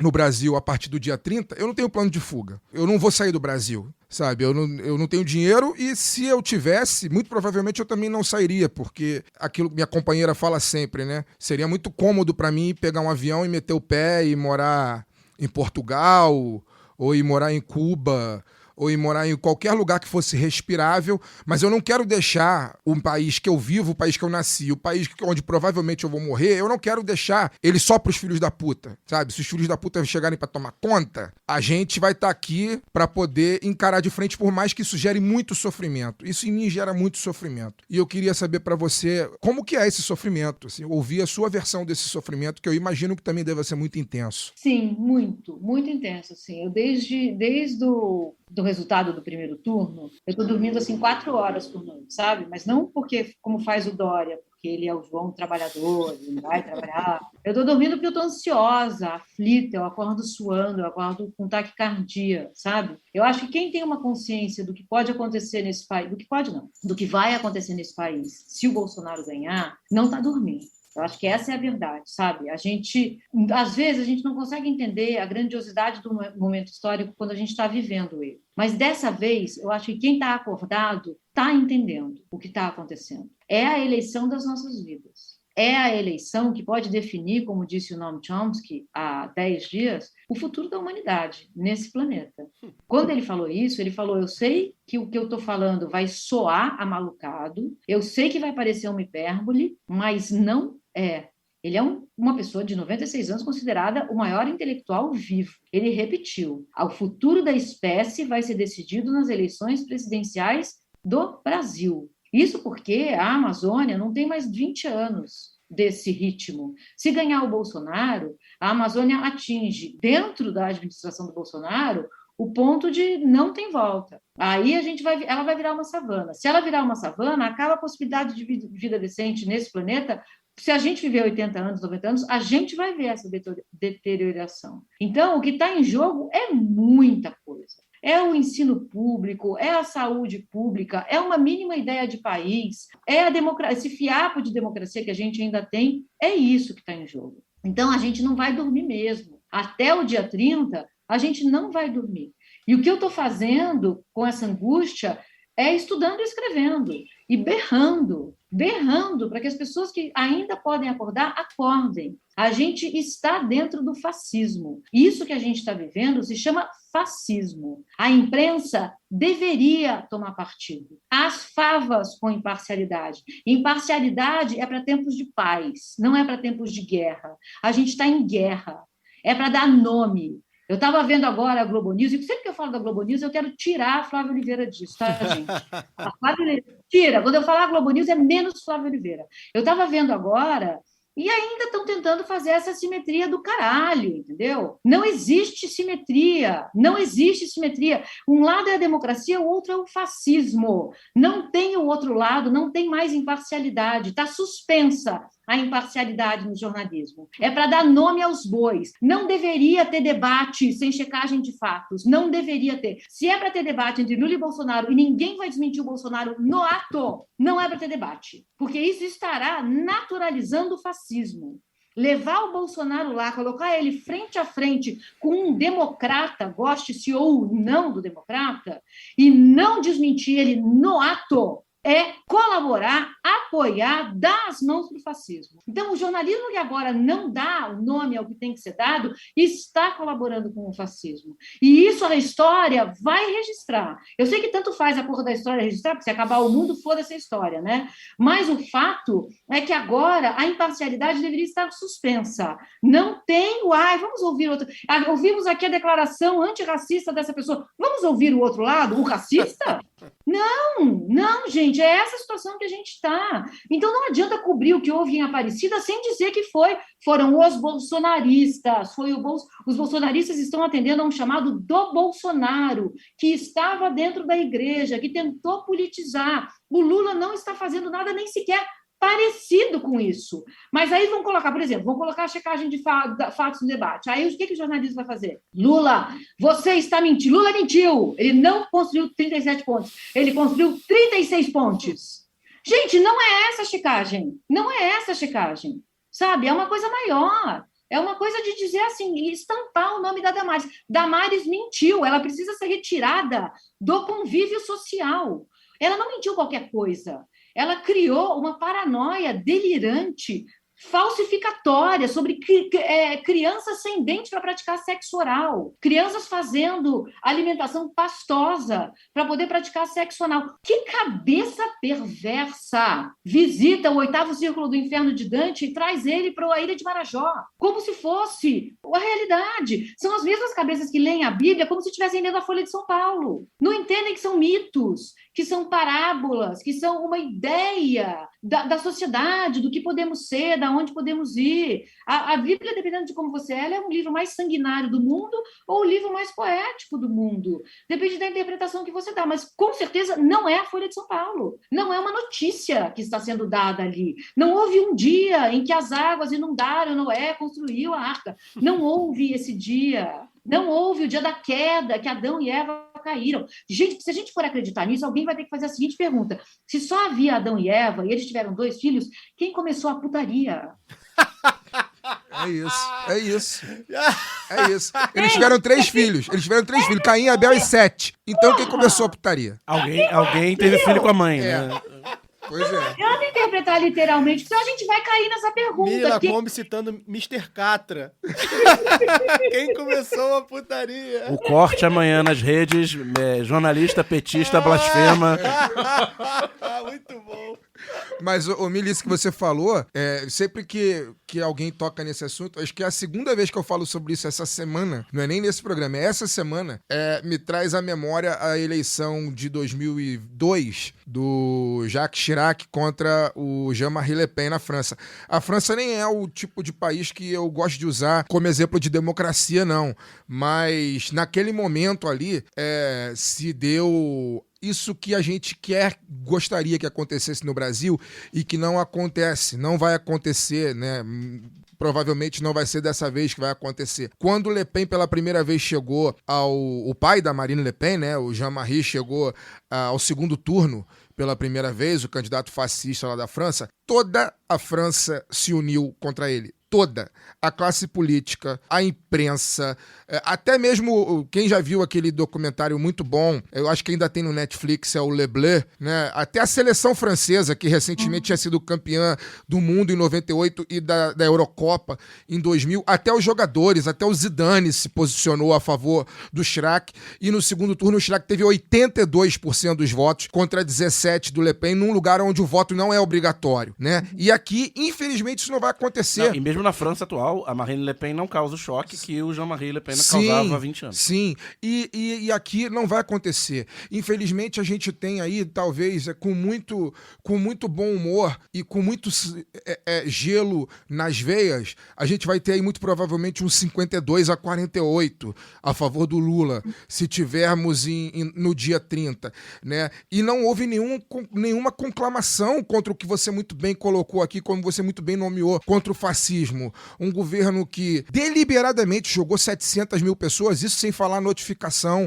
no Brasil a partir do dia 30, eu não tenho plano de fuga. Eu não vou sair do Brasil, sabe? Eu não tenho dinheiro e se eu tivesse, muito provavelmente eu também não sairia, porque aquilo que minha companheira fala sempre, né? Seria muito cômodo para mim pegar um avião e meter o pé e morar em Portugal ou ir morar em Cuba ou ir morar em qualquer lugar que fosse respirável, mas eu não quero deixar o país que eu vivo, o país que eu nasci, o país onde provavelmente eu vou morrer, eu não quero deixar ele só pros filhos da puta, sabe? Se os filhos da puta chegarem pra tomar conta, a gente vai estar aqui pra poder encarar de frente, por mais que isso gere muito sofrimento. Isso em mim gera muito sofrimento. E eu queria saber pra você, como que é esse sofrimento? Assim, ouvir a sua versão desse sofrimento, que eu imagino que também deva ser muito intenso. Sim, muito, muito intenso, assim. Eu desde o do resultado do primeiro turno, eu estou dormindo assim 4 horas por noite, sabe? Mas não porque, como faz o Dória, porque ele é o João trabalhador, ele vai trabalhar. Eu estou dormindo porque eu estou ansiosa, aflita, eu acordo suando, eu acordo com taquicardia, sabe? Eu acho que quem tem uma consciência do que pode acontecer nesse país, do que pode não, do que vai acontecer nesse país, se o Bolsonaro ganhar, não está dormindo. Eu acho que essa é a verdade, sabe? Às vezes, a gente não consegue entender a grandiosidade do momento histórico quando a gente está vivendo ele. Mas, dessa vez, eu acho que quem está acordado está entendendo o que está acontecendo. É a eleição das nossas vidas. É a eleição que pode definir, como disse o Noam Chomsky há 10 dias, o futuro da humanidade nesse planeta. Quando ele falou isso, ele falou, eu sei que o que eu estou falando vai soar amalucado, eu sei que vai parecer uma hipérbole, mas não é. Ele é uma pessoa de 96 anos considerada o maior intelectual vivo. Ele repetiu, o futuro da espécie vai ser decidido nas eleições presidenciais do Brasil. Isso porque a Amazônia não tem mais 20 anos desse ritmo. Se ganhar o Bolsonaro, a Amazônia atinge, dentro da administração do Bolsonaro, o ponto de não tem volta. Aí ela vai virar uma savana. Se ela virar uma savana, acaba a possibilidade de vida decente nesse planeta. Se a gente viver 80 anos, 90 anos, a gente vai ver essa deterioração. Então, o que está em jogo é muita coisa. É o ensino público, é a saúde pública, é uma mínima ideia de país, é a democracia, esse fiapo de democracia que a gente ainda tem, é isso que está em jogo. Então, a gente não vai dormir mesmo. Até o dia 30, a gente não vai dormir. E o que eu estou fazendo com essa angústia é estudando e escrevendo, e berrando para que as pessoas que ainda podem acordar, acordem. A gente está dentro do fascismo. Isso que a gente está vivendo se chama fascismo. A imprensa deveria tomar partido. As favas com imparcialidade. Imparcialidade é para tempos de paz, não é para tempos de guerra. A gente está em guerra. É para dar nome. Eu estava vendo agora a Globo News, e sempre que eu falo da Globo News, eu quero tirar a Flávia Oliveira disso, tá, gente? A Flávia tira. Quando eu falar Globo News, é menos Flávia Oliveira. Eu estava vendo agora, e ainda estão tentando fazer essa simetria do caralho, entendeu? Não existe simetria, não existe simetria. Um lado é a democracia, o outro é o fascismo. Não tem o outro lado, não tem mais imparcialidade, está suspensa a imparcialidade no jornalismo. É para dar nome aos bois. Não deveria ter debate sem checagem de fatos. Não deveria ter. Se é para ter debate entre Lula e Bolsonaro e ninguém vai desmentir o Bolsonaro no ato, não é para ter debate. Porque isso estará naturalizando o fascismo. Levar o Bolsonaro lá, colocar ele frente a frente com um democrata, goste-se ou não do democrata, e não desmentir ele no ato, é colaborar, apoiar, dar as mãos para o fascismo. Então, o jornalismo que agora não dá o nome ao que tem que ser dado está colaborando com o fascismo. E isso a história vai registrar. Eu sei que tanto faz a porra da história registrar, porque se acabar o mundo, foda-se a história, né? Mas o fato é que agora a imparcialidade deveria estar suspensa. Não tem o vamos ouvir outro. Ouvimos aqui a declaração antirracista dessa pessoa. Vamos ouvir o outro lado, o racista? Não, gente. gente, é essa situação que a gente está. Então não adianta cobrir o que houve em Aparecida sem dizer que foram os bolsonaristas, os bolsonaristas estão atendendo a um chamado do Bolsonaro, que estava dentro da igreja, que tentou politizar. O Lula não está fazendo nada nem sequer parecido com isso. Mas aí vão colocar, por exemplo, a checagem de fatos no debate. Aí o que o jornalista vai fazer? Lula, você está mentindo. Lula mentiu. Ele não construiu 37 pontos. Ele construiu 36 pontes. Gente, não é essa a checagem. Não é essa a checagem. Sabe? É uma coisa maior. É uma coisa de dizer assim, estampar o nome da Damares. Damares mentiu. Ela precisa ser retirada do convívio social. Ela não mentiu qualquer coisa. Ela criou uma paranoia delirante, falsificatória, sobre crianças sem dente para praticar sexo oral, crianças fazendo alimentação pastosa para poder praticar sexo anal. Que cabeça perversa visita o 8º círculo do inferno de Dante e traz ele para a ilha de Marajó, como se fosse a realidade. São as mesmas cabeças que leem a Bíblia como se estivessem lendo a Folha de São Paulo. Não entendem que são mitos, que são parábolas, que são uma ideia da sociedade, do que podemos ser, da onde podemos ir. A Bíblia, dependendo de como você é, ela é um livro mais sanguinário do mundo ou o livro mais poético do mundo. Depende da interpretação que você dá, mas com certeza não é a Folha de São Paulo. Não é uma notícia que está sendo dada ali. Não houve um dia em que as águas inundaram, Noé construiu a arca. Não houve esse dia. Não houve o dia da queda, que Adão e Eva caíram. Gente, se a gente for acreditar nisso, alguém vai ter que fazer a seguinte pergunta. Se só havia Adão e Eva, e eles tiveram 2 filhos, quem começou a putaria? É isso. Eles tiveram 3 filhos. Caim, Abel e Sete. Então quem começou a putaria? Alguém teve filho com a mãe, né? Pois é. Não adianta interpretar literalmente, senão a gente vai cair nessa pergunta. Mila Kombi citando Mr. Catra. Quem começou a putaria? O corte amanhã nas redes, jornalista, petista, blasfema. Muito bom. Mas, Mili, isso que você falou, sempre que alguém toca nesse assunto, acho que é a segunda vez que eu falo sobre isso essa semana, não é nem nesse programa, é essa semana, me traz à memória a eleição de 2002 do Jacques Chirac contra o Jean-Marie Le Pen na França. A França nem é o tipo de país que eu gosto de usar como exemplo de democracia, não. Mas naquele momento ali, se deu isso que a gente gostaria que acontecesse no Brasil e que não acontece, não vai acontecer, né? Provavelmente não vai ser dessa vez que vai acontecer. Quando Le Pen pela primeira vez chegou o pai da Marine Le Pen, né, o Jean-Marie, chegou ao segundo turno pela primeira vez, o candidato fascista lá da França, toda a França se uniu contra ele. Toda. A classe política, a imprensa, até mesmo quem já viu aquele documentário muito bom, eu acho que ainda tem no Netflix, é o Le Bleu, né? Até a seleção francesa, que recentemente tinha sido campeã do mundo em 98 e da Eurocopa em 2000, até os jogadores, até o Zidane se posicionou a favor do Chirac, e no segundo turno o Chirac teve 82% dos votos contra 17% do Le Pen, num lugar onde o voto não é obrigatório, né? E aqui, infelizmente, isso não vai acontecer. Não, e mesmo na França atual, a Marine Le Pen não causa o choque que o Jean-Marie Le Pen causava há 20 anos. Sim, e aqui não vai acontecer. Infelizmente, a gente tem aí, talvez, com muito bom humor e com muito gelo nas veias, a gente vai ter aí muito provavelmente um 52-48 a favor do Lula, se tivermos no dia 30, né? E não houve nenhuma conclamação contra o que você muito bem colocou aqui, como você muito bem nomeou, contra o fascismo. Um governo que deliberadamente jogou 700 mil pessoas, isso sem falar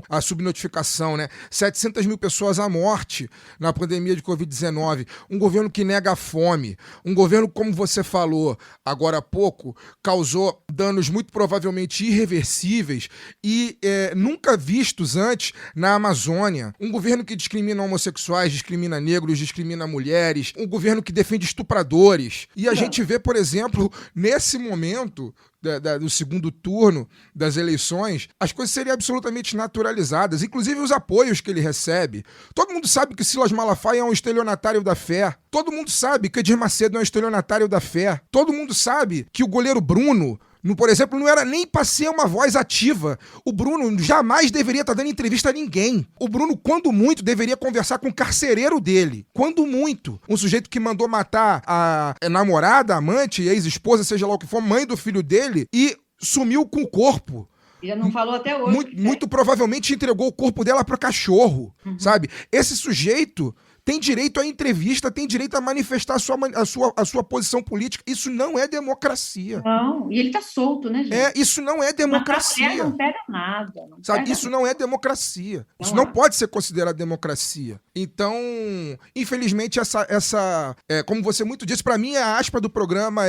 a subnotificação, né? 700 mil pessoas à morte na pandemia de Covid-19. Um governo que nega a fome. Um governo, como você falou agora há pouco, causou danos muito provavelmente irreversíveis e nunca vistos antes na Amazônia. Um governo que discrimina homossexuais, discrimina negros, discrimina mulheres. Um governo que defende estupradores. E a gente vê, por exemplo, nesse momento do segundo turno das eleições, as coisas seriam absolutamente naturalizadas, inclusive os apoios que ele recebe. Todo mundo sabe que Silas Malafaia é um estelionatário da fé. Todo mundo sabe que Edir Macedo é um estelionatário da fé. Todo mundo sabe que o goleiro Bruno Por exemplo, não era nem para ser uma voz ativa. O Bruno jamais deveria estar dando entrevista a ninguém. O Bruno, quando muito, deveria conversar com o carcereiro dele. Quando muito. Um sujeito que mandou matar a namorada, a amante, ex-esposa, seja lá o que for, mãe do filho dele, e sumiu com o corpo. Já não falou até hoje. Muito provavelmente entregou o corpo dela para cachorro, sabe? Esse sujeito tem direito à entrevista, tem direito a manifestar a sua posição política. Isso não é democracia. Não, e ele tá solto, né, gente? Isso não é democracia. Não pega nada. Isso não é democracia. Isso não pode ser considerado democracia. Então, infelizmente, como você muito disse, para mim a aspa do programa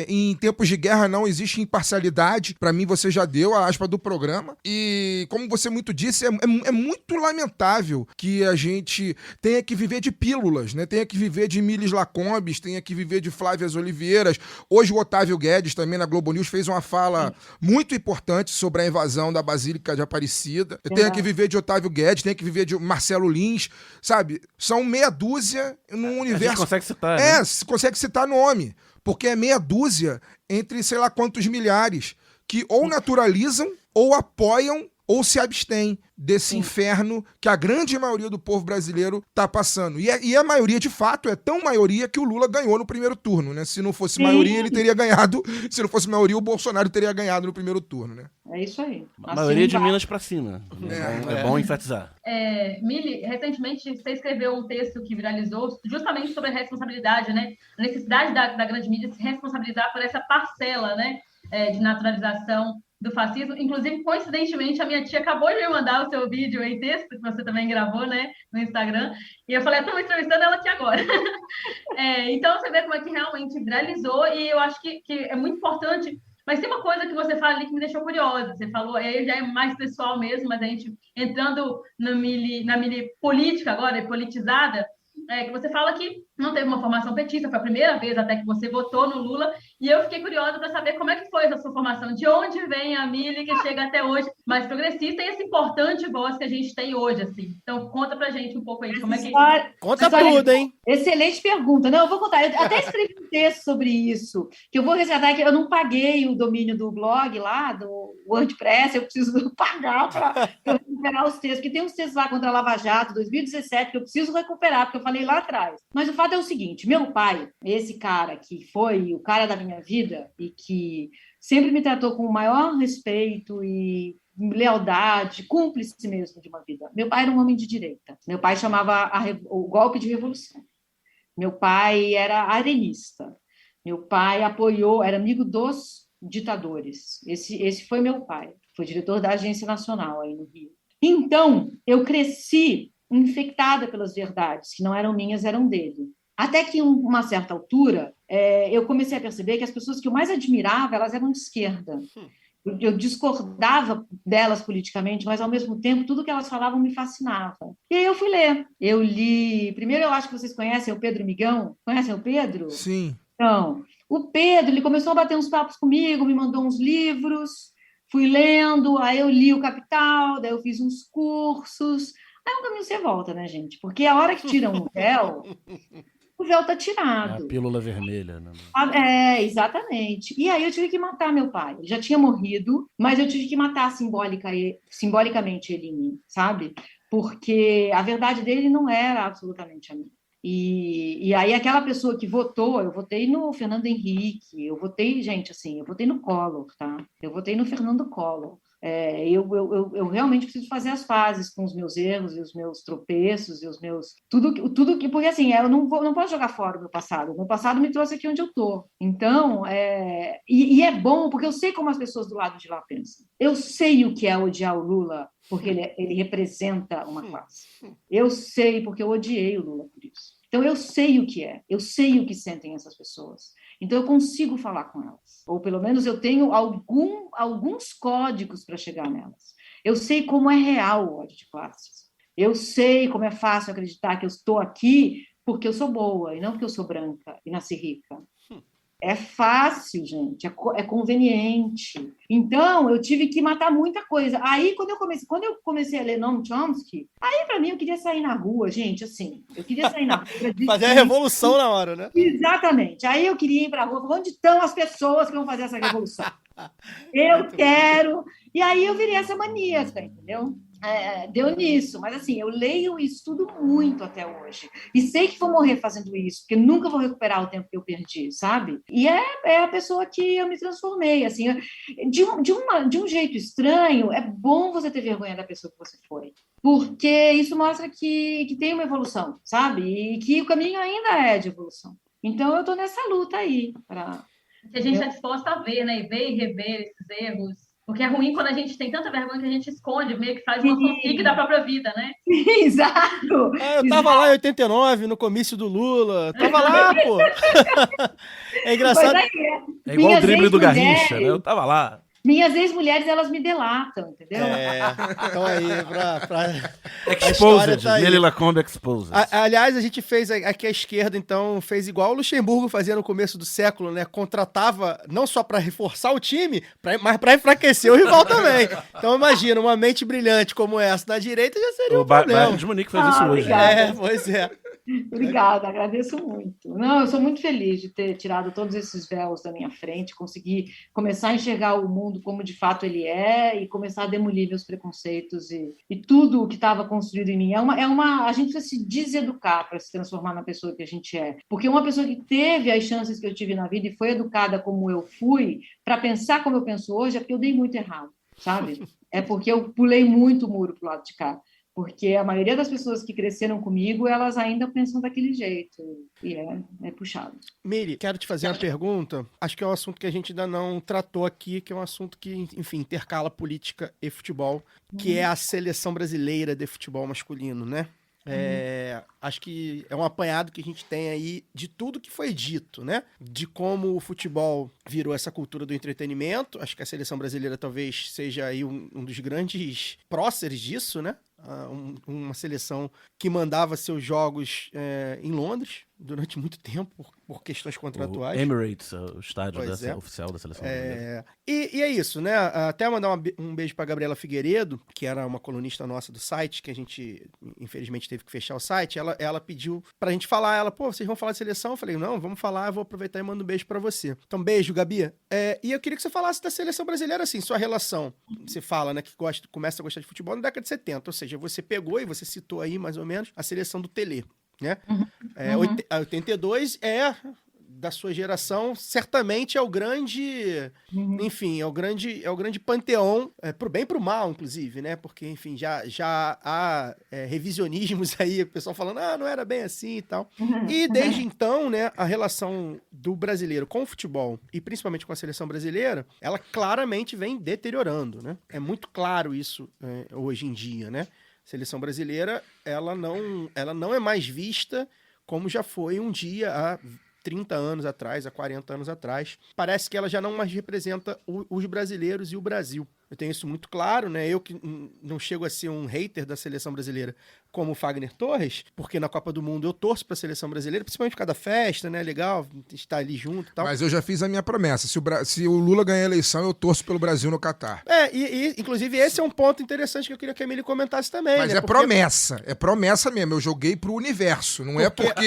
em tempos de guerra não existe imparcialidade. Para mim, você já deu a aspa do programa. E, como você muito disse, é muito lamentável que a gente tenha que viver de pílulas, né? Tenha que viver de Miles Lacombes, tenha que viver de Flávias Oliveiras. Hoje o Otávio Guedes, também na Globo News, fez uma fala muito importante sobre a invasão da Basílica de Aparecida. Tenha que viver de Otávio Guedes, tenha que viver de Marcelo Lins, sabe? São meia dúzia num universo... A gente consegue citar, né? Consegue citar nome, porque é meia dúzia entre sei lá quantos milhares que ou naturalizam, ou apoiam, ou se abstêm desse inferno que a grande maioria do povo brasileiro está passando. E a maioria, de fato, é tão maioria que o Lula ganhou no primeiro turno, né? Se não fosse maioria, ele teria ganhado. Se não fosse maioria, o Bolsonaro teria ganhado no primeiro turno, né? É isso aí. A maioria de Minas para cima. É bom enfatizar. Mili, recentemente você escreveu um texto que viralizou justamente sobre a responsabilidade, né? A necessidade da grande mídia se responsabilizar por essa parcela, né? De naturalização do fascismo. Inclusive, coincidentemente, a minha tia acabou de me mandar o seu vídeo em texto, que você também gravou, né, no Instagram, e eu falei, estou entrevistando ela aqui agora. Então, você vê como é que realmente viralizou, e eu acho que é muito importante, mas tem uma coisa que você fala ali que me deixou curiosa, você falou, aí já é mais pessoal mesmo, mas a gente entrando na mili política agora, politizada, que você fala que não teve uma formação petista, foi a primeira vez até que você votou no Lula, e eu fiquei curiosa para saber como é que foi essa sua formação, de onde vem a Mili que chega até hoje mais progressista e esse importante voz que a gente tem hoje, assim. Então, conta pra gente um pouco aí, como é que... Conta tudo, hein? Excelente pergunta. Não, eu vou contar. Eu até escrevi um texto sobre isso, que eu vou resgatar, que eu não paguei o domínio do blog lá, do WordPress, eu preciso pagar para recuperar os textos, porque tem uns textos lá contra a Lava Jato, 2017, que eu preciso recuperar, porque eu falei lá atrás. Mas o fato é o seguinte, meu pai, esse cara que foi o cara da minha vida e que sempre me tratou com o maior respeito e lealdade, cúmplice mesmo de uma vida. Meu pai era um homem de direita. Meu pai chamava o golpe de revolução. Meu pai era arenista. Meu pai apoiou, era amigo dos ditadores. Esse foi meu pai. Foi diretor da Agência Nacional aí no Rio. Então, eu cresci infectada pelas verdades, que não eram minhas, eram dele. Até que, em uma certa altura, eu comecei a perceber que as pessoas que eu mais admirava, elas eram de esquerda. Eu discordava delas politicamente, mas, ao mesmo tempo, tudo que elas falavam me fascinava. E aí eu fui ler. Eu li... Primeiro, eu acho que vocês conhecem o Pedro Migão. Conhecem o Pedro? Sim. Então, o Pedro, ele começou a bater uns papos comigo, me mandou uns livros, fui lendo, aí eu li o Capital, daí eu fiz uns cursos. Aí é um caminho sem volta, né, gente? Porque a hora que tiram o véu está tirado. É a pílula vermelha, né? Exatamente. E aí eu tive que matar meu pai. Ele já tinha morrido, mas eu tive que matar simbolicamente ele em mim, sabe? Porque a verdade dele não era absolutamente a minha. E aí aquela pessoa que votou, eu votei no Fernando Henrique, eu votei no Collor, tá? Eu votei no Fernando Collor. Eu realmente preciso fazer as pazes com os meus erros e os meus tropeços e os meus... Tudo que... Porque, assim, eu não posso jogar fora o meu passado. O meu passado me trouxe aqui onde eu estou. Então, e é bom, porque eu sei como as pessoas do lado de lá pensam. Eu sei o que é odiar o Lula, porque ele representa uma classe. Eu sei, porque eu odiei o Lula por isso. Então, eu sei o que é. Eu sei o que sentem essas pessoas. Então, eu consigo falar com elas. Ou, pelo menos, eu tenho alguns códigos para chegar nelas. Eu sei como é real o ódio de classes. Eu sei como é fácil acreditar que eu estou aqui porque eu sou boa e não porque eu sou branca e nasci rica. É fácil, gente, é conveniente. Então, eu tive que matar muita coisa. Aí, quando eu comecei a ler Noam Chomsky, aí, para mim, eu queria sair na rua, gente, assim. Eu queria sair na rua. Fazer a revolução na hora, né? Exatamente. Aí eu queria ir para a rua, onde estão as pessoas que vão fazer essa revolução? Eu quero. E aí eu virei essa maníaca, entendeu? Deu nisso, mas assim, eu leio e estudo muito até hoje. E sei que vou morrer fazendo isso, porque nunca vou recuperar o tempo que eu perdi, sabe? E é a pessoa que eu me transformei, assim. De um jeito estranho, é bom você ter vergonha da pessoa que você foi. Porque isso mostra que tem uma evolução, sabe? E que o caminho ainda é de evolução. Então, eu estou nessa luta aí. Que a gente está disposta a ver, né? E ver e rever esses erros. Porque é ruim quando a gente tem tanta vergonha que a gente esconde, meio que faz uma fanfic da própria vida, né? Exato! Eu tava lá em 89, no comício do Lula. Tava lá, pô! É engraçado. É igual o drible do Garrincha, né? Eu tava lá. Minhas ex-mulheres, elas me delatam, entendeu? Então aí, Exposed, tá Nelly Lacombe Exposed. Aliás, a gente fez aqui à esquerda, então, fez igual o Luxemburgo fazia no começo do século, né? Contratava não só para reforçar o time, mas para enfraquecer o rival também. Então, imagina, uma mente brilhante como essa na direita já seria um problema. O Bayern de Munique fez isso hoje. Pois é. Obrigada, agradeço muito. Não, eu sou muito feliz de ter tirado todos esses véus da minha frente, conseguir começar a enxergar o mundo como de fato ele é e começar a demolir meus preconceitos e tudo o que estava construído em mim. A gente precisa se deseducar para se transformar na pessoa que a gente é. Porque uma pessoa que teve as chances que eu tive na vida e foi educada como eu fui, para pensar como eu penso hoje, é porque eu dei muito errado, sabe? É porque eu pulei muito o muro pro lado de cá. Porque a maioria das pessoas que cresceram comigo, elas ainda pensam daquele jeito. E é puxado. Miri, quero te fazer uma pergunta. Acho que é um assunto que a gente ainda não tratou aqui, que é um assunto que, enfim, intercala política e futebol, que é a seleção brasileira de futebol masculino, né? Acho que é um apanhado que a gente tem aí de tudo que foi dito, né? De como o futebol virou essa cultura do entretenimento. Acho que a seleção brasileira talvez seja aí um dos grandes próceres disso, né? Uma seleção que mandava seus jogos em Londres durante muito tempo por questões contratuais. O Emirates, o estádio oficial da seleção brasileira. E é isso, né? Até mandar um beijo pra Gabriela Figueiredo, que era uma colunista nossa do site, que a gente, infelizmente, teve que fechar o site. Ela pediu pra gente falar, vocês vão falar de seleção? Eu falei, não, vamos falar, eu vou aproveitar e mando um beijo pra você. Então, beijo, Gabi. E eu queria que você falasse da seleção brasileira, assim, sua relação. Você fala, né, que começa a gostar de futebol na década de 70, ou seja, você pegou e você citou aí, mais ou menos, a seleção do Telê, né? A 82 da sua geração, certamente é o grande, enfim, é o grande panteão, pro bem e pro mal, inclusive, né? Porque, enfim, já há revisionismos aí, o pessoal falando, não era bem assim e tal. E desde então, né, a relação do brasileiro com o futebol, e principalmente com a seleção brasileira, ela claramente vem deteriorando, né? É muito claro isso hoje em dia, né? A seleção brasileira, ela não é mais vista como já foi um dia há 30 anos atrás, há 40 anos atrás. Parece que ela já não mais representa os brasileiros e o Brasil. Eu tenho isso muito claro, né? Eu que não chego a ser um hater da seleção brasileira como o Fagner Torres, porque na Copa do Mundo eu torço pra seleção brasileira, principalmente por causa da festa, né? Legal estar ali junto e tal. Mas eu já fiz a minha promessa. Se o Lula ganhar a eleição, eu torço pelo Brasil no Catar. Inclusive esse é um ponto interessante que eu queria que a Emily comentasse também. Mas né? Promessa. É promessa mesmo. Eu joguei pro universo. Não é porque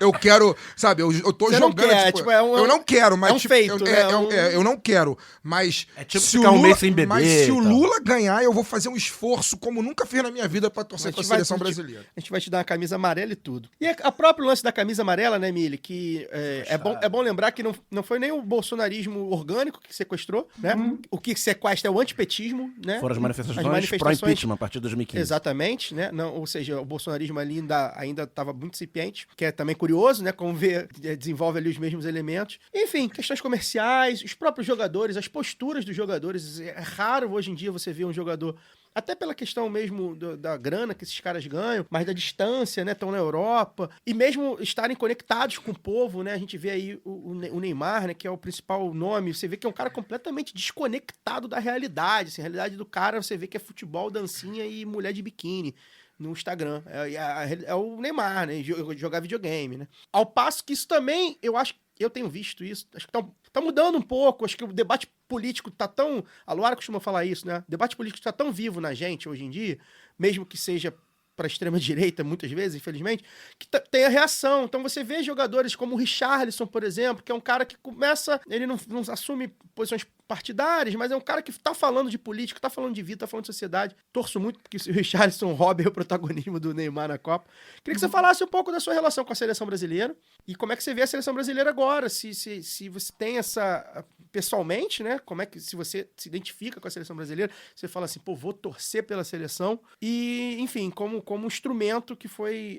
eu quero... Sabe, eu tô Você jogando... Não quer, eu não quero, mas... É um feito, né? Eu não quero. Mas... É tipo ficar um mês sem beber. Mas se o Lula ganhar, eu vou fazer um esforço como nunca fiz na minha vida pra torcer pra seleção brasileira. A gente vai te dar uma camisa amarela e tudo. E a próprio lance da camisa amarela, né, Mili, que é bom lembrar que não foi nem o bolsonarismo orgânico que sequestrou, né? O que sequestra é o antipetismo, né? Foram as manifestações pró-impeachment a partir de 2015. Exatamente, né? Ou seja, o bolsonarismo ali ainda estava muito incipiente, que é também curioso, né? Como desenvolve ali os mesmos elementos. Enfim, questões comerciais, os próprios jogadores, as posturas dos jogadores. É raro hoje em dia você ver um jogador, até pela questão mesmo da grana que esses caras ganham, mas da distância, né? Estão na Europa. E mesmo estarem conectados com o povo, né? A gente vê aí o Neymar, né? Que é o principal nome. Você vê que é um cara completamente desconectado da realidade. Assim, a realidade do cara, você vê que é futebol, dancinha e mulher de biquíni no Instagram. É o Neymar, né? Jogar videogame, né? Ao passo que isso também, eu acho eu tenho visto isso, acho que tá mudando um pouco, acho que o debate político tá tão... A Luara costuma falar isso, né? O debate político tá tão vivo na gente hoje em dia, mesmo que seja para a extrema-direita, muitas vezes, infelizmente, que tem a reação. Então você vê jogadores como o Richarlison, por exemplo, que é um cara que começa... Ele não assume posições partidárias, mas é um cara que tá falando de política, tá falando de vida, tá falando de sociedade. Torço muito porque o Richarlison roube o protagonismo do Neymar na Copa. Queria que você falasse um pouco da sua relação com a seleção brasileira e como é que você vê a seleção brasileira agora, se você tem essa... Pessoalmente, né? Como é que, se você se identifica com a seleção brasileira, você fala assim, pô, vou torcer pela seleção. E, enfim, como um instrumento que foi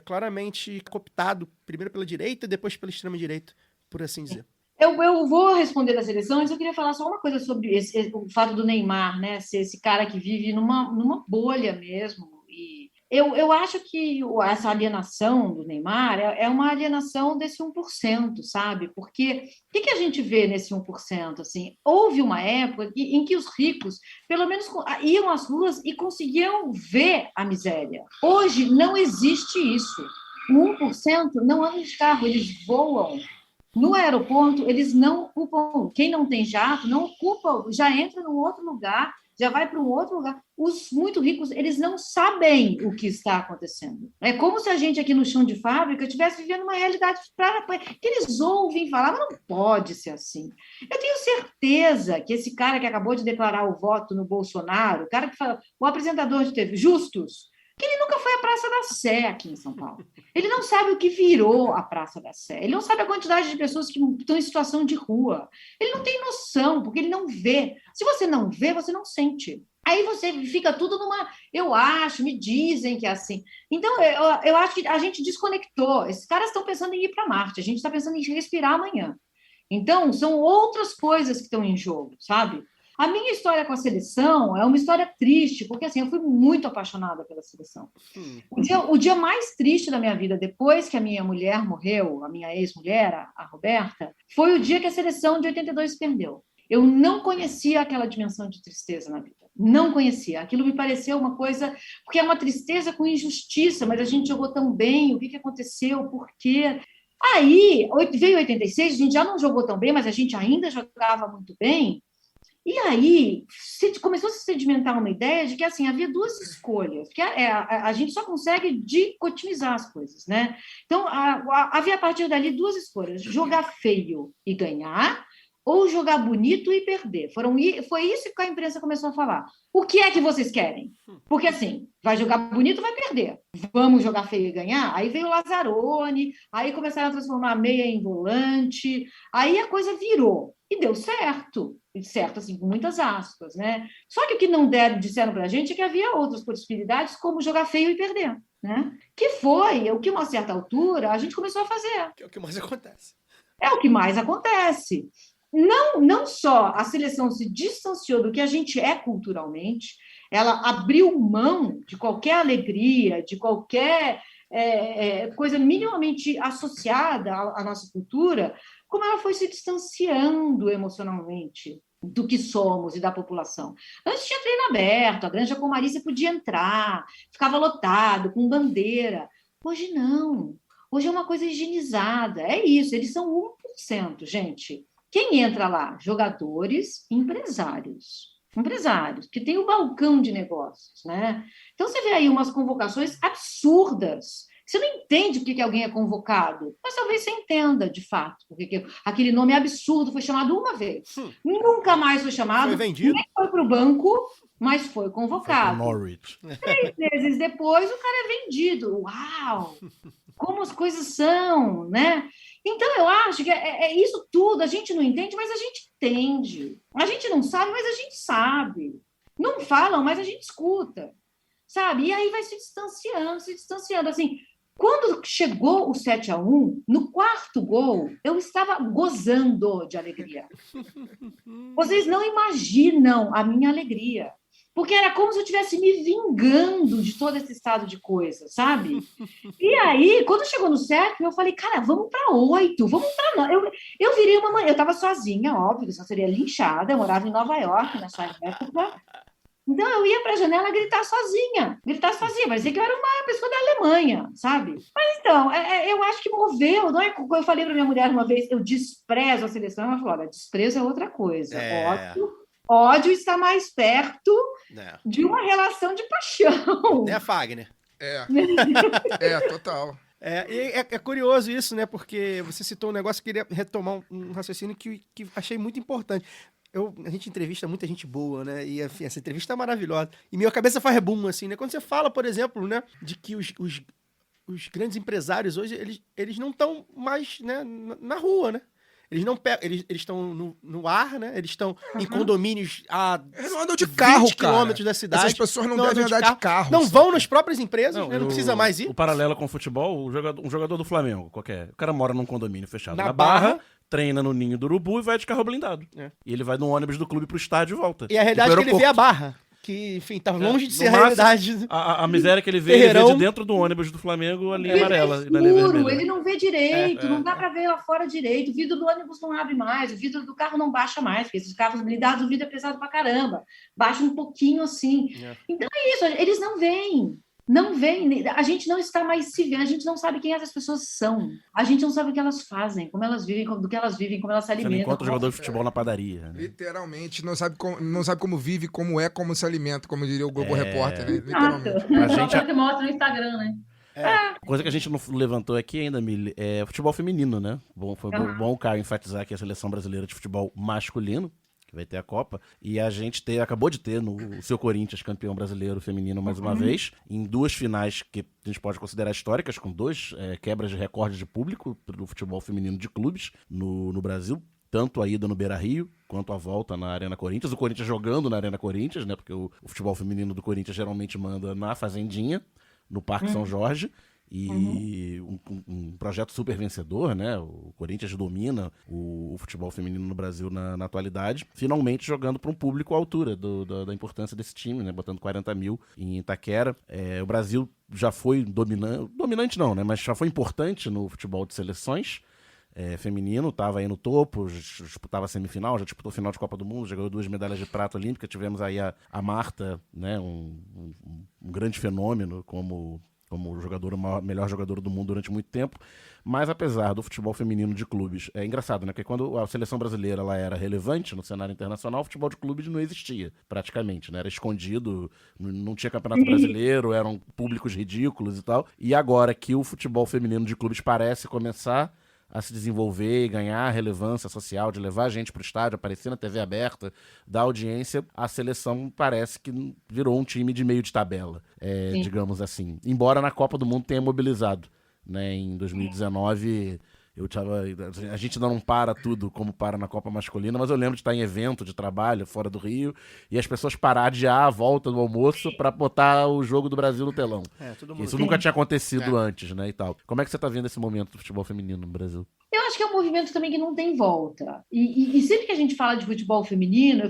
claramente cooptado, primeiro pela direita, depois pela extrema-direita, por assim dizer. Eu vou responder da seleção, mas eu queria falar só uma coisa sobre o fato do Neymar, né? Ser esse cara que vive numa bolha mesmo. E eu acho que essa alienação do Neymar é uma alienação desse 1%, sabe? Porque o que a gente vê nesse 1%? Assim, houve uma época em que os ricos, pelo menos, iam às ruas e conseguiam ver a miséria. Hoje não existe isso. O 1% não anda de carro, eles voam. No aeroporto, eles não ocupam, quem não tem jato, não ocupa, já entra num outro lugar, já vai para um outro lugar. Os muito ricos, eles não sabem o que está acontecendo. É como se a gente aqui no chão de fábrica estivesse vivendo uma realidade que eles ouvem falar, mas não pode ser assim. Eu tenho certeza que esse cara que acabou de declarar o voto no Bolsonaro, o cara que fala, o apresentador de TV, Justus, que ele nunca foi à Praça da Sé aqui em São Paulo. Ele não sabe o que virou a Praça da Sé. Ele não sabe a quantidade de pessoas que estão em situação de rua. Ele não tem noção, porque ele não vê. Se você não vê, você não sente. Aí você fica tudo numa... Eu acho, me dizem que é assim. Então, eu acho que a gente desconectou. Esses caras estão pensando em ir para Marte. A gente está pensando em respirar amanhã. Então, são outras coisas que estão em jogo, sabe? A minha história com a seleção é uma história triste, porque assim, eu fui muito apaixonada pela seleção. O dia mais triste da minha vida, depois que a minha mulher morreu, a minha ex-mulher, a Roberta, foi o dia que a seleção de 82 perdeu. Eu não conhecia aquela dimensão de tristeza na vida. Não conhecia. Aquilo me pareceu uma coisa... Porque é uma tristeza com injustiça, mas a gente jogou tão bem, o que aconteceu, por quê? Aí, veio 86, a gente já não jogou tão bem, mas a gente ainda jogava muito bem. E aí começou a se sedimentar uma ideia de que assim, havia duas escolhas, que a gente só consegue dicotomizar as coisas, né? Então, havia a partir dali duas escolhas, jogar feio e ganhar, ou jogar bonito e perder. Foi isso que a imprensa começou a falar. O que é que vocês querem? Porque assim, vai jogar bonito, vai perder. Vamos jogar feio e ganhar? Aí veio o Lazzaroni, aí começaram a transformar a meia em volante, aí a coisa virou. E deu certo, assim, com muitas aspas, né? Só que o que não disseram para a gente é que havia outras possibilidades, como jogar feio e perder, né? Que foi o que, a uma certa altura, a gente começou a fazer. Que é o que mais acontece. É o que mais acontece. Não só a seleção se distanciou do que a gente é culturalmente, ela abriu mão de qualquer alegria, de qualquer coisa minimamente associada à nossa cultura, como ela foi se distanciando emocionalmente do que somos e da população. Antes tinha treino aberto, a Granja Comari você podia entrar, ficava lotado, com bandeira. Hoje não. Hoje é uma coisa higienizada. É isso, eles são 1%, gente. Quem entra lá? Jogadores, empresários, que tem o balcão de negócios, né? Então você vê aí umas convocações absurdas. Você não entende por que alguém é convocado, mas talvez você entenda, de fato, porque aquele nome absurdo foi chamado uma vez. Nunca mais foi chamado, foi vendido. Nem foi para o banco, mas foi convocado. Foi Norwich. 3 meses depois, o cara é vendido. Uau! Como as coisas são, né? Então, eu acho que é isso tudo. A gente não entende, mas a gente entende. A gente não sabe, mas a gente sabe. Não falam, mas a gente escuta. Sabe? E aí vai se distanciando. Assim, quando chegou o 7-1, no quarto gol, eu estava gozando de alegria. Vocês não imaginam a minha alegria. Porque era como se eu estivesse me vingando de todo esse estado de coisa, sabe? E aí, quando chegou no 7, eu falei, cara, vamos para 8, vamos para 9. Eu virei eu estava sozinha, óbvio, só seria linchada, eu morava em Nova York nessa época. Então, eu ia para a janela gritar sozinha, parecia que eu era uma pessoa da Alemanha, sabe? Mas então, eu acho que moveu, não é? Eu falei para minha mulher uma vez, eu desprezo a seleção, ela falou, olha, desprezo é outra coisa, ódio está mais perto de uma relação de paixão. Né, Fagner? Total. É curioso isso, né? Porque você citou um negócio que eu queria retomar um raciocínio que achei muito importante. A gente entrevista muita gente boa, né? E enfim, essa entrevista é maravilhosa. E minha cabeça faz rebum, assim, né? Quando você fala, por exemplo, né? De que os grandes empresários hoje, eles não estão mais, né, na rua, né? Eles não pegam, eles estão no ar, né? Eles estão em condomínios a eles não andam de carro, 20 quilômetros da cidade. Essas pessoas não devem andar de carro. Não vão nas próprias empresas, não precisa mais ir. O paralelo com o futebol, um jogador do Flamengo, qualquer. O cara mora num condomínio fechado Na na Barra, treina no Ninho do Urubu e vai de carro blindado. E ele vai no ônibus do clube pro estádio e volta. E a realidade é que ele vê a Barra. Que, enfim, tá longe de ser a realidade. A miséria que ele vê, ele vê de dentro do ônibus do Flamengo, a linha amarela. É escuro, ele não vê direito, não dá para ver lá fora direito, o vidro do ônibus não abre mais, o vidro do carro não baixa mais, porque esses carros blindados, o vidro é pesado pra caramba, baixa um pouquinho assim. Então é isso, eles não veem. Não vem, a gente não está mais se vendo, a gente não sabe quem essas pessoas são, a gente não sabe o que elas fazem, como elas vivem, do que elas vivem, como elas se alimentam. Você não encontra jogador de futebol na padaria. Né? Literalmente, não sabe como vive, como se alimenta, como diria o Globo Repórter, né? Literalmente. A gente mostra no Instagram, né? Coisa que a gente não levantou aqui ainda, Mili, é o futebol feminino, né? Foi bom o Caio enfatizar que a seleção brasileira de futebol masculino, que vai ter a Copa, e a gente acabou de ter no seu Corinthians campeão brasileiro feminino mais uma vez, em 2 finais que a gente pode considerar históricas, com 2 quebras de recorde de público do futebol feminino de clubes no Brasil, tanto a ida no Beira-Rio, quanto a volta na Arena Corinthians, o Corinthians jogando na Arena Corinthians, né, porque o futebol feminino do Corinthians geralmente manda na Fazendinha, no Parque São Jorge, e um projeto super vencedor, né? O Corinthians domina o futebol feminino no Brasil na atualidade, finalmente jogando para um público à altura da importância desse time, né? Botando 40 mil em Itaquera. O Brasil já foi dominante não, né? Mas já foi importante no futebol de seleções. Feminino, estava aí no topo, disputava semifinal, já disputou final de Copa do Mundo, já ganhou 2 medalhas de prata olímpica. Tivemos aí a Marta, né? Um grande fenômeno como o melhor jogador do mundo durante muito tempo, mas apesar do futebol feminino de clubes, é engraçado, né, porque quando a seleção brasileira ela era relevante no cenário internacional, o futebol de clubes não existia, praticamente, né, era escondido, não tinha campeonato brasileiro, eram públicos ridículos e tal, e agora que o futebol feminino de clubes parece começar a se desenvolver e ganhar relevância social, de levar a gente pro estádio, aparecer na TV aberta, dar audiência, a seleção parece que virou um time de meio de tabela, digamos assim. Embora na Copa do Mundo tenha mobilizado, né? Em 2019, a gente ainda não para tudo como para na Copa masculina, mas eu lembro de estar em evento de trabalho fora do Rio e as pessoas parar de a volta do almoço para botar o jogo do Brasil no telão. Isso nunca tinha acontecido antes, né, e tal. Como é que você tá vendo esse momento do futebol feminino no Brasil? Eu acho que é um movimento também que não tem volta. E sempre que a gente fala de futebol feminino,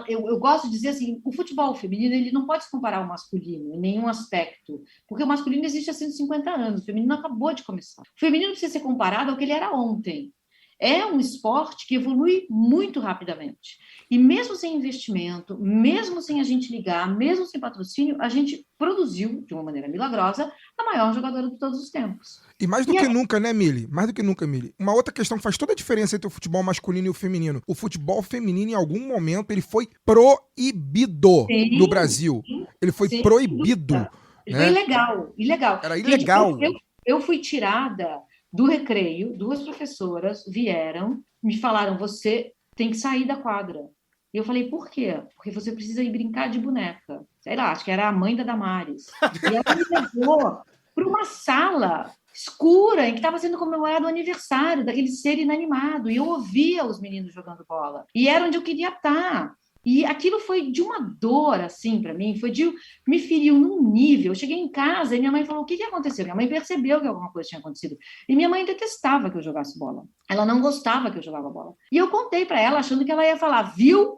eu gosto de dizer assim, o futebol feminino ele não pode se comparar ao masculino em nenhum aspecto, porque o masculino existe há 150 anos, o feminino acabou de começar. O feminino precisa ser comparado ao que ele era ontem. É um esporte que evolui muito rapidamente. E mesmo sem investimento, mesmo sem a gente ligar, mesmo sem patrocínio, a gente produziu, de uma maneira milagrosa, a maior jogadora de todos os tempos. E mais do que nunca, né, Mili? Mais do que nunca, Mili. Uma outra questão que faz toda a diferença entre o futebol masculino e o feminino. O futebol feminino, em algum momento, ele foi proibido no Brasil. Ele foi proibido. Ele foi ilegal. Era ilegal. Eu fui tirada do recreio, 2 professoras vieram, me falaram, você tem que sair da quadra. E eu falei, por quê? Porque você precisa ir brincar de boneca. Sei lá, acho que era a mãe da Damares. E ela me levou para uma sala escura em que estava sendo comemorado o aniversário daquele ser inanimado. E eu ouvia os meninos jogando bola. E era onde eu queria estar. E aquilo foi de uma dor, assim, para mim, me feriu num nível. Eu cheguei em casa e minha mãe falou, o que aconteceu? Minha mãe percebeu que alguma coisa tinha acontecido. E minha mãe detestava que eu jogasse bola. Ela não gostava que eu jogava bola. E eu contei para ela, achando que ela ia falar, viu?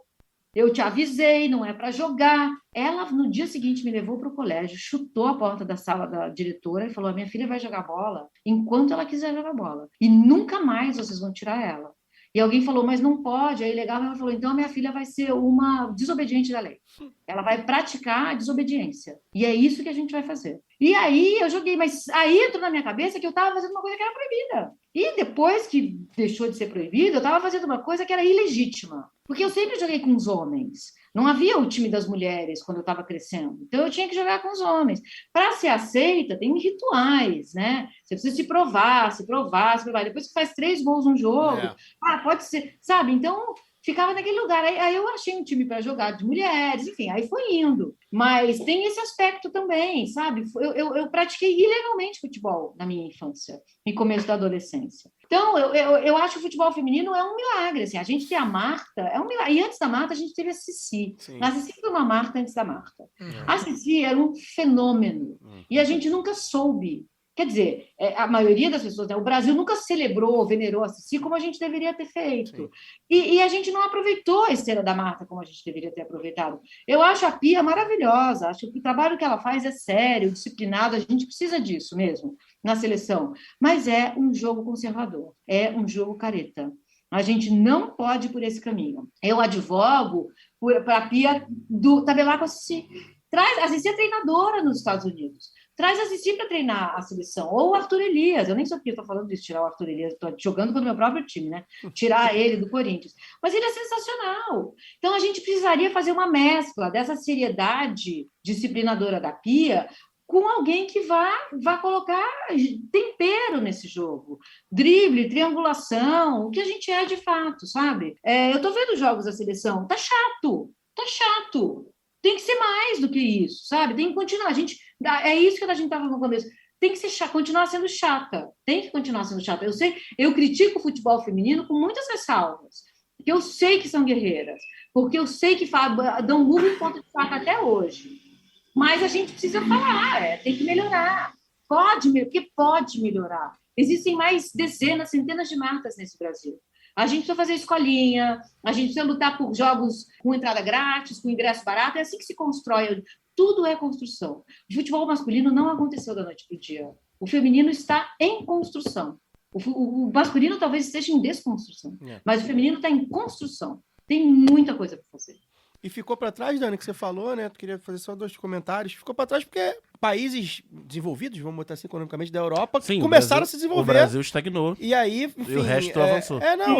Eu te avisei, não é para jogar. Ela, no dia seguinte, me levou para o colégio, chutou a porta da sala da diretora e falou, a minha filha vai jogar bola enquanto ela quiser jogar bola. E nunca mais vocês vão tirar ela. E alguém falou, mas não pode. Aí legal, ela falou, então a minha filha vai ser uma desobediente da lei. Ela vai praticar a desobediência. E é isso que a gente vai fazer. E aí eu joguei, mas aí entrou na minha cabeça que eu estava fazendo uma coisa que era proibida. E depois que deixou de ser proibida, eu estava fazendo uma coisa que era ilegítima. Porque eu sempre joguei com os homens. Não havia o time das mulheres quando eu estava crescendo. Então, eu tinha que jogar com os homens. Para ser aceita, tem rituais, né? Você precisa se provar. Depois que faz 3 gols no jogo, pode ser, sabe? Então, ficava naquele lugar. Aí eu achei um time para jogar de mulheres, enfim, aí foi indo. Mas tem esse aspecto também, sabe? Eu pratiquei ilegalmente futebol na minha infância, no começo da adolescência. Então, eu acho que o futebol feminino é um milagre. Assim, a gente tem a Marta, é um milagre. E antes da Marta, a gente teve a Cici. Sim. A Cici foi uma Marta antes da Marta. A Cici era um fenômeno. E a gente nunca soube. Quer dizer, a maioria das pessoas, né, o Brasil nunca celebrou, venerou a Cici como a gente deveria ter feito. E a gente não aproveitou a estrela da Marta como a gente deveria ter aproveitado. Eu acho a Pia maravilhosa, acho que o trabalho que ela faz é sério, disciplinado, a gente precisa disso mesmo na seleção. Mas é um jogo conservador, é um jogo careta. A gente não pode ir por esse caminho. Eu advogo para a Pia tabelar com a Cici. A Cici é treinadora nos Estados Unidos. Traz a Cici para treinar a seleção. Ou o Arthur Elias. Eu nem sei porque eu estou falando disso, tirar o Arthur Elias. Estou jogando contra o meu próprio time, né? Tirar ele do Corinthians. Mas ele é sensacional. Então, a gente precisaria fazer uma mescla dessa seriedade disciplinadora da Pia com alguém que vá colocar tempero nesse jogo. Drible, triangulação, o que a gente é de fato, sabe? Eu estou vendo jogos da seleção. Tá chato. Tem que ser mais do que isso, sabe? Tem que continuar. É isso que a gente estava no começo. Tem que continuar sendo chata. Eu critico o futebol feminino com muitas ressalvas. Porque eu sei que são guerreiras. Porque eu sei que dão murro em ponta de faca até hoje. Mas a gente precisa falar, tem que melhorar. Porque pode melhorar. Existem mais dezenas, centenas de marcas nesse Brasil. A gente precisa fazer escolinha, a gente precisa lutar por jogos com entrada grátis, com ingresso barato, é assim que se constrói. Tudo é construção. O futebol masculino não aconteceu da noite para o dia. O feminino está em construção. O masculino talvez esteja em desconstrução, mas o feminino está em construção. Tem muita coisa para fazer. E ficou para trás, Dani, que você falou, né? Tu queria fazer só 2 comentários. Ficou para trás porque países desenvolvidos, vamos botar assim, economicamente, da Europa, começaram a se desenvolver. O Brasil estagnou. E aí, enfim... E o resto avançou.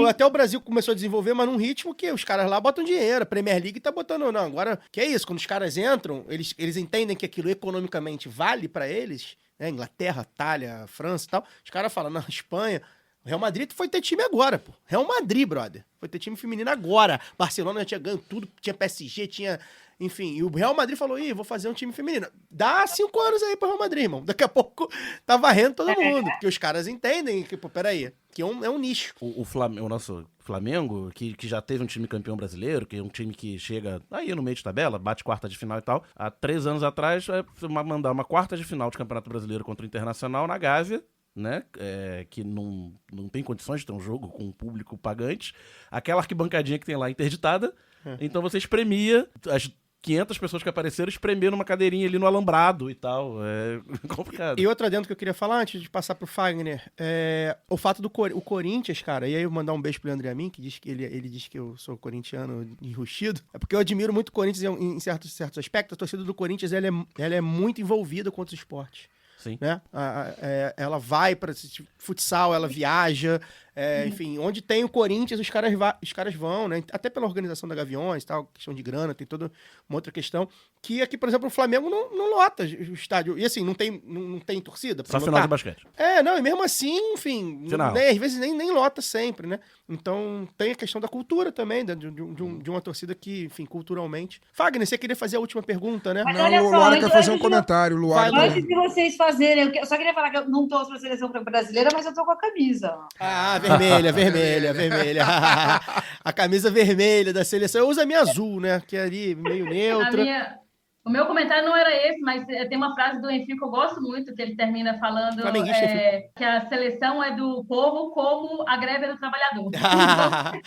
Até o Brasil começou a desenvolver, mas num ritmo que os caras lá botam dinheiro. A Premier League tá botando... Não, agora, que é isso? Quando os caras entram, eles entendem que aquilo economicamente vale para eles, né? Inglaterra, Itália, França e tal. Os caras falam, na Espanha... O Real Madrid foi ter time agora, pô. Real Madrid, brother. Foi ter time feminino agora. Barcelona já tinha ganho tudo, tinha PSG, tinha... Enfim, e o Real Madrid falou, vou fazer um time feminino. Dá 5 anos aí pro Real Madrid, irmão. Daqui a pouco tá varrendo todo mundo. Porque os caras entendem que, pô, peraí, que é um nicho. O nosso Flamengo, que já teve um time campeão brasileiro, que é um time que chega aí no meio de tabela, bate quarta de final e tal. Há 3 anos atrás, mandar uma quarta de final de Campeonato Brasileiro contra o Internacional na Gávea, né, que não tem condições de ter um jogo com um público pagante, aquela arquibancadinha que tem lá interditada, então você espremia as 500 pessoas que apareceram, espremer numa cadeirinha ali no alambrado e tal, é complicado. E outra dentro que eu queria falar, antes de passar pro Fagner, o fato do o Corinthians, cara, e aí eu mandar um beijo pro Leandro Amin, que diz que ele diz que eu sou corintiano enrustido, é porque eu admiro muito o Corinthians em certos aspectos. A torcida do Corinthians, ela é muito envolvida com outros esportes. Sim. Né? Ela vai para futsal, ela viaja, enfim, onde tem o Corinthians, os caras vão, né? Até pela organização da Gaviões, tal, questão de grana, tem toda uma outra questão, que aqui, por exemplo, o Flamengo não lota o estádio, e assim, não tem torcida. Só final de basquete. E mesmo assim, enfim, às vezes nem lota sempre, né? Então, tem a questão da cultura também, de uma torcida que, enfim, culturalmente... Fagner, você queria fazer a última pergunta, né? Não, o Luara quer fazer um comentário, Luara. Antes de vocês fazerem, eu só queria falar que eu não torço para a seleção brasileira, mas eu tô com a camisa. Vermelha. A camisa vermelha da seleção. Eu uso a minha azul, né? Que é ali meio neutra. O meu comentário não era esse, mas tem uma frase do Enfim que eu gosto muito, que ele termina falando que a seleção é do povo como a greve é do trabalhador.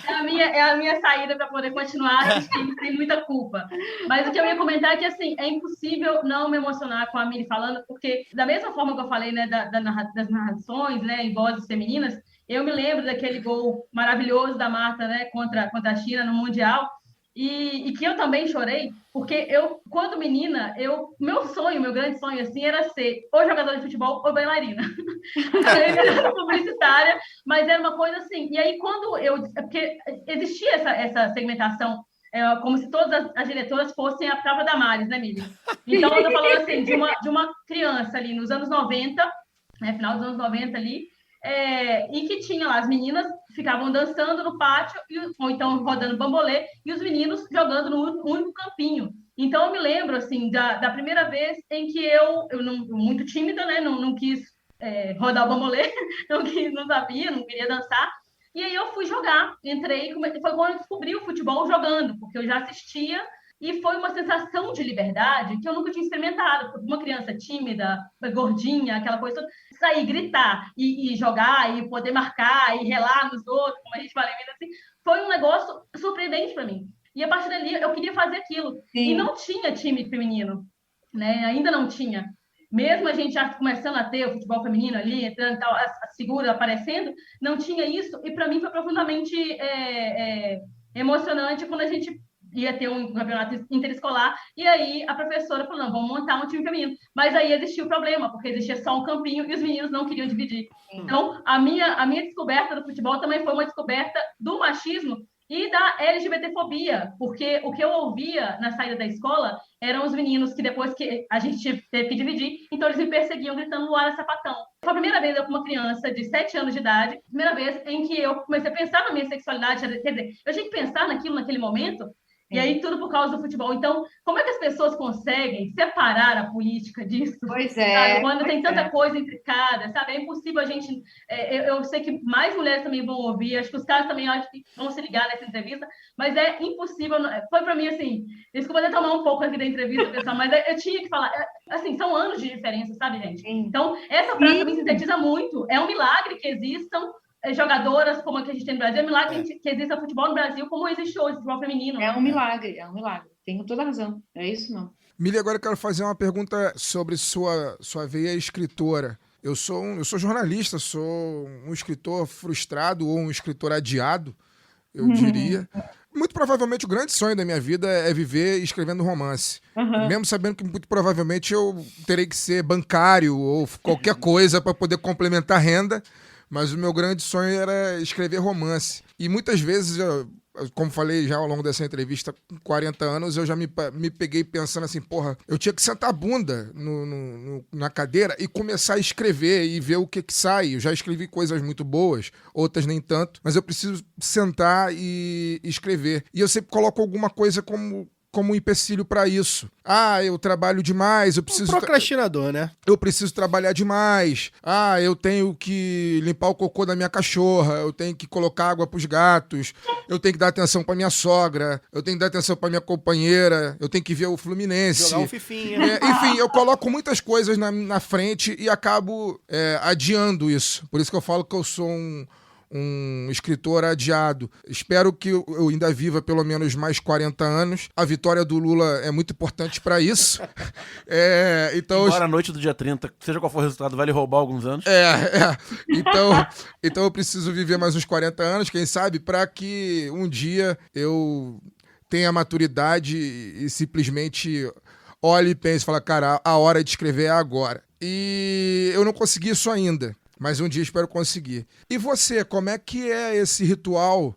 É a minha saída para poder continuar sem muita culpa. Mas o que eu ia comentar é que assim, é impossível não me emocionar com a Miri falando, porque da mesma forma que eu falei, né, das narrações, né, em vozes femininas, Eu me lembro daquele gol maravilhoso da Marta, né, contra a China no Mundial, e que eu também chorei, porque quando menina, meu grande sonho, assim, era ser ou jogadora de futebol ou bailarina. Eu era publicitária, mas era uma coisa assim. E aí, porque existia essa segmentação, como se todas as diretoras fossem a prova da Maris, né, Mili? Então, eu tô falando assim, de uma criança ali nos anos 90, né, final dos anos 90 ali, e que tinha lá, as meninas ficavam dançando no pátio, ou então rodando bambolê, e os meninos jogando no único campinho. Então, eu me lembro, assim, da primeira vez em que eu muito tímida, né, não quis rodar o bambolê, não sabia, não queria dançar, e aí eu fui jogar, entrei, foi quando eu descobri o futebol jogando, porque eu já assistia, e foi uma sensação de liberdade que eu nunca tinha experimentado. Uma criança tímida, gordinha, aquela coisa toda, sair, gritar e jogar e poder marcar e relar nos outros, como a gente fala assim, foi um negócio surpreendente para mim. E a partir dali eu queria fazer aquilo. Sim. E não tinha time feminino, né? Ainda não tinha. Mesmo a gente já começando a ter o futebol feminino ali, entrando, tal, as figuras aparecendo, não tinha isso. E para mim foi profundamente emocionante quando a gente ia ter um campeonato interescolar, e aí a professora falou, não, vamos montar um time feminino. Mas aí existia o problema, porque existia só um campinho e os meninos não queriam dividir. Então, a minha descoberta do futebol também foi uma descoberta do machismo e da LGBTfobia, porque o que eu ouvia na saída da escola eram os meninos que depois que a gente teve que dividir, então eles me perseguiam gritando Luara sapatão. Foi a primeira vez eu com uma criança de 7 anos de idade, primeira vez em que eu comecei a pensar na minha sexualidade, quer dizer, eu tinha que pensar naquilo naquele momento. E aí tudo por causa do futebol. Então, como é que as pessoas conseguem separar a política disso? Pois é. Sabe? Quando tem tanta coisa intricada, sabe? É impossível a gente... eu sei que mais mulheres também vão ouvir, acho que os caras também acho que vão se ligar nessa entrevista, mas é impossível... Foi para mim, assim... Desculpa até tomar um pouco aqui da entrevista, pessoal, mas eu tinha que falar... Assim, são anos de diferença, sabe, gente? Então, essa frase também sintetiza muito. É um milagre que existam jogadoras como a que a gente tem no Brasil. É um milagre que exista futebol no Brasil como existe hoje, futebol feminino. É um milagre. Tenho toda a razão. É isso, não. Mili, agora eu quero fazer uma pergunta sobre sua veia escritora. Eu sou jornalista, sou um escritor frustrado ou um escritor adiado, eu diria. Muito provavelmente o grande sonho da minha vida é viver escrevendo romance. Mesmo sabendo que muito provavelmente eu terei que ser bancário ou qualquer coisa para poder complementar a renda. Mas o meu grande sonho era escrever romance. E muitas vezes, como falei já ao longo dessa entrevista, com 40 anos, eu já me peguei pensando assim, porra, eu tinha que sentar a bunda na cadeira e começar a escrever e ver o que sai. Eu já escrevi coisas muito boas, outras nem tanto, mas eu preciso sentar e escrever. E eu sempre coloco alguma coisa como um empecilho para isso. Eu trabalho demais, eu preciso... procrastinador, né? Eu preciso trabalhar demais. Eu tenho que limpar o cocô da minha cachorra, eu tenho que colocar água pros gatos, eu tenho que dar atenção pra minha sogra, eu tenho que dar atenção pra minha companheira, eu tenho que ver o Fluminense. Jogar um fifinha. Enfim, eu coloco muitas coisas na frente e acabo adiando isso. Por isso que eu falo que eu sou um escritor adiado. Espero que eu ainda viva pelo menos mais 40 anos. A vitória do Lula é muito importante para isso. Então, embora a noite do dia 30, seja qual for o resultado, vai lhe roubar alguns anos. Então eu preciso viver mais uns 40 anos, quem sabe, para que um dia eu tenha maturidade e simplesmente olhe e pense, fala, cara, a hora de escrever é agora. E eu não consegui isso ainda. Mas um dia espero conseguir. E você, como é que é esse ritual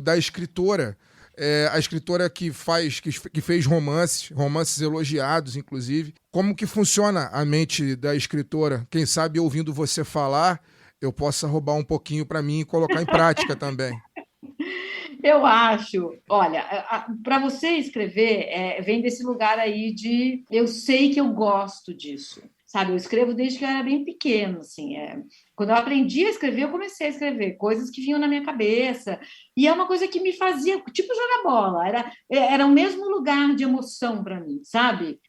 da escritora? A escritora que fez romances elogiados, inclusive. Como que funciona a mente da escritora? Quem sabe, ouvindo você falar, eu possa roubar um pouquinho para mim e colocar em prática também. Eu acho, olha, para você escrever, vem desse lugar aí de eu sei que eu gosto disso. Sabe, eu escrevo desde que eu era bem pequeno, assim. Quando eu aprendi a escrever, eu comecei a escrever coisas que vinham na minha cabeça. E é uma coisa que me fazia, tipo jogar bola. Era o mesmo lugar de emoção para mim, sabe?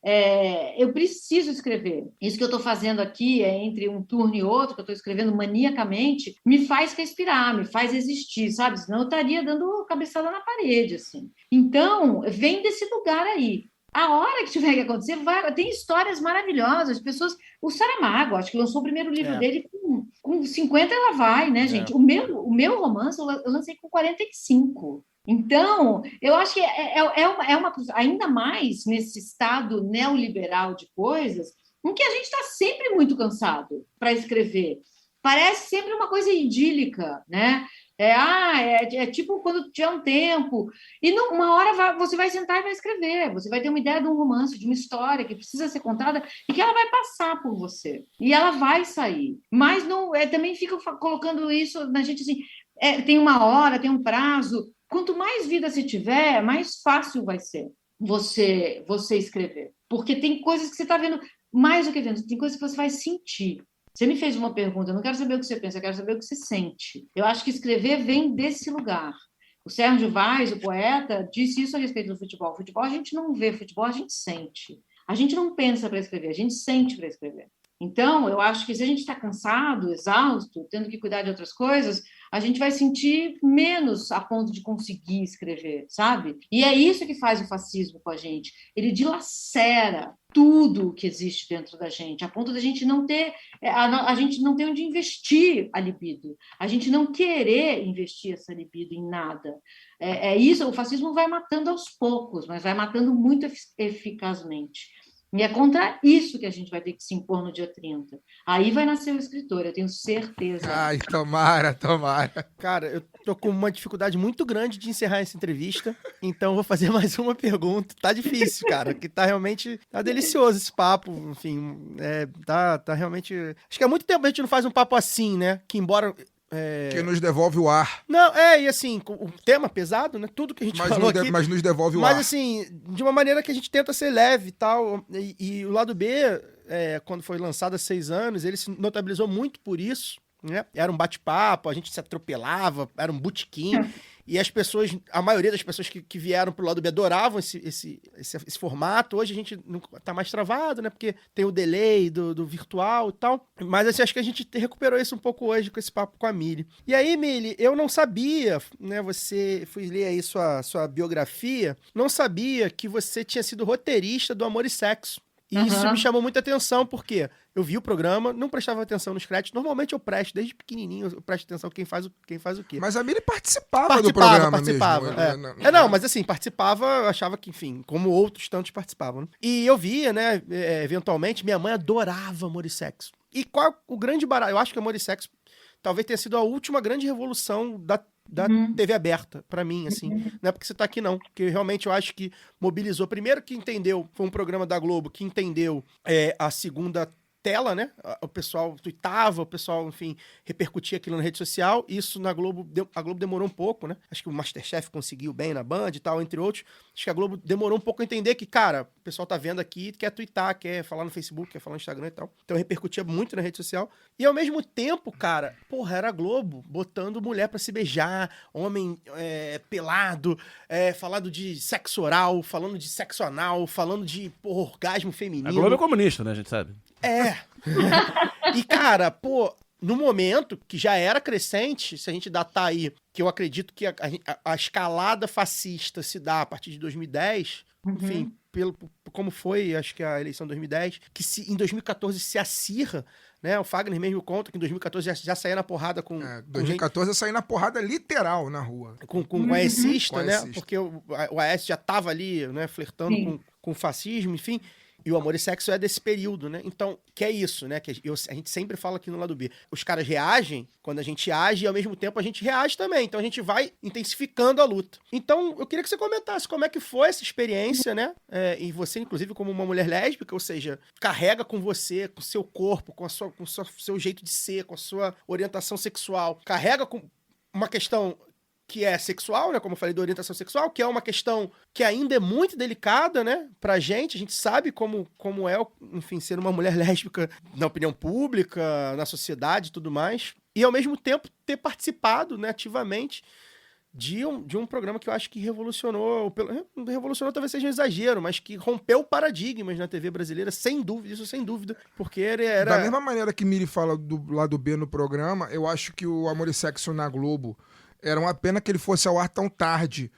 Eu preciso escrever. Isso que eu estou fazendo aqui, entre um turno e outro, que eu estou escrevendo maniacamente, me faz respirar, me faz existir, sabe? Senão eu estaria dando cabeçada na parede, assim. Então, vem desse lugar aí. A hora que tiver que acontecer, tem histórias maravilhosas, pessoas... O Saramago, acho que lançou o primeiro livro dele com com 50 ela vai, né, gente? O meu romance eu lancei com 45. Então, eu acho que é uma coisa, ainda mais nesse estado neoliberal de coisas, em que a gente está sempre muito cansado para escrever. Parece sempre uma coisa idílica, né? É tipo quando tiver um tempo. E uma hora você vai sentar e vai escrever. Você vai ter uma ideia de um romance, de uma história que precisa ser contada e que ela vai passar por você. E ela vai sair. Mas não, também fica colocando isso na gente assim, tem uma hora, tem um prazo. Quanto mais vida você tiver, mais fácil vai ser você escrever. Porque tem coisas que você está vendo, mais do que vendo, tem coisas que você vai sentir. Você me fez uma pergunta, eu não quero saber o que você pensa, eu quero saber o que você sente. Eu acho que escrever vem desse lugar. O Sérgio Vaz, o poeta, disse isso a respeito do futebol. O futebol a gente não vê, futebol a gente sente. A gente não pensa para escrever, a gente sente para escrever. Então, eu acho que se a gente está cansado, exausto, tendo que cuidar de outras coisas, a gente vai sentir menos a ponto de conseguir escrever, sabe? E é isso que faz o fascismo com a gente. Ele dilacera tudo que existe dentro da gente, a ponto da gente não ter, a gente não ter onde investir a libido, a gente não querer investir essa libido em nada. Isso, o fascismo vai matando aos poucos, mas vai matando muito eficazmente. E é contra isso que a gente vai ter que se impor no dia 30. Aí vai nascer o escritor, eu tenho certeza. Ai, tomara. Cara, eu tô com uma dificuldade muito grande de encerrar essa entrevista, então vou fazer mais uma pergunta. Tá difícil, cara, que tá realmente... Tá delicioso esse papo, enfim, tá realmente... Acho que há muito tempo a gente não faz um papo assim, né? Que embora... Que nos devolve o ar. Não, e assim, o tema pesado, né? Tudo que a gente falou aqui... Mas nos devolve o ar. Mas assim, de uma maneira que a gente tenta ser leve e tal. E o lado B, quando foi lançado há 6 anos, ele se notabilizou muito por isso, né? Era um bate-papo, a gente se atropelava, era um botequim. E as pessoas, a maioria das pessoas que vieram pro lado B adoravam esse formato. Hoje a gente não tá mais travado, né? Porque tem o delay do virtual e tal. Mas assim, acho que a gente recuperou isso um pouco hoje com esse papo com a Mili. E aí, Mili, eu não sabia, né? Fui ler aí sua biografia, não sabia que você tinha sido roteirista do Amor e Sexo. E isso me chamou muita atenção, porque eu vi o programa, não prestava atenção nos créditos. Normalmente eu presto, desde pequenininho, eu presto atenção quem faz o quê. Mas a Miri participava do programa mesmo. Não, mas assim, participava, eu achava que, enfim, como outros tantos participavam. Né? E eu via, né, eventualmente, minha mãe adorava Amor e Sexo. E qual o grande barato? Eu acho que Amor e Sexo talvez tenha sido a última grande revolução da TV aberta, pra mim, assim. Não é porque você tá aqui, não. Porque realmente eu acho que mobilizou. Primeiro que entendeu, foi um programa da Globo que entendeu a segunda tela, né? O pessoal tuitava, o pessoal, enfim, repercutia aquilo na rede social. Isso na Globo, a Globo demorou um pouco, né? Acho que o MasterChef conseguiu bem na Band e tal, entre outros. Acho que a Globo demorou um pouco a entender que, cara, o pessoal tá vendo aqui, quer tuitar, quer falar no Facebook, quer falar no Instagram e tal. Então repercutia muito na rede social. E ao mesmo tempo, cara, porra, era a Globo botando mulher pra se beijar, homem pelado, falando de sexo oral, falando de sexo anal, falando de orgasmo feminino. A Globo é comunista, né, a gente sabe. E, cara, no momento que já era crescente, se a gente datar aí, que eu acredito que a escalada fascista se dá a partir de 2010, enfim, como foi, acho que a eleição de 2010, que em 2014 se acirra, né? O Fagner mesmo conta que em 2014 já saía na porrada com... 2014 eu saí na porrada literal na rua. Com o aecista, né? Porque o Aécio já tava ali, né, flertando com o fascismo, enfim... E o Amor e Sexo é desse período, né? Então, que é isso, né? Que a gente sempre fala aqui no lado B. Os caras reagem quando a gente age e, ao mesmo tempo, a gente reage também. Então, a gente vai intensificando a luta. Então, eu queria que você comentasse como é que foi essa experiência, né? E você, inclusive, como uma mulher lésbica, ou seja, carrega com você, com o seu corpo, com o seu jeito de ser, com a sua orientação sexual. Carrega com uma questão... que é sexual, né, como eu falei, da orientação sexual, que é uma questão que ainda é muito delicada, né, pra gente. A gente sabe como é, enfim, ser uma mulher lésbica na opinião pública, na sociedade e tudo mais. E, ao mesmo tempo, ter participado, né, ativamente de um programa que eu acho que revolucionou talvez seja um exagero, mas que rompeu paradigmas na TV brasileira, sem dúvida, porque era... Da mesma maneira que Miri fala do lado B no programa, eu acho que o Amor e Sexo na Globo... Era uma pena que ele fosse ao ar tão tarde,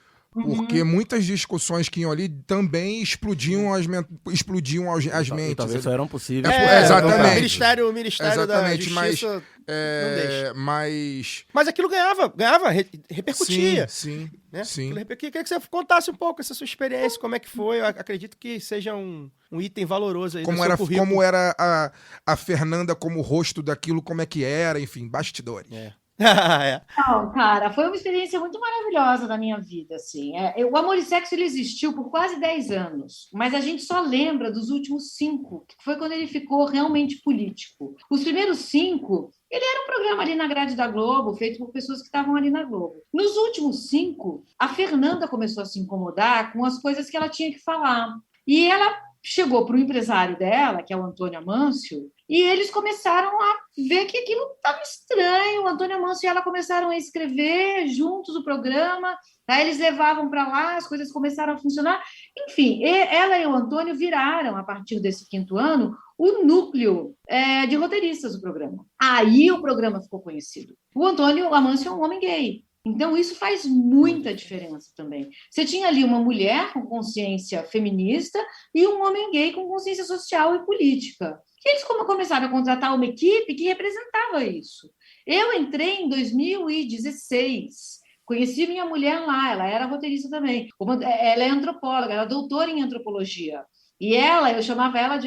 Porque muitas discussões que iam ali também explodiam as mentes. E talvez só eram possíveis. Exatamente. O Ministério da Justiça não deixa. Mas aquilo repercutia. Sim. Né? Queria que você contasse um pouco essa sua experiência, como é que foi. Eu acredito que seja um item valoroso aí do seu currículo. Como era a Fernanda como rosto daquilo, como é que era, enfim, bastidores. Não, cara, foi uma experiência muito maravilhosa na minha vida, assim. O Amor e Sexo, ele existiu por quase 10 anos, mas a gente só lembra dos últimos 5, que foi quando ele ficou realmente político. Os primeiros 5, ele era um programa ali na grade da Globo, feito por pessoas que estavam ali na Globo. Nos últimos 5, a Fernanda começou a se incomodar com as coisas que ela tinha que falar. E ela chegou para o empresário dela, que é o Antônio Amâncio, e eles começaram a ver que aquilo estava estranho. O Antônio Amâncio e ela começaram a escrever juntos o programa, aí eles levavam para lá, as coisas começaram a funcionar. Enfim, ela e o Antônio viraram, a partir desse 5º ano, o núcleo de roteiristas do programa. Aí o programa ficou conhecido. O Antônio Amâncio é um homem gay. Então, isso faz muita diferença também. Você tinha ali uma mulher com consciência feminista e um homem gay com consciência social e política. E eles começaram a contratar uma equipe que representava isso. Eu entrei em 2016, conheci minha mulher lá, ela era roteirista também. Ela é antropóloga, ela é doutora em antropologia. E eu chamava ela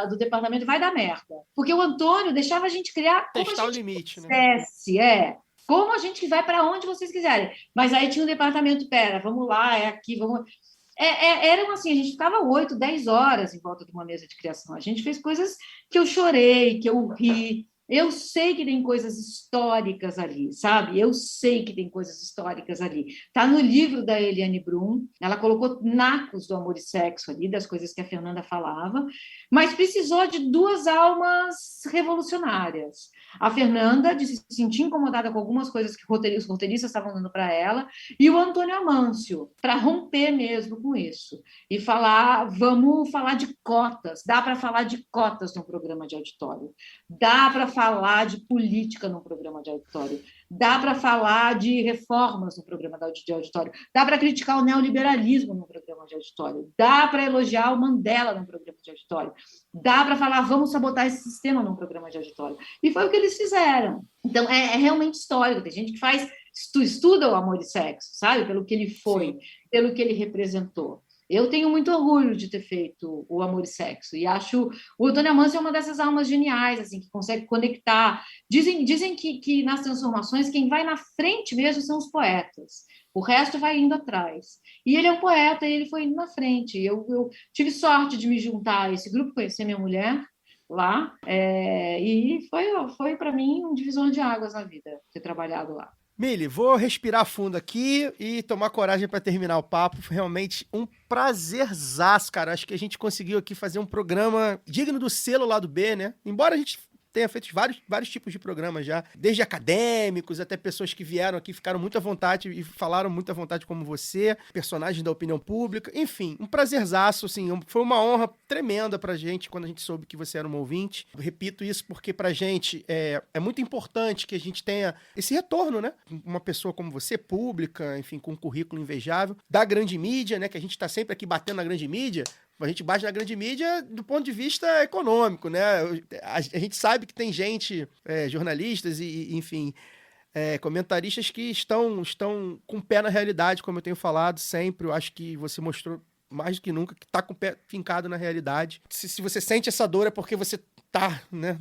do departamento Vai Dar Merda. Porque o Antônio deixava a gente criar... Testar o limite, né? Como a gente vai para onde vocês quiserem. Mas aí tinha um departamento, vamos lá, é aqui, vamos... Eram assim, a gente ficava 8, 10 horas em volta de uma mesa de criação. A gente fez coisas que eu chorei, que eu ri. Eu sei que tem coisas históricas ali, sabe? Eu sei que tem coisas históricas ali. Está no livro da Eliane Brum, ela colocou nacos do Amor e Sexo ali, das coisas que a Fernanda falava, mas precisou de 2 almas revolucionárias. A Fernanda, de se sentir incomodada com algumas coisas que os roteiristas estavam dando para ela, e o Antônio Amâncio, para romper mesmo com isso. E vamos falar de cotas. Dá para falar de cotas no programa de auditório. Dá para falar de política no programa de auditório. Dá para falar de reformas no programa de auditório. Dá para criticar o neoliberalismo no programa de auditório. Dá para elogiar o Mandela no programa de auditório. Dá para falar, vamos sabotar esse sistema no programa de auditório. E foi o que eles fizeram. Então, é realmente histórico. Tem gente que estuda o Amor e Sexo, sabe? Pelo que ele foi, pelo que ele representou. Eu tenho muito orgulho de ter feito o Amor e Sexo, e acho o Antônio Amâncio é uma dessas almas geniais, assim, que consegue conectar. Dizem que nas transformações quem vai na frente mesmo são os poetas, o resto vai indo atrás. E ele é um poeta, e ele foi indo na frente. Eu tive sorte de me juntar a esse grupo, conhecer minha mulher lá, e foi para mim um divisor de águas na vida, ter trabalhado lá. Mili, vou respirar fundo aqui e tomar coragem para terminar o papo. Foi realmente um prazerzaço, cara. Acho que a gente conseguiu aqui fazer um programa digno do selo Lado B, né? Embora a gente tenha feito vários tipos de programas já, desde acadêmicos até pessoas que vieram aqui, ficaram muito à vontade e falaram muito à vontade como você, personagens da opinião pública, enfim, um prazerzaço, assim, foi uma honra tremenda pra gente quando a gente soube que você era um ouvinte. Eu repito isso porque pra gente é muito importante que a gente tenha esse retorno, né? Uma pessoa como você, pública, enfim, com um currículo invejável, da grande mídia, né? Que a gente tá sempre aqui batendo na grande mídia. A gente bate na grande mídia do ponto de vista econômico, né? A gente sabe que tem gente, jornalistas e enfim, comentaristas que estão com o pé na realidade, como eu tenho falado sempre. Eu acho que você mostrou mais do que nunca que está com o pé fincado na realidade. Se você sente essa dor é porque você tá, né,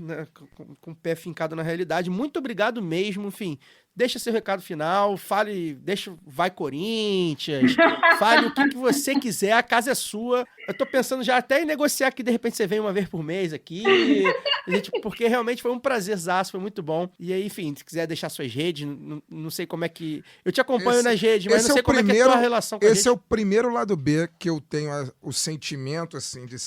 com o pé fincado na realidade. Muito obrigado mesmo, enfim. Deixa seu recado final, vai Corinthians, fale o que você quiser, a casa é sua. Eu tô pensando já até em negociar que de repente você vem uma vez por mês aqui, porque realmente foi um prazerzaço, foi muito bom. E aí, enfim, se quiser deixar suas redes, não sei como é que... Eu te acompanho nas redes, mas não sei como é que é a tua relação com a gente. Esse é o primeiro lado B que eu tenho o sentimento, assim, de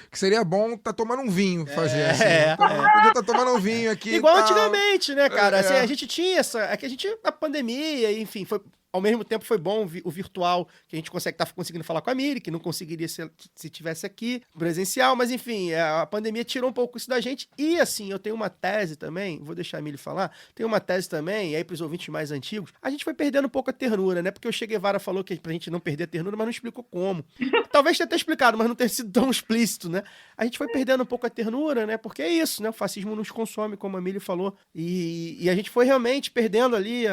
que seria bom estar tomando um vinho, fazer assim. Podia estar tomando um vinho aqui. Igual antigamente, né, cara? Assim, a gente tinha a pandemia, enfim, ao mesmo tempo foi bom o virtual, que a gente tá conseguindo falar com a Miri, que não conseguiria se tivesse aqui, presencial, mas enfim, a pandemia tirou um pouco isso da gente. E assim, eu tenho uma tese também, vou deixar a Miri falar, tem uma tese também, e aí pros ouvintes mais antigos, a gente foi perdendo um pouco a ternura, né? Porque o Che Guevara falou que pra gente não perder a ternura, mas não explicou como. Talvez tenha até explicado, mas não ter sido tão explícito, né? A gente foi perdendo um pouco a ternura, né? Porque é isso, né? O fascismo nos consome, como a Miri falou. E a gente foi realmente perdendo ali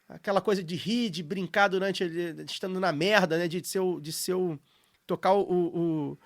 aquela coisa de rir, de brincar estando na merda, né? De tocar o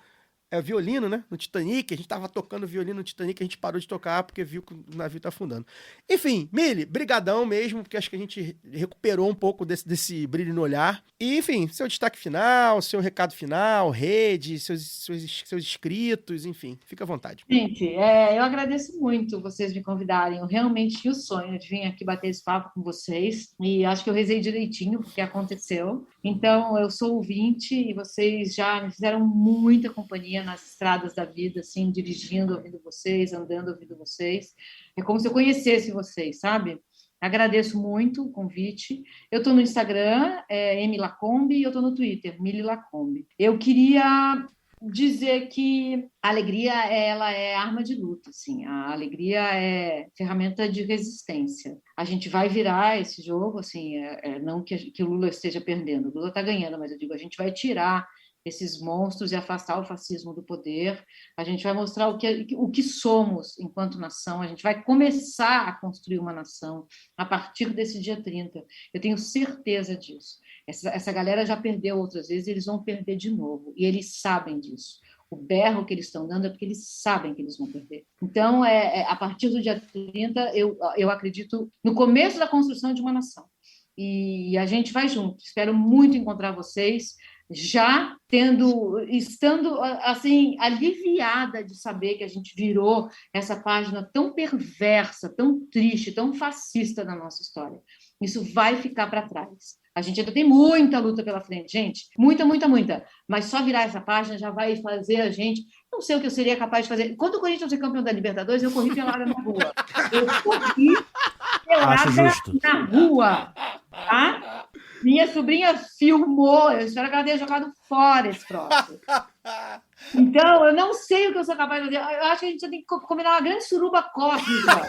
violino, né? No Titanic. A gente tava tocando violino no Titanic, a gente parou de tocar porque viu que o navio tá afundando. Enfim, Mili, brigadão mesmo, porque acho que a gente recuperou um pouco desse brilho no olhar. E, enfim, seu destaque final, seu recado final, rede, seus inscritos, enfim, fica à vontade. Gente, eu agradeço muito vocês me convidarem. Eu realmente tinha o sonho de vir aqui bater esse papo com vocês e acho que eu rezei direitinho porque aconteceu. Então, eu sou ouvinte e vocês já me fizeram muita companhia nas estradas da vida, assim, dirigindo, ouvindo vocês, andando, ouvindo vocês. É como se eu conhecesse vocês, sabe? Agradeço muito o convite. Eu estou no Instagram, mlacombe, e eu estou no Twitter, Mili Lacombe. Eu queria dizer que a alegria ela é arma de luta, assim. A alegria é ferramenta de resistência. A gente vai virar esse jogo, assim, não que o Lula esteja perdendo, o Lula está ganhando, mas eu digo, a gente vai tirar esses monstros e afastar o fascismo do poder, a gente vai mostrar o que somos enquanto nação, a gente vai começar a construir uma nação a partir desse dia 30. Eu tenho certeza disso. Essa galera já perdeu outras vezes, eles vão perder de novo, e eles sabem disso. O berro que eles estão dando é porque eles sabem que eles vão perder. Então, a partir do dia 30, eu acredito no começo da construção de uma nação. E a gente vai junto. Espero muito encontrar vocês, estando assim aliviada de saber que a gente virou essa página tão perversa, tão triste, tão fascista da nossa história. Isso vai ficar para trás. A gente ainda tem muita luta pela frente, gente. Muita, muita, muita. Mas só virar essa página já vai fazer a gente... Não sei o que eu seria capaz de fazer. Quando o Corinthians foi campeão da Libertadores, eu corri pelada na rua. Eu corri pelada na rua. Tá? Minha sobrinha filmou. Eu espero que ela tenha jogado fora esse próximo. Então, eu não sei o que eu sou capaz de fazer. Eu acho que a gente tem que combinar uma grande suruba cósmica.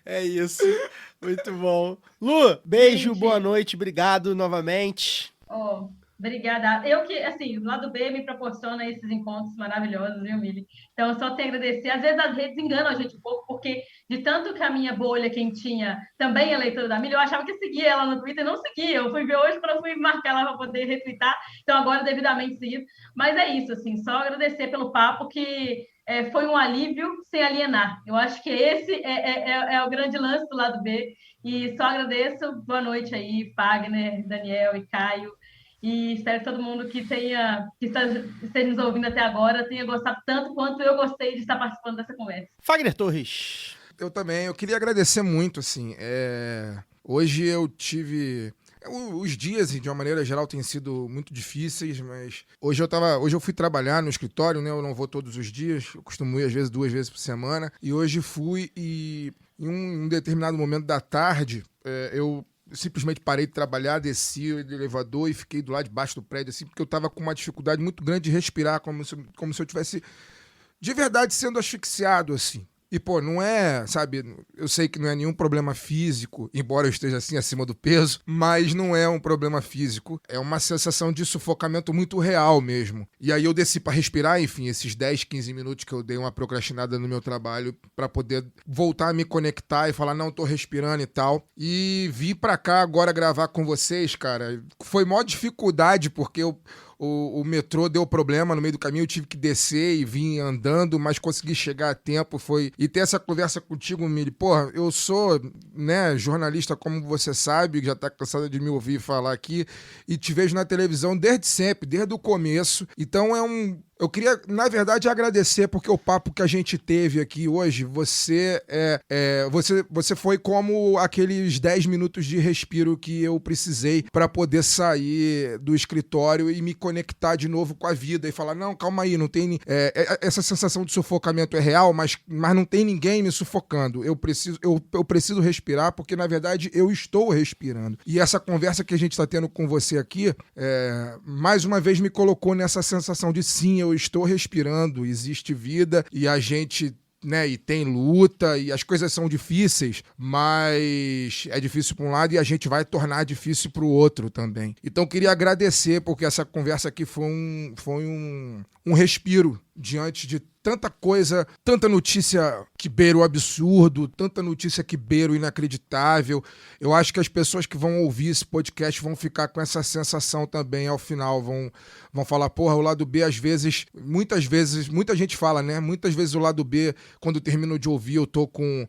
É isso. Muito bom. Lu, beijo, boa noite, obrigado novamente. Obrigada. Eu que, assim, o lado B me proporciona esses encontros maravilhosos, viu, Mili? Então, eu só tenho a agradecer. Às vezes as redes enganam a gente um pouco, porque de tanto que a minha bolha, quem tinha também é leitora da Mili, eu achava que seguia ela no Twitter, não seguia. Eu fui ver hoje para eu fui marcar ela para poder retweetar, então agora devidamente seguido. Mas é isso, assim, só agradecer pelo papo que... foi um alívio sem alienar. Eu acho que esse é o grande lance do lado B. E só agradeço. Boa noite aí, Fagner, Daniel e Caio. E espero que todo mundo que esteja nos ouvindo até agora tenha gostado tanto quanto eu gostei de estar participando dessa conversa. Fagner Torres. Eu também. Eu queria agradecer muito, assim. Hoje eu tive... Os dias, de uma maneira geral, têm sido muito difíceis, mas hoje eu fui trabalhar no escritório, né? Eu não vou todos os dias, eu costumo ir às vezes 2 vezes por semana, e hoje fui e em um determinado momento da tarde, eu simplesmente parei de trabalhar, desci do elevador e fiquei do lado de baixo do prédio, assim, porque eu estava com uma dificuldade muito grande de respirar, como se eu tivesse de verdade sendo asfixiado, assim. E, pô, não é, sabe, eu sei que não é nenhum problema físico, embora eu esteja assim acima do peso, mas não é um problema físico, é uma sensação de sufocamento muito real mesmo. E aí eu desci pra respirar, enfim, esses 10, 15 minutos que eu dei uma procrastinada no meu trabalho pra poder voltar a me conectar e falar, não, tô respirando e tal. E vim pra cá agora gravar com vocês, cara, foi maior dificuldade porque o metrô deu problema no meio do caminho, eu tive que descer e vim andando, mas consegui chegar a tempo, e ter essa conversa contigo, Mili. Porra, eu sou, né, jornalista, como você sabe, já tá cansado de me ouvir falar aqui, e te vejo na televisão desde sempre, desde o começo, então Eu queria, na verdade, agradecer porque o papo que a gente teve aqui hoje, você foi como aqueles 10 minutos de respiro que eu precisei para poder sair do escritório e me conectar de novo com a vida e falar, não, calma aí, não tem... essa sensação de sufocamento é real, mas não tem ninguém me sufocando. Eu preciso respirar porque, na verdade, eu estou respirando. E essa conversa que a gente está tendo com você aqui, mais uma vez me colocou nessa sensação de sim, eu estou respirando, existe vida e a gente, né, e tem luta e as coisas são difíceis, mas é difícil para um lado e a gente vai tornar difícil para o outro também. Então queria agradecer porque essa conversa aqui foi um respiro diante de tanta coisa, tanta notícia que beira o absurdo, tanta notícia que beira o inacreditável. Eu acho que as pessoas que vão ouvir esse podcast vão ficar com essa sensação também ao final, vão falar, porra, o lado B, às vezes, muitas vezes, muita gente fala, né? Muitas vezes o lado B, quando eu termino de ouvir, eu tô com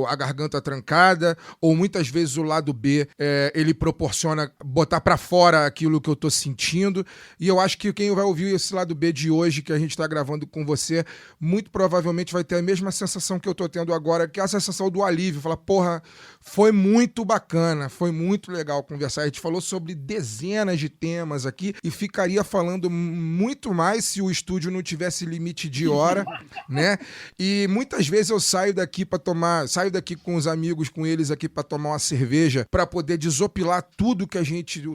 a garganta trancada, ou muitas vezes o lado B, ele proporciona botar pra fora aquilo que eu tô sentindo, e eu acho que quem vai ouvir esse lado B de hoje, que a gente tá gravando com você, muito provavelmente vai ter a mesma sensação que eu tô tendo agora, que é a sensação do alívio, falar, porra, foi muito bacana, foi muito legal conversar, a gente falou sobre dezenas de temas aqui, e ficaria falando muito mais se o estúdio não tivesse limite de hora, né? E muitas vezes eu saio daqui com os amigos, com eles aqui para tomar uma cerveja, para poder desopilar tudo que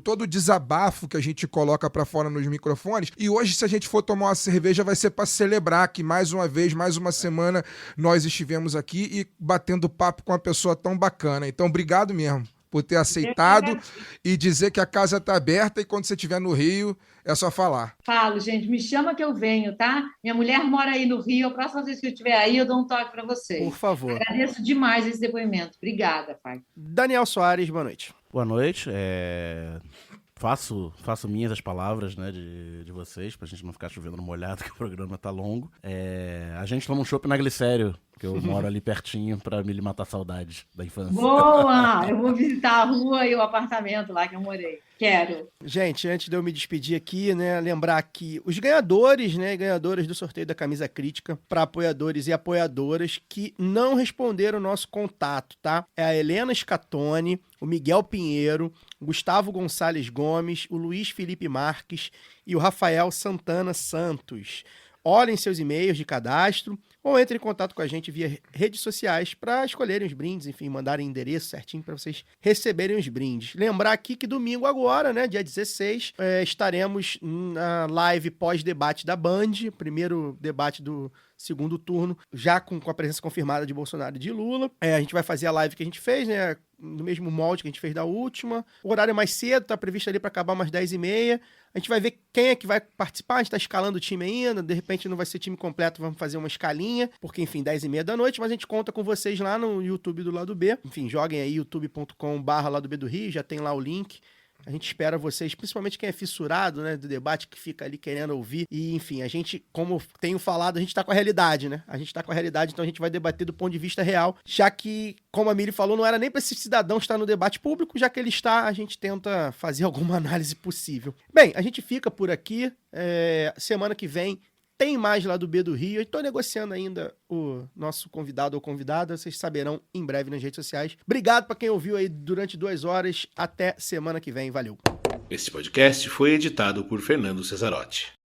todo o desabafo que a gente coloca para fora nos microfones. E hoje, se a gente for tomar uma cerveja, vai ser para celebrar que mais uma vez, mais uma semana, nós estivemos aqui e batendo papo com uma pessoa tão bacana. Então, obrigado mesmo por ter aceitado e dizer que a casa está aberta e quando você estiver no Rio, é só falar. Falo, gente, me chama que eu venho, tá? Minha mulher mora aí no Rio, a próxima vez que eu estiver aí, eu dou um toque para vocês. Por favor. Agradeço demais esse depoimento. Obrigada, pai. Daniel Soares, boa noite. Boa noite. Faço minhas as palavras, né, de vocês, pra gente não ficar chovendo no molhado, que o programa tá longo. A gente toma um chopp na Glicério, que eu moro ali pertinho, pra me matar saudade da infância. Boa! Eu vou visitar a rua e o apartamento lá que eu morei. Quero. Gente, antes de eu me despedir aqui, né, lembrar que os ganhadores, né, ganhadoras do sorteio da camisa crítica para apoiadores e apoiadoras que não responderam o nosso contato, tá? É a Helena Scatoni, o Miguel Pinheiro, o Gustavo Gonçalves Gomes, o Luiz Felipe Marques e o Rafael Santana Santos. Olhem seus e-mails de cadastro ou entrem em contato com a gente via redes sociais para escolherem os brindes, enfim, mandarem endereço certinho para vocês receberem os brindes. Lembrar aqui que domingo agora, né, dia 16, estaremos na live pós-debate da Band, primeiro debate do segundo turno, já com a presença confirmada de Bolsonaro e de Lula. A gente vai fazer a live que a gente fez, né, no mesmo molde que a gente fez da última. O horário é mais cedo, tá previsto ali para acabar umas 10h30. A gente vai ver quem é que vai participar, a gente tá escalando o time ainda, de repente não vai ser time completo, vamos fazer uma escalinha, porque, enfim, 10h30 da noite, mas a gente conta com vocês lá no YouTube do Lado B. Enfim, joguem aí youtube.com/Lado B do Rio, já tem lá o link. A gente espera vocês, principalmente quem é fissurado, né, do debate, que fica ali querendo ouvir. E, enfim, a gente, como tenho falado, a gente tá com a realidade, né? A gente tá com a realidade, então a gente vai debater do ponto de vista real, já que, como a Miri falou, não era nem para esse cidadão estar no debate público, já que ele está, a gente tenta fazer alguma análise possível. Bem, a gente fica por aqui. Semana que vem tem mais lá do B do Rio. Eu estou negociando ainda o nosso convidado ou convidada. Vocês saberão em breve nas redes sociais. Obrigado para quem ouviu aí durante 2 horas. Até semana que vem. Valeu. Esse podcast foi editado por Fernando Cesarotti.